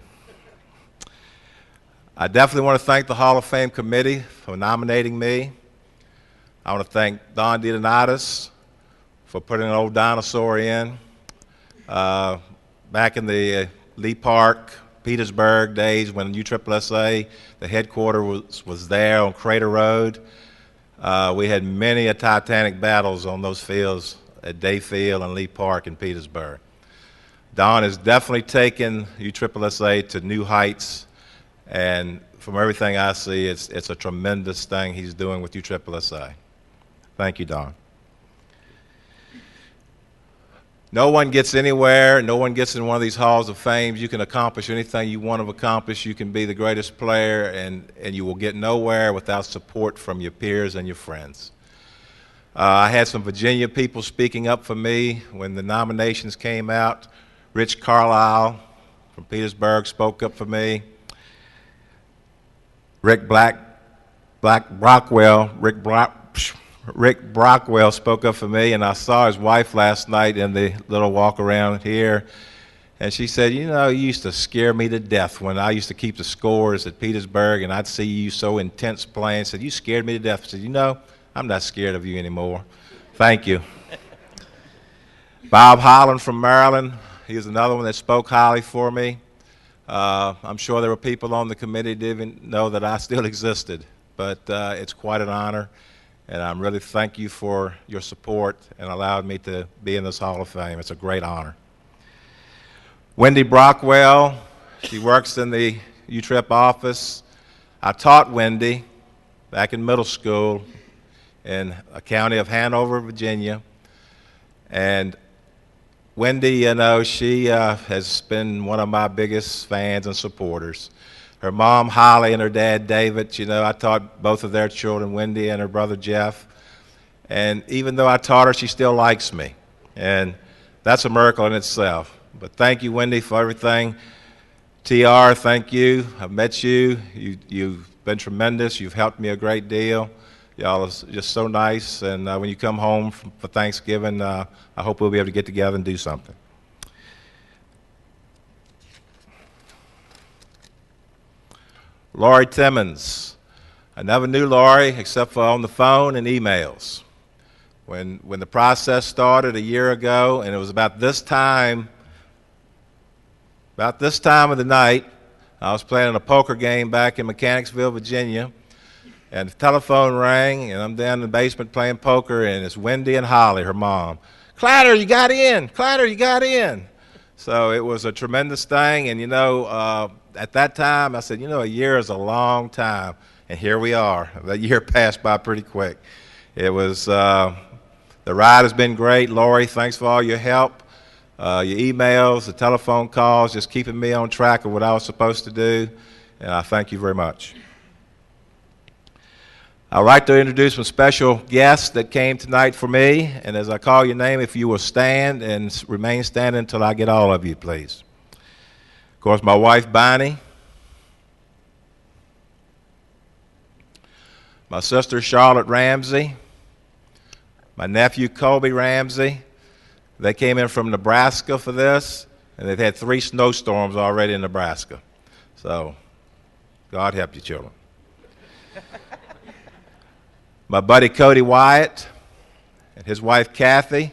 I definitely want to thank the Hall of Fame committee for nominating me. I want to thank Don DeDonatis for putting an old dinosaur in. Back in the Lee Park, Petersburg days when USSSA, the headquarters was there on Crater Road, we had many a titanic battles on those fields at Day Field and Lee Park in Petersburg. Don has definitely taken USSSA to new heights. And from everything I see, it's a tremendous thing he's doing with USSSA. Thank you, Don. No one gets anywhere. No one gets in one of these halls of fame. You can accomplish anything you want to accomplish. You can be the greatest player, and you will get nowhere without support from your peers and your friends. I had some Virginia people speaking up for me when the nominations came out. Rich Carlisle from Petersburg spoke up for me. Rick Brockwell spoke up for me, and I saw his wife last night in the little walk around here, and she said, you used to scare me to death when I used to keep the scores at Petersburg, and I'd see you so intense playing. Said, you scared me to death. I said, I'm not scared of you anymore. Thank you. Bob Holland from Maryland, he was another one that spoke highly for me. I'm sure there were people on the committee that didn't know that I still existed, but it's quite an honor, and I'm really thank you for your support and allowed me to be in this Hall of Fame. It's a great honor. Wendy Brockwell, she works in the UTREP office. I taught Wendy back in middle school in a county of Hanover, Virginia, and Wendy, she has been one of my biggest fans and supporters. Her mom, Holly, and her dad, David, I taught both of their children, Wendy and her brother, Jeff. And even though I taught her, she still likes me. And that's a miracle in itself. But thank you, Wendy, for everything. TR, thank you. I've met you. You've been tremendous. You've helped me a great deal. Y'all are just so nice, and when you come home for Thanksgiving, I hope we'll be able to get together and do something. Laurie Timmons. I never knew Laurie except for on the phone and emails. When the process started a year ago, and it was about this time of the night, I was playing a poker game back in Mechanicsville, Virginia, and the telephone rang, and I'm down in the basement playing poker, and it's Wendy and Holly, her mom. Clatter, you got in. Clatter, you got in. So it was a tremendous thing, and at that time I said, a year is a long time, and here we are. That year passed by pretty quick. It was, the ride has been great. Laurie, thanks for all your help, your emails, the telephone calls, just keeping me on track of what I was supposed to do, and I thank you very much. I'd like to introduce some special guests that came tonight for me, and as I call your name, if you will stand and remain standing until I get all of you, please. course, my wife, Bonnie. My sister, Charlotte Ramsey. My nephew, Colby Ramsey. They came in from Nebraska for this, and they've had 3 snowstorms already in Nebraska. So, God help you, children. My buddy, Cody Wyatt, and his wife, Kathy.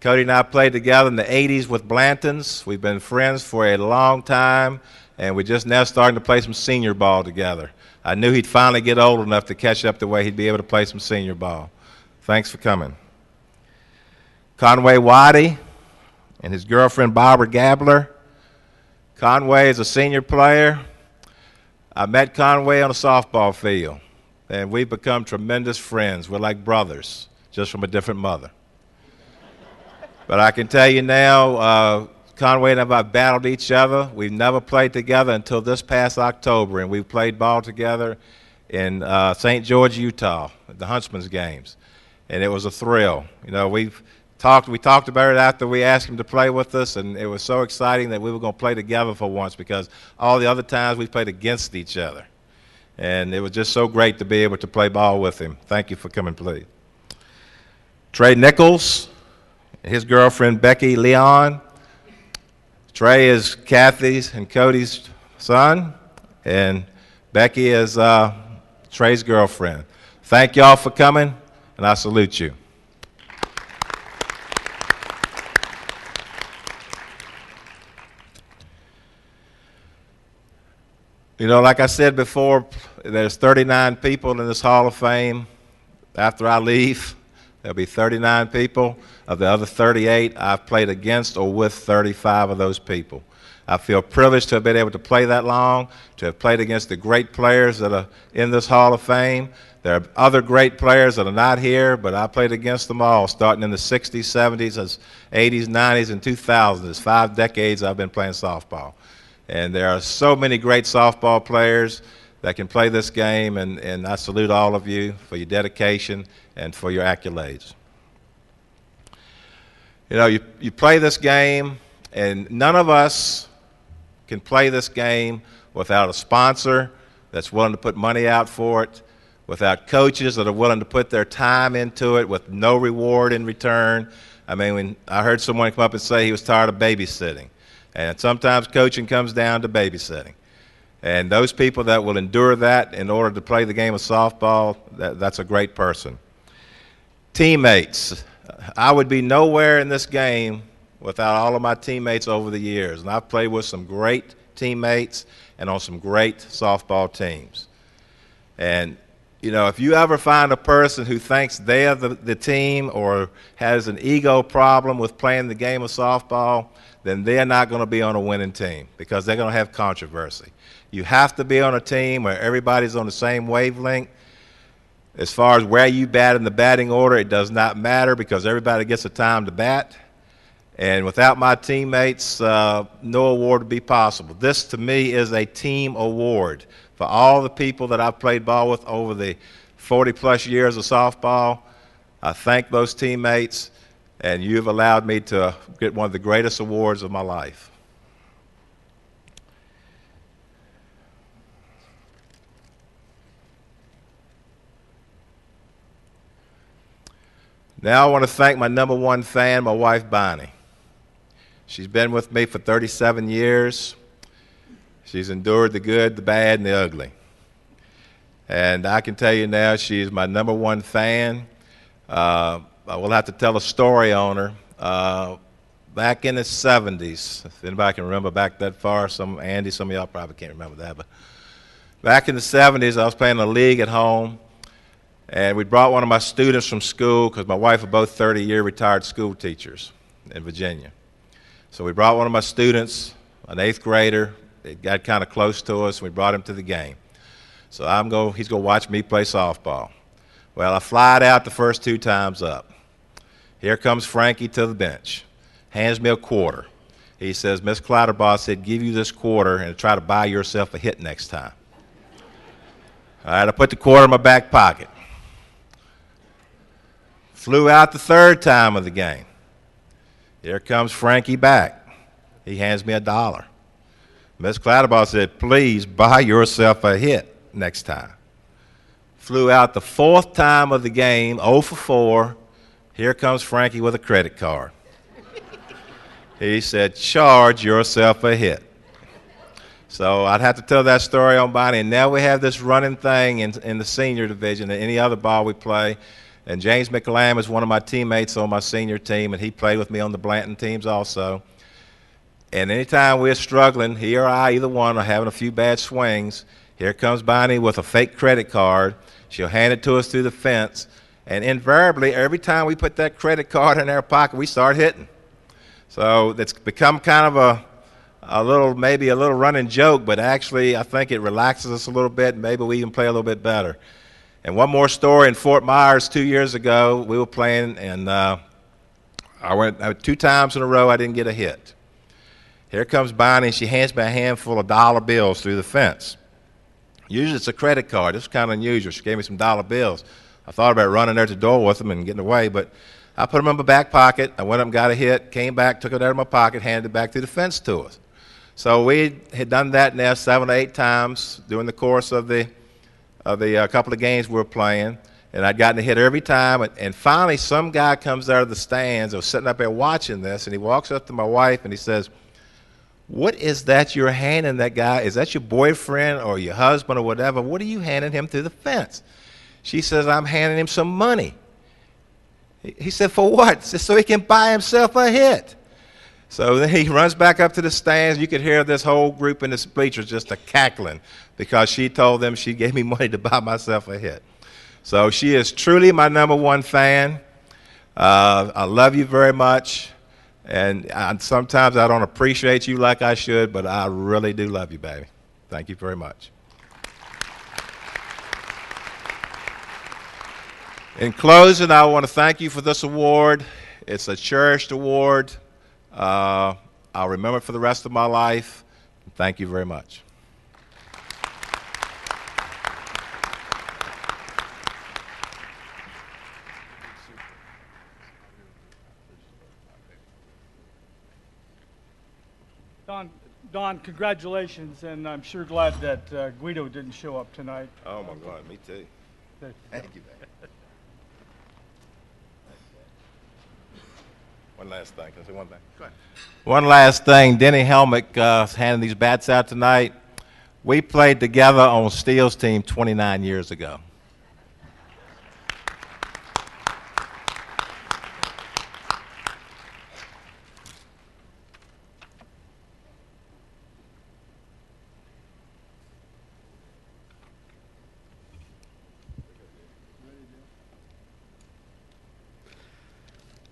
Cody and I played together in the 80s with Blantons. We've been friends for a long time, and we're just now starting to play some senior ball together. I knew he'd finally get old enough to catch up the way he'd be able to play some senior ball. Thanks for coming. Conway Waddy and his girlfriend, Barbara Gabler. Conway is a senior player. I met Conway on a softball field, and we've become tremendous friends. We're like brothers, just from a different mother. But I can tell you now, Conway and I have battled each other. We've never played together until this past October, and we played ball together in St. George, Utah, at the Huntsman's games, and it was a thrill. You know, we talked about it after we asked him to play with us, and it was so exciting that we were going to play together for once, because all the other times we played against each other, and it was just so great to be able to play ball with him. Thank you for coming, please. Trey Nichols. His girlfriend, Becky Leon. Trey is Kathy's and Cody's son, and Becky is Trey's girlfriend. Thank y'all for coming, and I salute you. You know, like I said before, there's 39 people in this Hall of Fame. After I leave, there'll be 39 people. Of the other 38, I've played against or with 35 of those people. I feel privileged to have been able to play that long, to have played against the great players that are in this Hall of Fame. There are other great players that are not here, but I played against them all, starting in the 60s, 70s, 80s, 90s, and 2000s. It's 5 decades I've been playing softball. And there are so many great softball players that can play this game, and I salute all of you for your dedication and for your accolades. You know, you play this game, and none of us can play this game without a sponsor that's willing to put money out for it, without coaches that are willing to put their time into it with no reward in return. I mean, when I heard someone come up and say he was tired of babysitting, and sometimes coaching comes down to babysitting. And those people that will endure that in order to play the game of softball, that's a great person. Teammates. I would be nowhere in this game without all of my teammates over the years. And I've played with some great teammates and on some great softball teams. And, you know, if you ever find a person who thinks they're the team or has an ego problem with playing the game of softball, then they're not going to be on a winning team, because they're going to have controversy. You have to be on a team where everybody's on the same wavelength. As far as where you bat in the batting order, it does not matter, because everybody gets a time to bat. And without my teammates, no award would be possible. This, to me, is a team award. For all the people that I've played ball with over the 40-plus years of softball, I thank those teammates, and you've allowed me to get one of the greatest awards of my life. Now I want to thank my #1 fan, my wife, Bonnie. She's been with me for 37 years. She's endured the good, the bad, and the ugly. And I can tell you now, she's my #1 fan. I will have to tell a story on her. Back in the 70s, if anybody can remember back that far, Andy, some of y'all probably can't remember that, but back in the 70s, I was playing a league at home, and we brought one of my students from school, because my wife are both 30-year retired school teachers in Virginia. So we brought one of my students, an 8th grader. It got kind of close to us, and we brought him to the game. So he's going to watch me play softball. Well, I flied out the first 2 times up. Here comes Frankie to the bench, hands me a quarter. He says, Miss Clatterbaugh said, give you this quarter and try to buy yourself a hit next time. All right, I put the quarter in my back pocket. Flew out the 3rd time of the game. Here comes Frankie back. He hands me $1. Miss Clatterbaugh said, please buy yourself a hit next time. Flew out the 4th time of the game, 0 for 4. Here comes Frankie with a credit card. He said, charge yourself a hit. So I'd have to tell that story on Bonnie. And now we have this running thing in the senior division and any other ball we play. And James McLam is one of my teammates on my senior team, and he played with me on the Blanton teams also. And anytime we're struggling, he or I, either one, are having a few bad swings, here comes Bonnie with a fake credit card. She'll hand it to us through the fence. And invariably, every time we put that credit card in our pocket, we start hitting. So it's become kind of maybe a little running joke, but actually I think it relaxes us a little bit, and maybe we even play a little bit better. And one more story, in Fort Myers 2 years ago, we were playing, and I went 2 times in a row I didn't get a hit. Here comes Bonnie, and she hands me a handful of dollar bills through the fence. Usually it's a credit card. This is kind of unusual. She gave me some dollar bills. I thought about running there to the door with them and getting away, but I put them in my back pocket. I went up and got a hit, came back, took it out of my pocket, handed it back through the fence to us. So we had done that now 7 or 8 times during the course of the couple of games we were playing, and I'd gotten a hit every time. And finally, some guy comes out of the stands. I was sitting up there watching this, and he walks up to my wife and he says, "What is that you're handing that guy? Is that your boyfriend or your husband or whatever? What are you handing him through the fence?" She says, "I'm handing him some money." He said, "For what?" She said, "So he can buy himself a hit." So then he runs back up to the stands. You could hear this whole group in the bleachers just a cackling because she told them she gave me money to buy myself a hit. So she is truly my #1 fan. I love you very much. And sometimes I don't appreciate you like I should, but I really do love you, baby. Thank you very much. In closing, I want to thank you for this award. It's a cherished award. I'll remember it for the rest of my life. Thank you very much. Don, congratulations, and I'm sure glad that Guido didn't show up tonight. Oh, my God, me too. Thank you, baby. One last thing. Can I say one thing? Go ahead. One last thing. Denny Helmick handing these bats out tonight. We played together on Steele's team 29 years ago.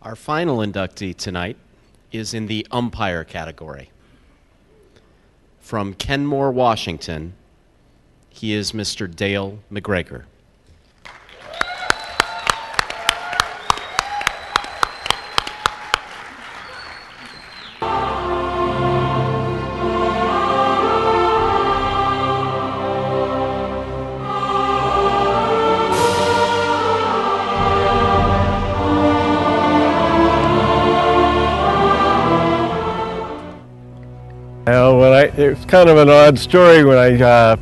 Our final inductee tonight is in the umpire category. From Kenmore, Washington, he is Mr. Dale McGregor. It's kind of an odd story. When I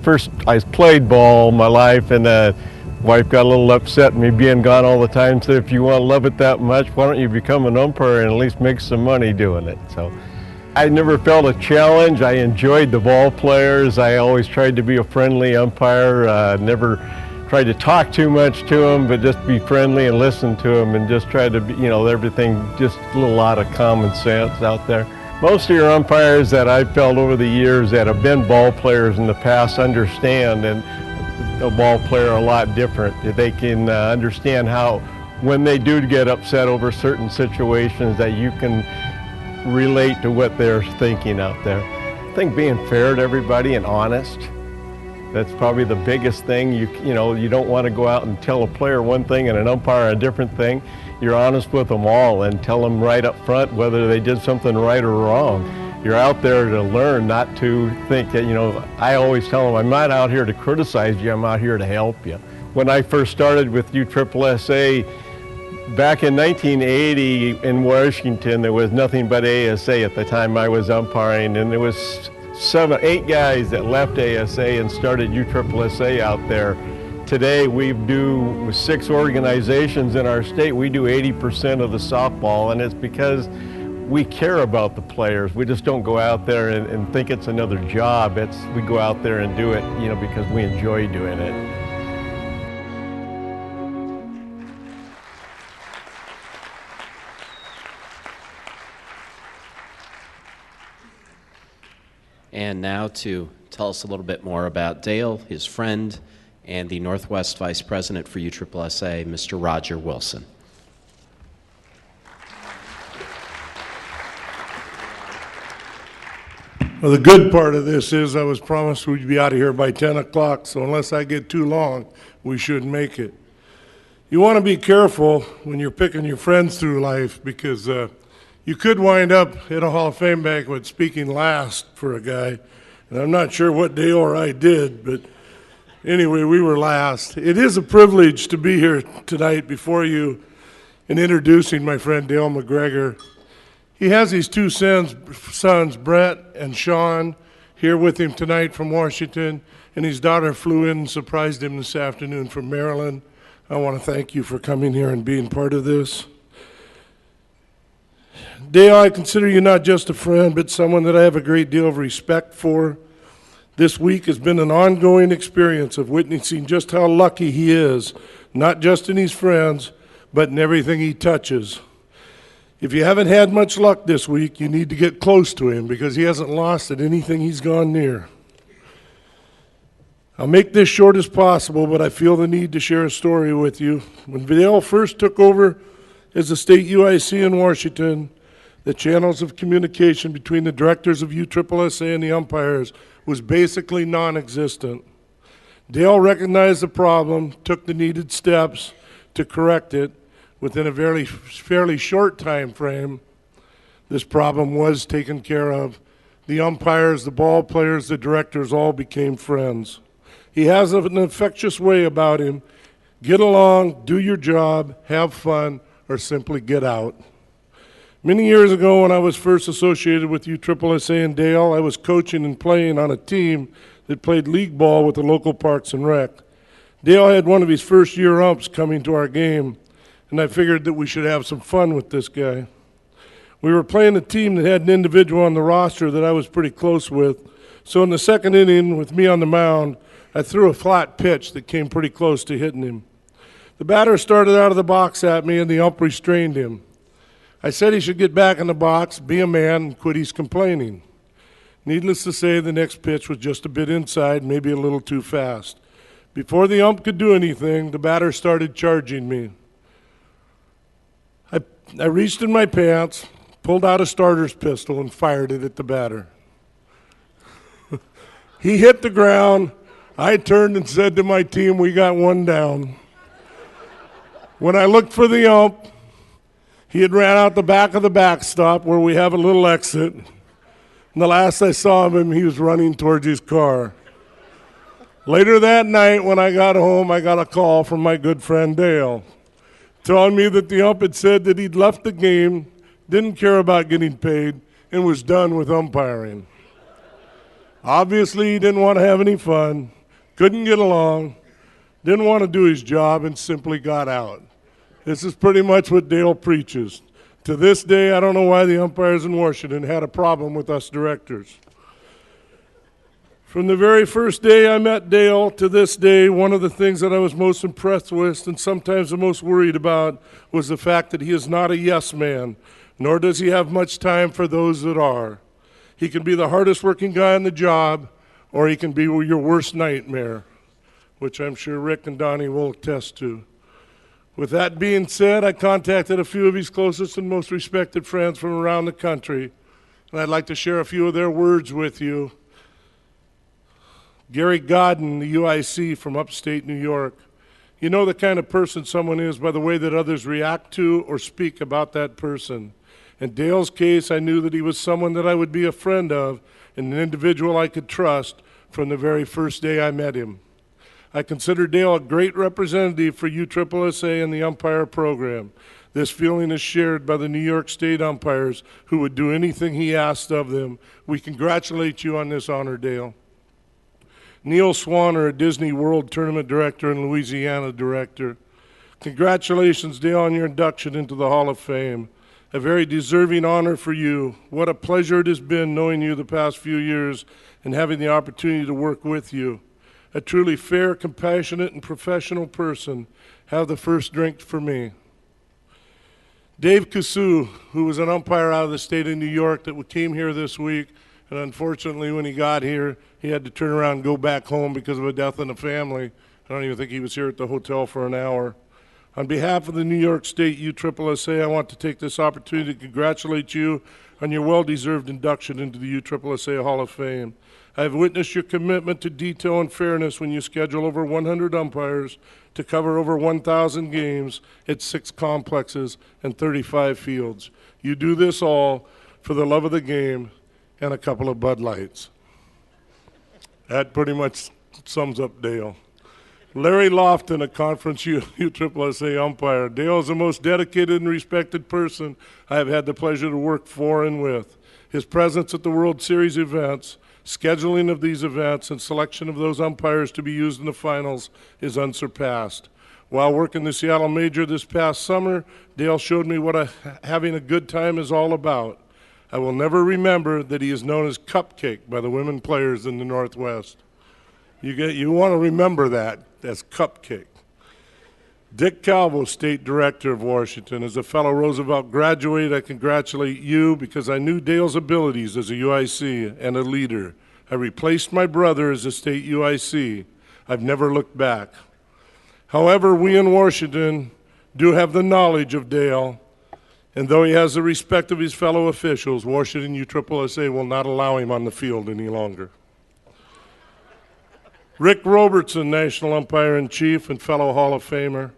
played ball my life, and wife got a little upset at me being gone all the time. Said, "If you want to love it that much, why don't you become an umpire and at least make some money doing it?" So I never felt a challenge. I enjoyed the ball players. I always tried to be a friendly umpire. Never tried to talk too much to them, but just be friendly and listen to them, and just try to be, everything, just a lot of common sense out there. Most of your umpires that I've felt over the years that have been ball players in the past understand a ball player a lot different. They can understand how, when they do get upset over certain situations, that you can relate to what they're thinking out there. I think being fair to everybody and honest, that's probably the biggest thing. You don't want to go out and tell a player one thing and an umpire a different thing. You're honest with them all and tell them right up front whether they did something right or wrong. You're out there to learn, not to think that, I always tell them, I'm not out here to criticize you, I'm out here to help you. When I first started with USSSA, back in 1980 in Washington, there was nothing but ASA at the time I was umpiring, and there was 8 guys that left ASA and started USSSA out there. Today we do, with 6 organizations in our state, we do 80% of the softball, and it's because we care about the players. We just don't go out there and think it's another job. We go out there and do it, because we enjoy doing it. And now to tell us a little bit more about Dale, his friend, and the Northwest Vice President for USSSA, Mr. Roger Wilson. Well, the good part of this is I was promised we'd be out of here by 10 o'clock, so unless I get too long, we should make it. You want to be careful when you're picking your friends through life, because you could wind up at a Hall of Fame banquet speaking last for a guy, and I'm not sure what Dale or I did, but anyway, we were last. It is a privilege to be here tonight before you in introducing my friend Dale McGregor. He has his 2 sons, Brett and Sean, here with him tonight from Washington, and his daughter flew in and surprised him this afternoon from Maryland. I want to thank you for coming here and being part of this. Dale, I consider you not just a friend, but someone that I have a great deal of respect for. This week has been an ongoing experience of witnessing just how lucky he is, not just in his friends, but in everything he touches. If you haven't had much luck this week, you need to get close to him, because he hasn't lost at anything he's gone near. I'll make this short as possible, but I feel the need to share a story with you. When Dale first took over as the state UIC in Washington, the channels of communication between the directors of USSSA and the umpires was basically non-existent. Dale recognized the problem, took the needed steps to correct it. Within a fairly short time frame, this problem was taken care of. The umpires, the ball players, the directors all became friends. He has an infectious way about him. Get along, do your job, have fun, or simply get out. Many years ago, when I was first associated with USSSA and Dale, I was coaching and playing on a team that played league ball with the local Parks and Rec. Dale had one of his first-year umps coming to our game, and I figured that we should have some fun with this guy. We were playing a team that had an individual on the roster that I was pretty close with, so in the second inning, with me on the mound, I threw a flat pitch that came pretty close to hitting him. The batter started out of the box at me, and the ump restrained him. I said he should get back in the box, be a man, and quit his complaining. Needless to say, the next pitch was just a bit inside, maybe a little too fast. Before the ump could do anything, the batter started charging me. I reached in my pants, pulled out a starter's pistol, and fired it at the batter. He hit the ground. I turned and said to my team, "We got one down." When I looked for the ump, he had ran out the back of the backstop where we have a little exit. And the last I saw of him, he was running towards his car. Later that night, when I got home, I got a call from my good friend Dale, telling me that the ump had said that he'd left the game, didn't care about getting paid, and was done with umpiring. Obviously, he didn't want to have any fun, couldn't get along, didn't want to do his job, and simply got out. This is pretty much what Dale preaches. To this day, I don't know why the umpires in Washington had a problem with us directors. From the very first day I met Dale to this day, one of the things that I was most impressed with and sometimes the most worried about was the fact that he is not a yes man, nor does he have much time for those that are. He can be the hardest working guy on the job, or he can be your worst nightmare, which I'm sure Rick and Donnie will attest to. With that being said, I contacted a few of his closest and most respected friends from around the country, and I'd like to share a few of their words with you. Gary Godden, the UIC from upstate New York. You know the kind of person someone is by the way that others react to or speak about that person. In Dale's case, I knew that he was someone that I would be a friend of and an individual I could trust from the very first day I met him. I consider Dale a great representative for USSSA and the umpire program. This feeling is shared by the New York State umpires who would do anything he asked of them. We congratulate you on this honor, Dale. Neil Swanner, a Disney World Tournament Director and Louisiana Director. Congratulations, Dale, on your induction into the Hall of Fame. A very deserving honor for you. What a pleasure it has been knowing you the past few years and having the opportunity to work with you. A truly fair, compassionate, and professional person. Have the first drink for me. Dave Cassou, who was an umpire out of the state of New York that came here this week, and unfortunately when he got here, he had to turn around and go back home because of a death in the family. I don't even think he was here at the hotel for an hour. On behalf of the New York State USSSA, I want to take this opportunity to congratulate you on your well-deserved induction into the USSSA Hall of Fame. I have witnessed your commitment to detail and fairness when you schedule over 100 umpires to cover over 1,000 games at 6 complexes and 35 fields. You do this all for the love of the game and a couple of Bud Lights. That pretty much sums up Dale. Larry Lofton, a Conference USSSA umpire. Dale is the most dedicated and respected person I have had the pleasure to work for and with. His presence at the World Series events, scheduling of these events, and selection of those umpires to be used in the finals is unsurpassed. While working the Seattle Major this past summer, Dale showed me what having a good time is all about. I will never remember that he is known as Cupcake by the women players in the Northwest. You want to remember that as Cupcake. Dick Calvo, State Director of Washington. As a fellow Roosevelt graduate, I congratulate you because I knew Dale's abilities as a UIC and a leader. I replaced my brother as a state UIC. I've never looked back. However, we in Washington do have the knowledge of Dale, and though he has the respect of his fellow officials, Washington USSSA will not allow him on the field any longer. Rick Robertson, National Umpire-in-Chief and fellow Hall of Famer.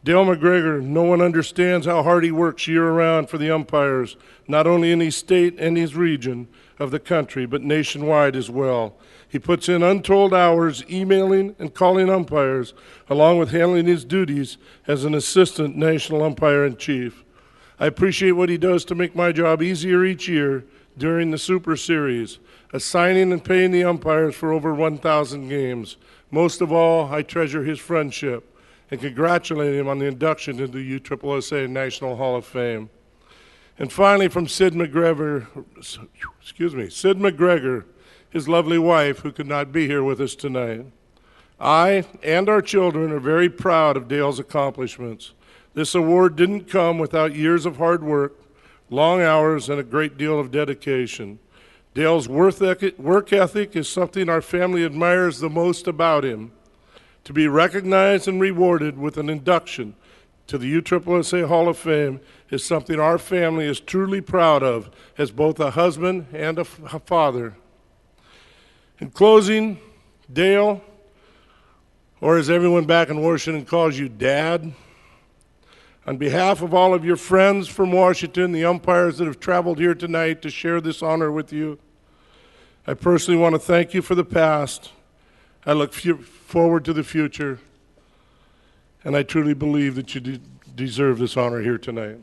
Dale McGregor, no one understands how hard he works year-round for the umpires, not only in his state and his region of the country, but nationwide as well. He puts in untold hours emailing and calling umpires, along with handling his duties as an assistant national umpire-in-chief. I appreciate what he does to make my job easier each year during the Super Series, assigning and paying the umpires for over 1,000 games. Most of all, I treasure his friendship and congratulate him on the induction into the USSSA National Hall of Fame. And finally, from Sid McGregor, his lovely wife, who could not be here with us tonight. I and our children are very proud of Dale's accomplishments. This award didn't come without years of hard work, long hours, and a great deal of dedication. Dale's work ethic is something our family admires the most about him. To be recognized and rewarded with an induction to the USSSA Hall of Fame is something our family is truly proud of as both a husband and a father. In closing, Dale, or as everyone back in Washington calls you, Dad, on behalf of all of your friends from Washington, the umpires that have traveled here tonight to share this honor with you, I personally want to thank you for the past. I look forward to the future, and I truly believe that you deserve this honor here tonight.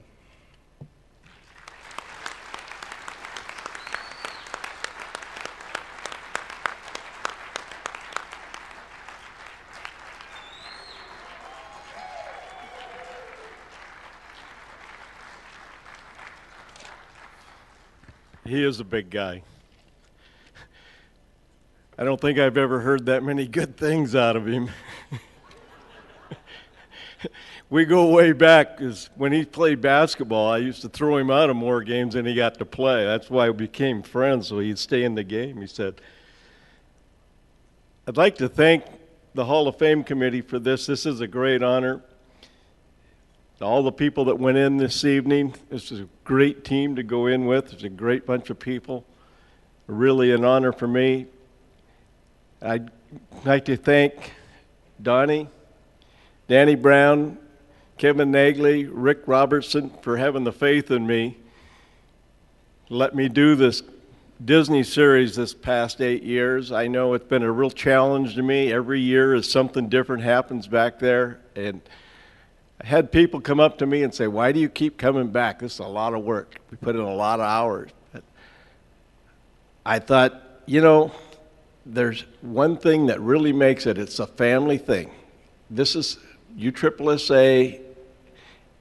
He is a big guy. I don't think I've ever heard that many good things out of him. We go way back, because when he played basketball, I used to throw him out of more games than he got to play. That's why we became friends, so he'd stay in the game. He said, I'd like to thank the Hall of Fame committee for this. This is a great honor. All the people that went in this evening, this is a great team to go in with. It's a great bunch of people. Really an honor for me. I'd like to thank Danny Brown, Kevin Nagley, Rick Robertson for having the faith in me. Let me do this Disney series this past 8 years. I know it's been a real challenge to me. Every year as something different happens back there, and I had people come up to me and say, why do you keep coming back? This is a lot of work. We put in a lot of hours. But I thought, you know, there's one thing that really makes it, it's a family thing. This is, USSSA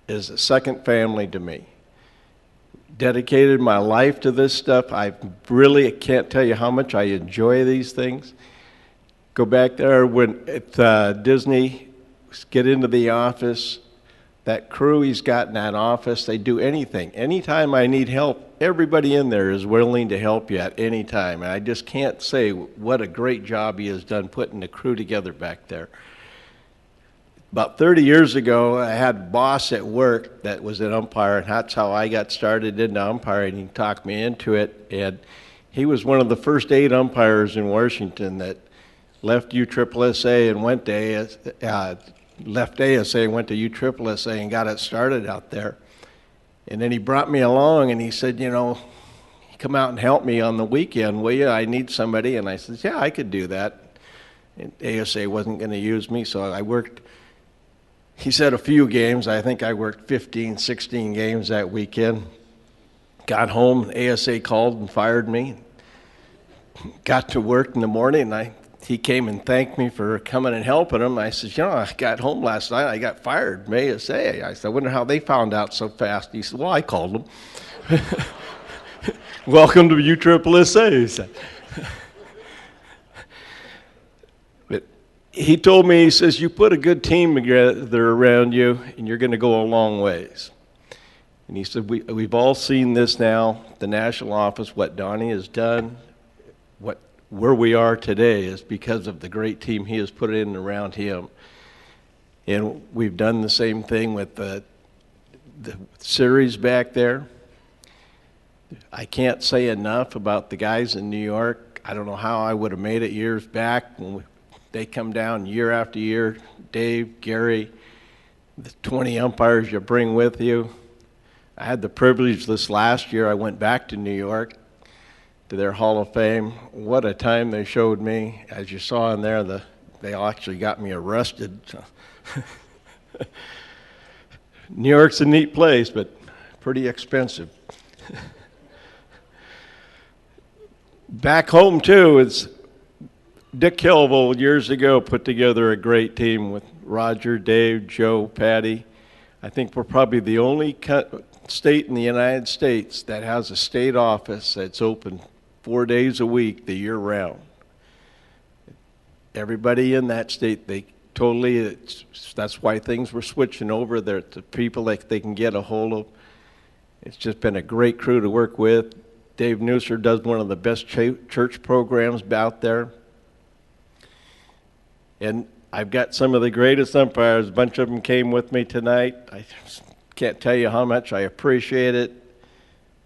is a second family to me. Dedicated my life to this stuff. I really can't tell you how much I enjoy these things. Go back there when at Disney, get into the office. That crew he's got in that office, they do anything. Anytime I need help, everybody in there is willing to help you at any time. And I just can't say what a great job he has done putting the crew together back there. About 30 years ago, I had a boss at work that was an umpire, and that's how I got started into umpiring. He talked me into it, and he was one of the first 8 umpires in Washington that left USSSA and went to left ASA and went to USSSA and got it started out there. And then he brought me along, and he said, you know, come out and help me on the weekend, will you? I need somebody. And I said, yeah, I could do that. And ASA wasn't going to use me, so I worked. He said a few games. I think I worked 15, 16 games that weekend. Got home, ASA called and fired me. Got to work in the morning, and he came and thanked me for coming and helping him. I said, you know, I got home last night. I got fired from ASA. I said, I wonder how they found out so fast. He said, well, I called them. Welcome to USSSA, he said. He told me, he says, you put a good team together around you, and you're going to go a long ways. And he said, we've all seen this now, the national office, what Donnie has done, where we are today is because of the great team he has put in around him. And we've done the same thing with the series back there. I can't say enough about the guys in New York. I don't know how I would have made it years back when they come down year after year. Dave, Gary, the 20 umpires you bring with you. I had the privilege this last year, I went back to New York to their Hall of Fame. What a time they showed me. As you saw in there, they actually got me arrested. New York's a neat place, but pretty expensive. Back home, too, it's Dick Kelville years ago put together a great team with Roger, Dave, Joe, Patty. I think we're probably the only state in the United States that has a state office that's open 4 days a week, the year round. Everybody in that state, that's why things were switching over there to people that they can get a hold of. It's just been a great crew to work with. Dave Nusser does one of the best church programs out there. And I've got some of the greatest umpires. A bunch of them came with me tonight. I can't tell you how much I appreciate it.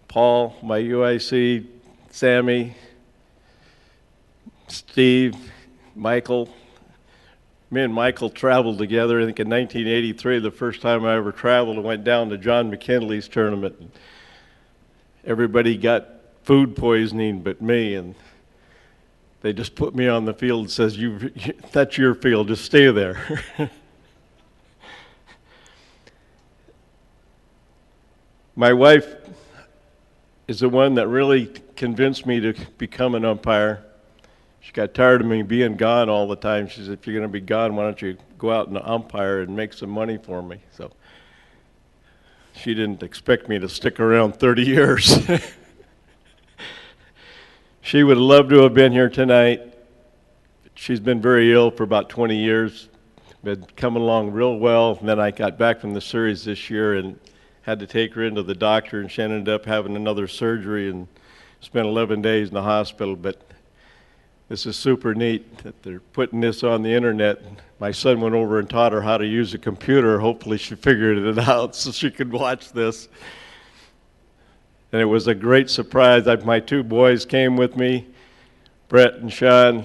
Paul, my UIC, Sammy, Steve, Michael. Me and Michael traveled together, I think in 1983, the first time I ever traveled. I went down to John McKinley's tournament. Everybody got food poisoning but me, and they just put me on the field and says, that's your field, just stay there. My wife is the one that really convinced me to become an umpire. She got tired of me being gone all the time. She said, if you're going to be gone, why don't you go out and umpire and make some money for me? So she didn't expect me to stick around 30 years. She would have loved to have been here tonight. She's been very ill for about 20 years, been coming along real well. And then I got back from the series this year and had to take her into the doctor, and she ended up having another surgery and spent 11 days in the hospital. But this is super neat that they're putting this on the internet. My son went over and taught her how to use a computer. Hopefully she figured it out so she could watch this. And it was a great surprise. My 2 boys came with me, Brett and Sean.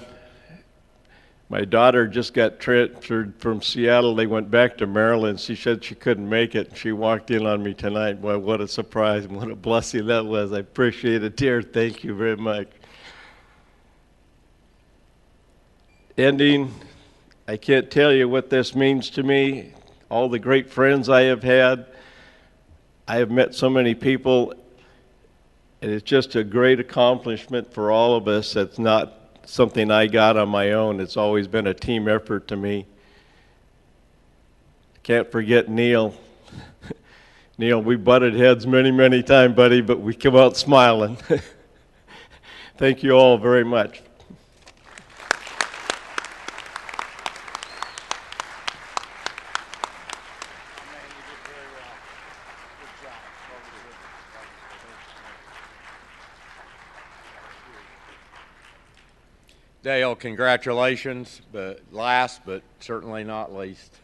My daughter just got transferred from Seattle. They went back to Maryland. She said she couldn't make it. She walked in on me tonight. Boy, what a surprise and what a blessing that was. I appreciate it, dear. Thank you very much. Ending, I can't tell you what this means to me. all the great friends I have had. I have met so many people, and it's just a great accomplishment for all of us. That's not something I got on my own. It's always been a team effort to me. Can't forget Neil. Neil, we butted heads many, many times, buddy, but we come out smiling. Thank you all very much. Dale, congratulations, but last but certainly not least.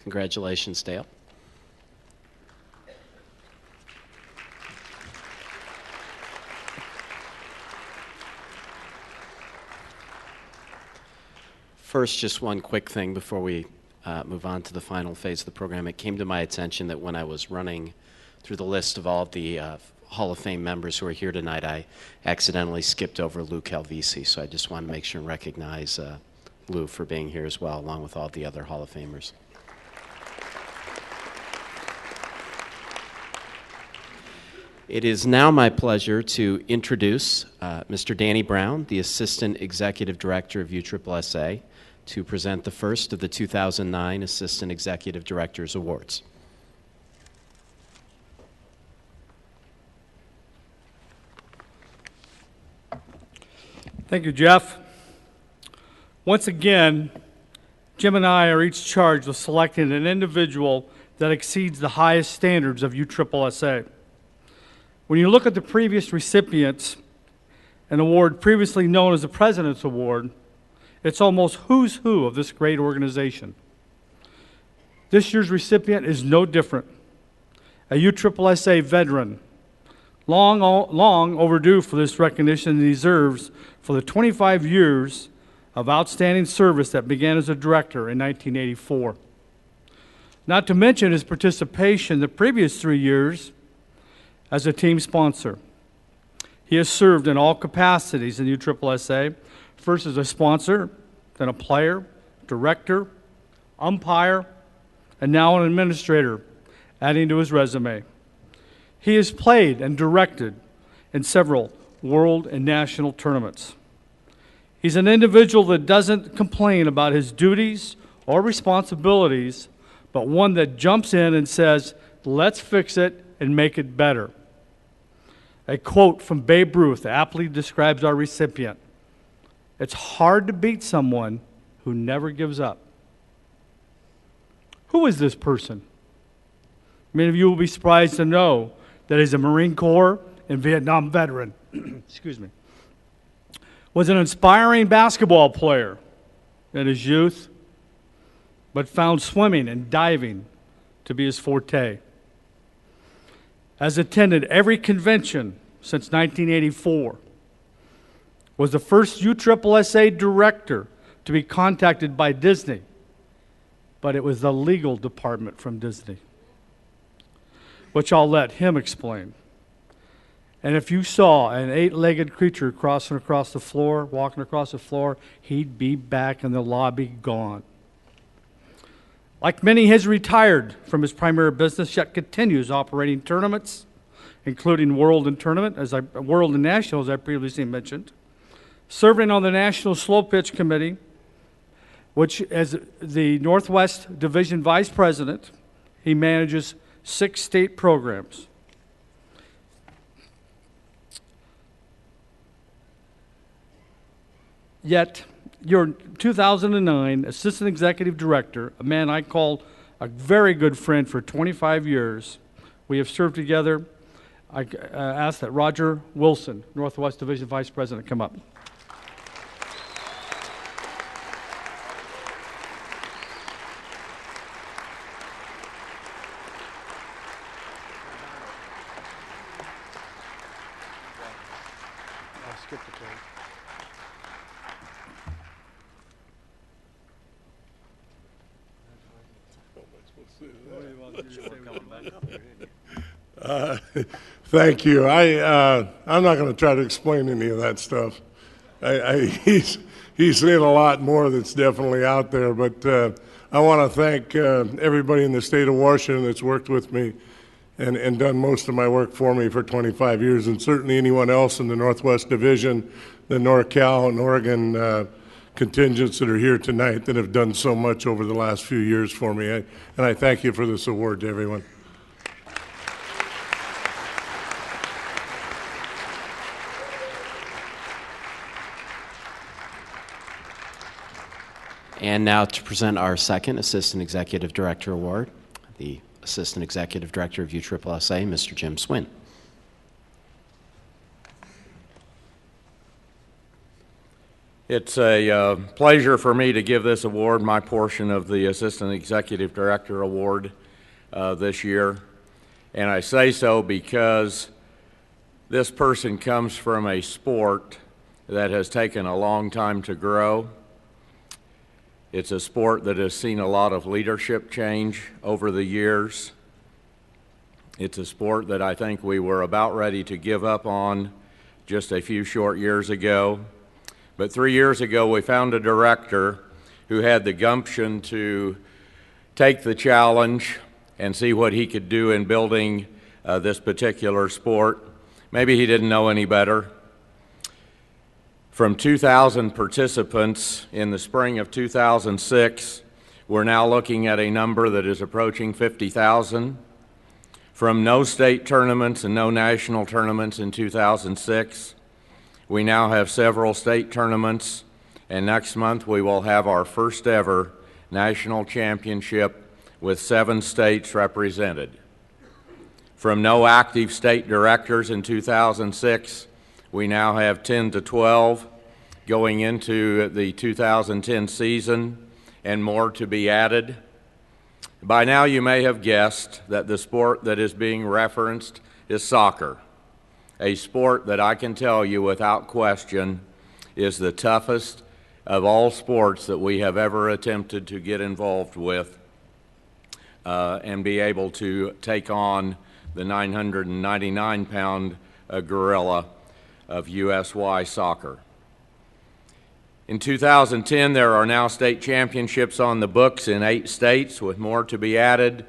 Congratulations, Dale. First, just one quick thing before we move on to the final phase of the program. It came to my attention that when I was running through the list of all of the Hall of Fame members who are here tonight, I accidentally skipped over Lou Calvisi, so I just want to make sure and recognize Lou for being here as well, along with all the other Hall of Famers. It is now my pleasure to introduce Mr. Danny Brown, the Assistant Executive Director of USSSA, to present the first of the 2009 Assistant Executive Directors Awards. Thank you, Jeff. Once again, Jim and I are each charged with selecting an individual that exceeds the highest standards of USSSA. When you look at the previous recipients, an award previously known as the President's Award, it's almost who's who of this great organization. This year's recipient is no different. A USSSA veteran, long overdue for this recognition he deserves for the 25 years of outstanding service that began as a director in 1984. Not to mention his participation the previous 3 years as a team sponsor. He has served in all capacities in USSSA, first as a sponsor, then a player, director, umpire, and now an administrator, adding to his resume. He has played and directed in several world and national tournaments. He's an individual that doesn't complain about his duties or responsibilities, but one that jumps in and says, let's fix it and make it better. A quote from Babe Ruth aptly describes our recipient. It's hard to beat someone who never gives up. Who is this person? Many of you will be surprised to know that he's a Marine Corps and Vietnam veteran. Excuse me. Was an inspiring basketball player in his youth, but found swimming and diving to be his forte. Has attended every convention since 1984. Was the first USSSA director to be contacted by Disney, but it was the legal department from Disney, which I'll let him explain. And if you saw an 8-legged creature crossing across the floor, walking across the floor, he'd be back in the lobby gone. Like many, he has retired from his primary business, yet continues operating tournaments, including World and National, as I previously mentioned, serving on the National Slow Pitch Committee, which as the Northwest Division Vice President, he manages 6 state programs. Yet, your 2009 Assistant Executive Director, a man I call a very good friend for 25 years, we have served together. I ask that Roger Wilson, Northwest Division Vice President, come up. Thank you. I'm not going to try to explain any of that stuff. He's seen a lot more that's definitely out there, but I want to thank everybody in the state of Washington that's worked with me and done most of my work for me for 25 years, and certainly anyone else in the Northwest Division, the NorCal and Oregon contingents that are here tonight that have done so much over the last few years for me. And I thank you for this award to everyone. And now to present our second Assistant Executive Director Award, the Assistant Executive Director of USSSA, Mr. Jim Swin. It's a pleasure for me to give this award, my portion of the Assistant Executive Director Award this year. And I say so because this person comes from a sport that has taken a long time to grow. It's a sport that has seen a lot of leadership change over the years. It's a sport that I think we were about ready to give up on just a few short years ago. But 3 years ago, we found a director who had the gumption to take the challenge and see what he could do in building this particular sport. Maybe he didn't know any better. From 2,000 participants in the spring of 2006, we're now looking at a number that is approaching 50,000. From no state tournaments and no national tournaments in 2006, we now have several state tournaments, and next month we will have our first ever national championship with 7 states represented. From no active state directors in 2006, we now have 10 to 12 going into the 2010 season and more to be added. By now you may have guessed that the sport that is being referenced is soccer, a sport that I can tell you without question is the toughest of all sports that we have ever attempted to get involved with and be able to take on the 999-pound gorilla of USY soccer. In 2010, there are now state championships on the books in 8 states with more to be added.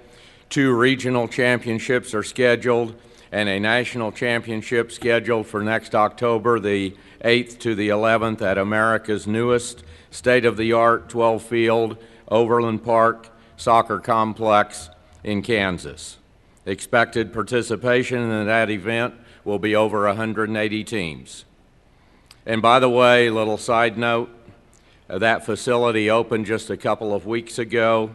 2 regional championships are scheduled and a national championship scheduled for next October, the 8th to the 11th at America's newest state-of-the-art 12-field Overland Park soccer complex in Kansas. Expected participation in that event will be over 180 teams. And by the way, little side note, that facility opened just a couple of weeks ago.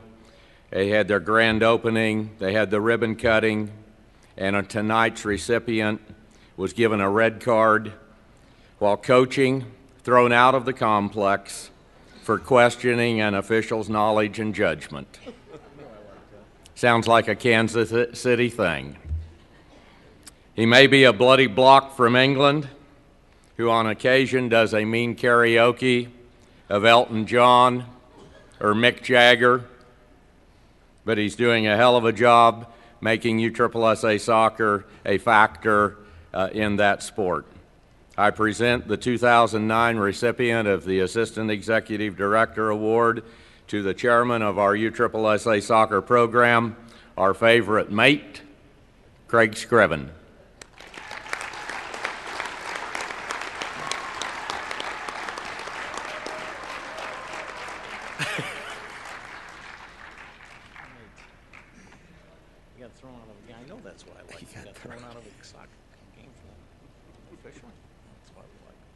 They had their grand opening, they had the ribbon cutting, and tonight's recipient was given a red card while coaching, thrown out of the complex for questioning an official's knowledge and judgment. Sounds like a Kansas City thing. He may be a bloody block from England who on occasion does a mean karaoke of Elton John or Mick Jagger, but he's doing a hell of a job making USSSA soccer a factor in that sport. I present the 2009 recipient of the Assistant Executive Director Award to the chairman of our USSSA soccer program, our favorite mate, Craig Scriven. You got thrown out of a game. I know that's why I like you. Got thrown out of a soccer game officially. That's why we like it.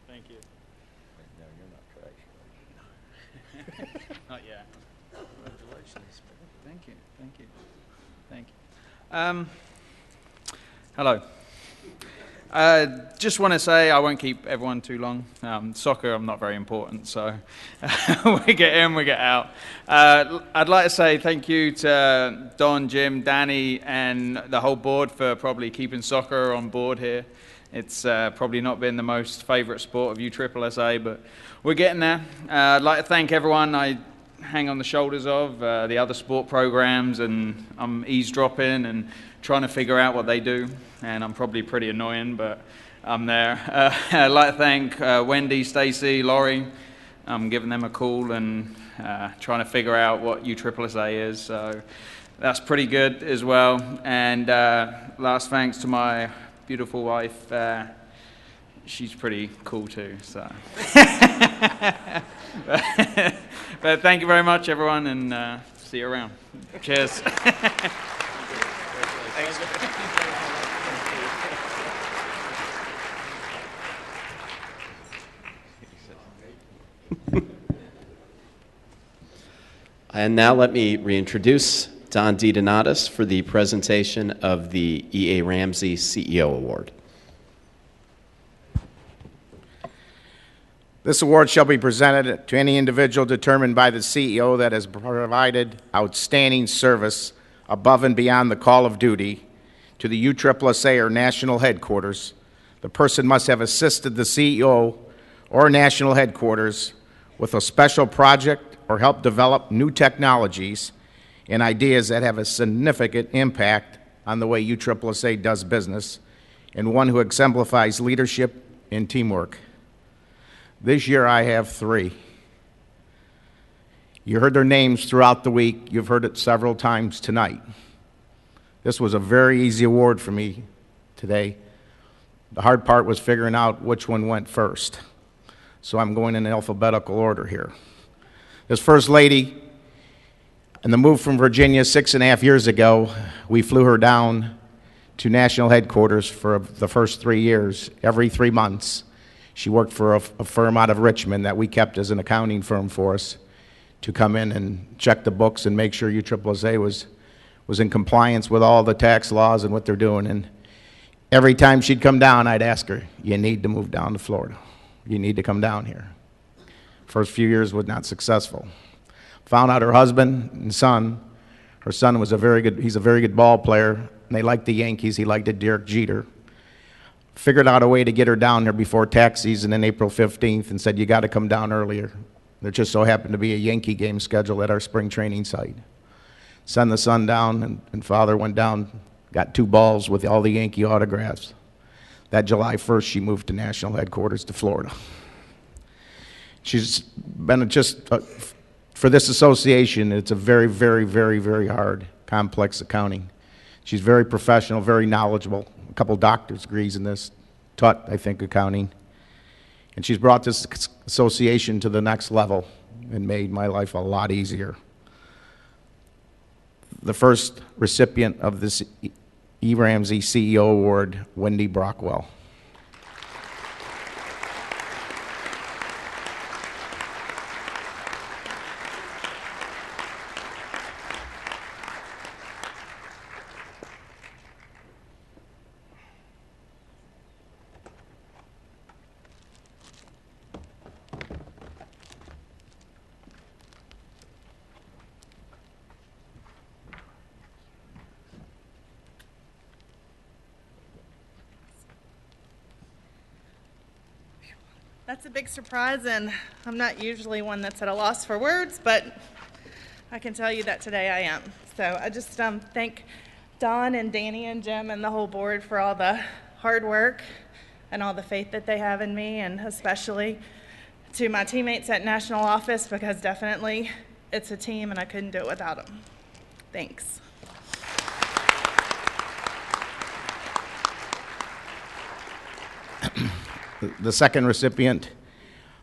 Thank you. No, you're not trash. Not yet. Congratulations. Thank you. Thank you. Thank you. Hello. Just want to say, I won't keep everyone too long. Soccer, I'm not very important, so we get in, we get out. I'd like to say thank you to Don, Jim, Danny, and the whole board for probably keeping soccer on board here. It's probably not been the most favorite sport of USSSA, but we're getting there. I'd like to thank everyone I hang on the shoulders of, the other sport programs, and I'm eavesdropping and trying to figure out what they do, and I'm probably pretty annoying, but I'm there. I'd like to thank Wendy, Stacy, Laurie. I'm giving them a call and trying to figure out what USSSA is, so that's pretty good as well. And last thanks to my beautiful wife. She's pretty cool too, so. But thank you very much, everyone, and see you around. Cheers. And now let me reintroduce Don DeDonatis for the presentation of the E.A. Ramsey CEO Award. This award shall be presented to any individual determined by the CEO that has provided outstanding service above and beyond the call of duty to the USSSA or national headquarters. The person must have assisted the CEO or national headquarters with a special project or helped develop new technologies and ideas that have a significant impact on the way USSSA does business, and one who exemplifies leadership and teamwork. This year I have 3. You heard their names throughout the week. You've heard it several times tonight. This was a very easy award for me today. The hard part was figuring out which one went first. So I'm going in alphabetical order here. This first lady, in the move from Virginia 6.5 years ago, we flew her down to national headquarters for the first 3 years, every 3 months. She worked for a firm out of Richmond that we kept as an accounting firm for us to come in and check the books and make sure USSSA was in compliance with all the tax laws and what they're doing. And every time she'd come down, I'd ask her, you need to move down to Florida. You need to come down here. First few years was not successful. Found out her husband and son, her son was he's a very good ball player, and they liked the Yankees, he liked it, Derek Jeter. Figured out a way to get her down there before tax season on April 15th and said, you got to come down earlier. There just so happened to be a Yankee game scheduled at our spring training site. Send the son down, and father went down, got 2 balls with all the Yankee autographs. That July 1st, she moved to national headquarters to Florida. She's been for this association, it's a very, very, very, very hard, complex accounting. She's very professional, very knowledgeable. A couple doctor's degrees in this, taught, I think, accounting. And she's brought this association to the next level and made my life a lot easier. The first recipient of this E. Ramsey CEO Award, Wendy Brockwell. That's a big surprise, and I'm not usually one that's at a loss for words, but I can tell you that today I am. So I just thank Don and Danny and Jim and the whole board for all the hard work and all the faith that they have in me, and especially to my teammates at National Office, because definitely it's a team and I couldn't do it without them. Thanks. The second recipient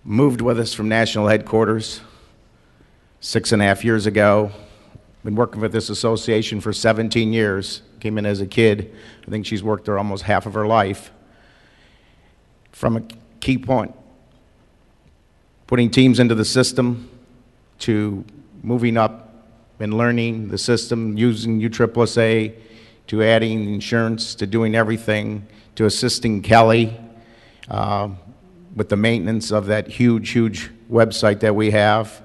moved with us from national headquarters 6.5 years ago. Been working with this association for 17 years. Came in as a kid. I think she's worked there almost half of her life. From a key point, putting teams into the system, to moving up and learning the system, using USSSA, to adding insurance, to doing everything, to assisting Kelly with the maintenance of that huge, huge website that we have.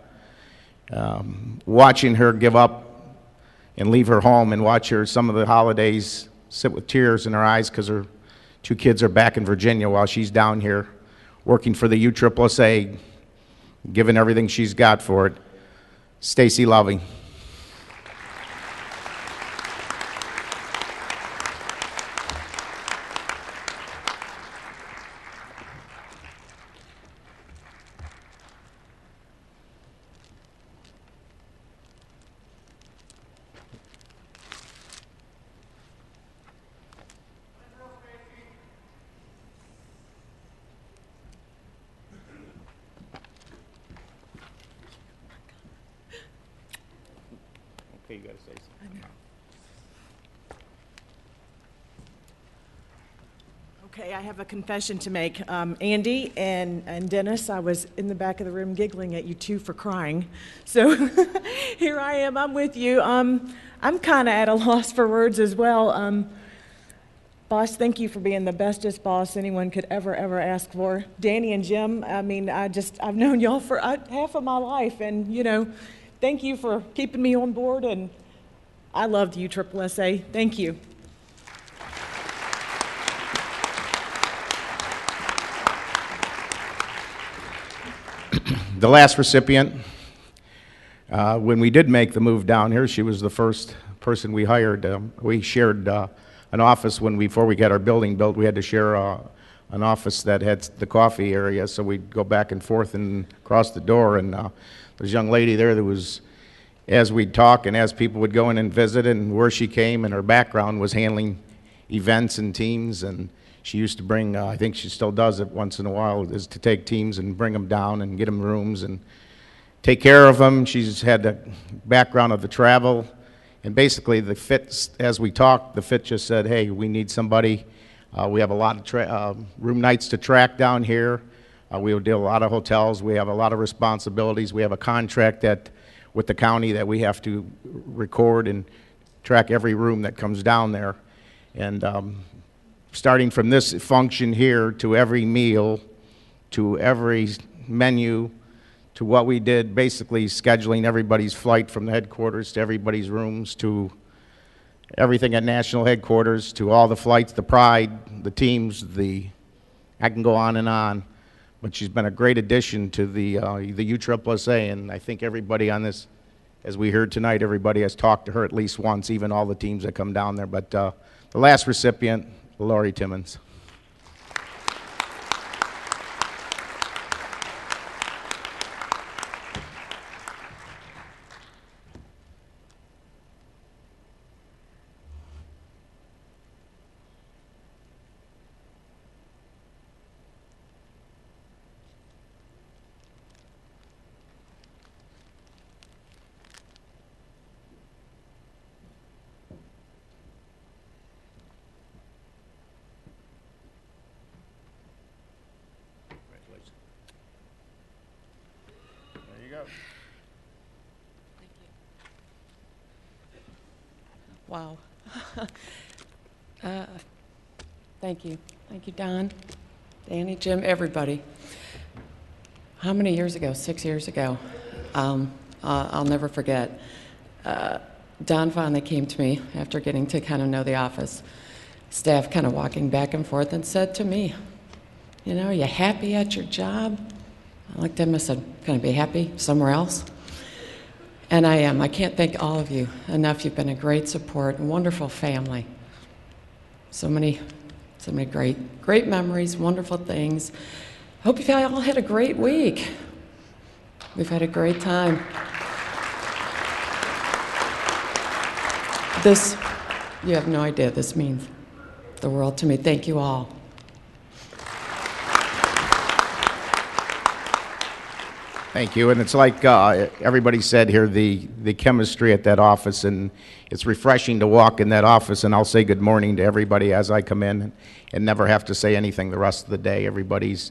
Watching her give up and leave her home and watch her some of the holidays sit with tears in her eyes because her 2 kids are back in Virginia while she's down here working for the USSSA, giving everything she's got for it. Stacy Lovey. Okay, you gotta say something. Okay, I have a confession to make. Andy and Dennis, I was in the back of the room giggling at you two for crying. So here I am, I'm with you. I'm kind of at a loss for words as well. Boss, thank you for being the bestest boss anyone could ever ask for. Danny and Jim, I mean, I've known y'all for half of my life, and you know, thank you for keeping me on board, and I loved USSSA. Thank you. The last recipient, when we did make the move down here, she was the first person we hired. We shared an office before we got our building built. We had to share an office that had the coffee area, so we'd go back and forth and across the door. And there's a young lady there that was, as we'd talk and as people would go in and visit, and where she came and her background was handling events and teams, and she used to bring, I think she still does it once in a while, is to take teams and bring them down and get them rooms and take care of them. She's had the background of the travel, and basically the fit, as we talked, the fit just said, hey, we need somebody. We have a lot of room nights to track down here. We deal a lot of hotels. We have a lot of responsibilities. We have a contract with the county that we have to record and track every room that comes down there. And starting from this function here to every meal, to every menu, to what we did, basically scheduling everybody's flight from the headquarters to everybody's rooms, to everything at national headquarters, to all the flights, the pride, the teams, I can go on. But she's been a great addition to the USSSA, and I think everybody on this, as we heard tonight, everybody has talked to her at least once, even all the teams that come down there. But the last recipient, Lori Timmons. Wow. Thank you. Thank you, Don, Danny, Jim, everybody. How many years ago? 6 years ago. I'll never forget. Don finally came to me after getting to kind of know the office staff, kind of walking back and forth, and said to me, you know, are you happy at your job? I looked at him and said, can I be happy somewhere else? And I am. I can't thank all of you enough. You've been a great support, a wonderful family. So many great memories, wonderful things. Hope you all had a great week. We've had a great time. You have no idea, this means the world to me. Thank you all. Thank you, and it's like everybody said here, the chemistry at that office, and it's refreshing to walk in that office, and I'll say good morning to everybody as I come in and never have to say anything the rest of the day. Everybody's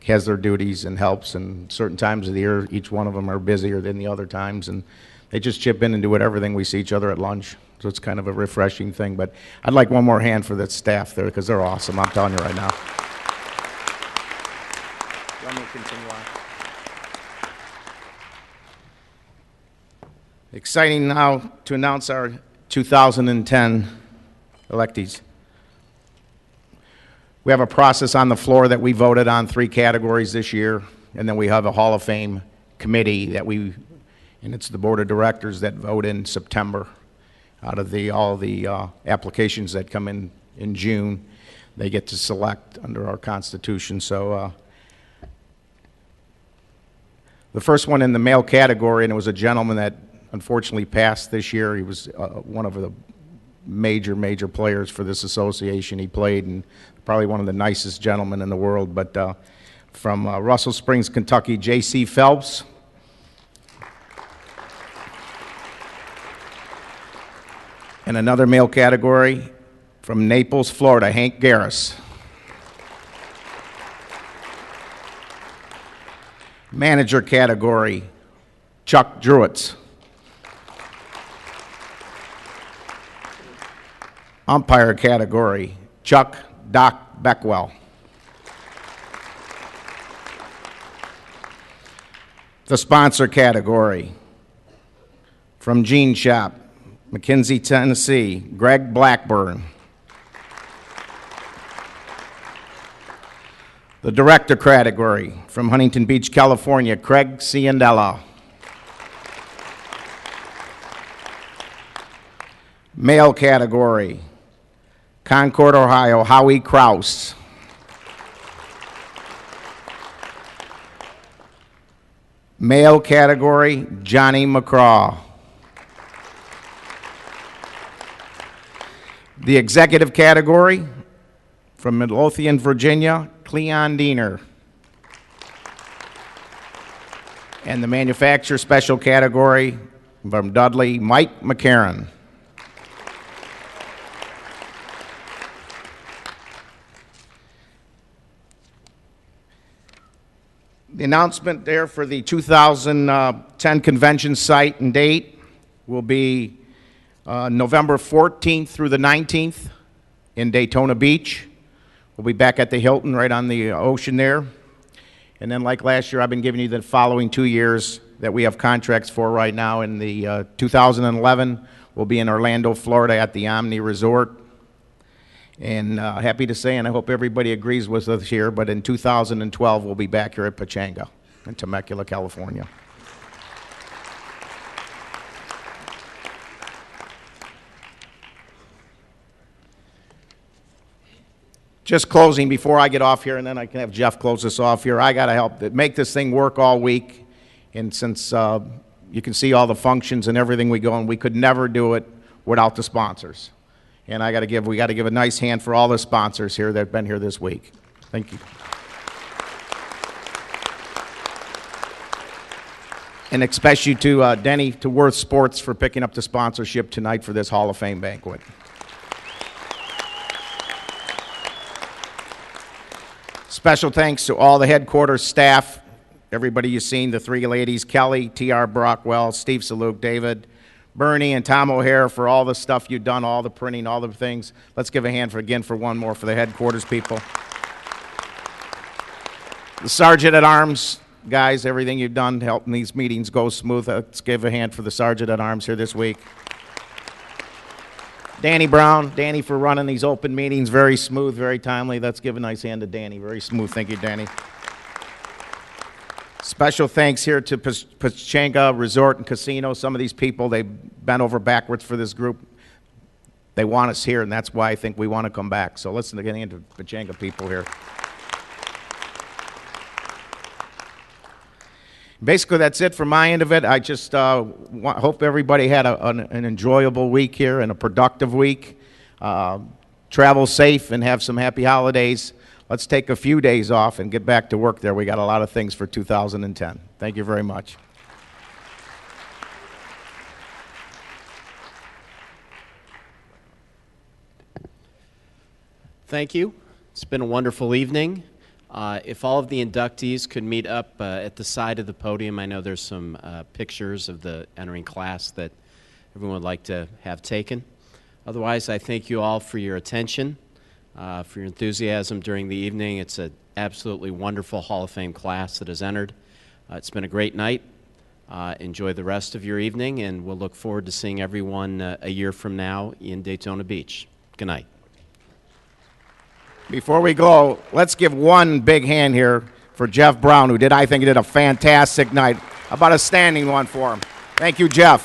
has their duties and helps, and certain times of the year, each one of them are busier than the other times, and they just chip in and do everything. We see each other at lunch, so it's kind of a refreshing thing. But I'd like one more hand for the staff there because they're awesome. I'm telling you right now. Let me continue on. Exciting now to announce our 2010 electees. We have a process on the floor that we voted on 3 categories this year, and then we have a Hall of Fame committee and it's the board of directors that vote in September. Out of all the applications that come in June, they get to select under our Constitution. So the first one in the male category, and it was a gentleman that unfortunately passed this year. He was one of the major players for this association. He played, and probably one of the nicest gentlemen in the world. But from Russell Springs, Kentucky, J.C. Phelps. And another male category from Naples, Florida, Hank Garris. Manager category, Chuck Druitz. Umpire category, Chuck Doc Beckwell. The sponsor category, from Jean Shop, McKinsey, Tennessee, Greg Blackburn. The director category, from Huntington Beach, California, Craig Ciandella. Male category, Concord, Ohio, Howie Kraus. Male category, Johnny McCraw. The executive category, from Midlothian, Virginia, Cleon Diener. And the manufacturer special category, from Dudley, Mike McCarron. The announcement there for the 2010 convention site and date will be November 14th through the 19th in Daytona Beach. We'll be back at the Hilton right on the ocean there. And then like last year, I've been giving you the following 2 years that we have contracts for right now. In the 2011, we'll be in Orlando, Florida at the Omni Resort. And happy to say, and I hope everybody agrees with us here, but in 2012, we'll be back here at Pechanga in Temecula, California. Just closing before I get off here, and then I can have Jeff close this off here. I got to help make this thing work all week. And since you can see all the functions and everything we go on, we could never do it without the sponsors. And we got to give a nice hand for all the sponsors here that have been here this week. Thank you. And especially to Denny, to Worth Sports for picking up the sponsorship tonight for this Hall of Fame banquet. Special thanks to all the headquarters staff, everybody you've seen, the 3 ladies, Kelly, T.R. Brockwell, Steve Saluk, David, Bernie, and Tom O'Hare for all the stuff you've done, all the printing, all the things. Let's give a hand for one more for the headquarters people. The Sergeant at Arms, guys, everything you've done helping these meetings go smooth. Let's give a hand for the Sergeant at Arms here this week. Danny Brown, Danny for running these open meetings, very smooth, very timely. Let's give a nice hand to Danny, very smooth. Thank you, Danny. Special thanks here to Pechanga Resort and Casino. Some of these people, they bent over backwards for this group. They want us here, and that's why I think we want to come back. So listen to getting into Pechanga people here. Basically, that's it from my end of it. I just hope everybody had an enjoyable week here and a productive week. Travel safe and have some happy holidays. Let's take a few days off and get back to work there. We got a lot of things for 2010. Thank you very much. Thank you. It's been a wonderful evening. If all of the inductees could meet up at the side of the podium, I know there's some pictures of the entering class that everyone would like to have taken. Otherwise, I thank you all for your attention, for your enthusiasm during the evening. It's an absolutely wonderful Hall of Fame class that has entered. It's been a great night. Enjoy the rest of your evening, and we'll look forward to seeing everyone a year from now in Daytona Beach. Good night. Before we go, let's give one big hand here for Jeff Brown, who I think, did a fantastic night. How about a standing one for him? Thank you, Jeff.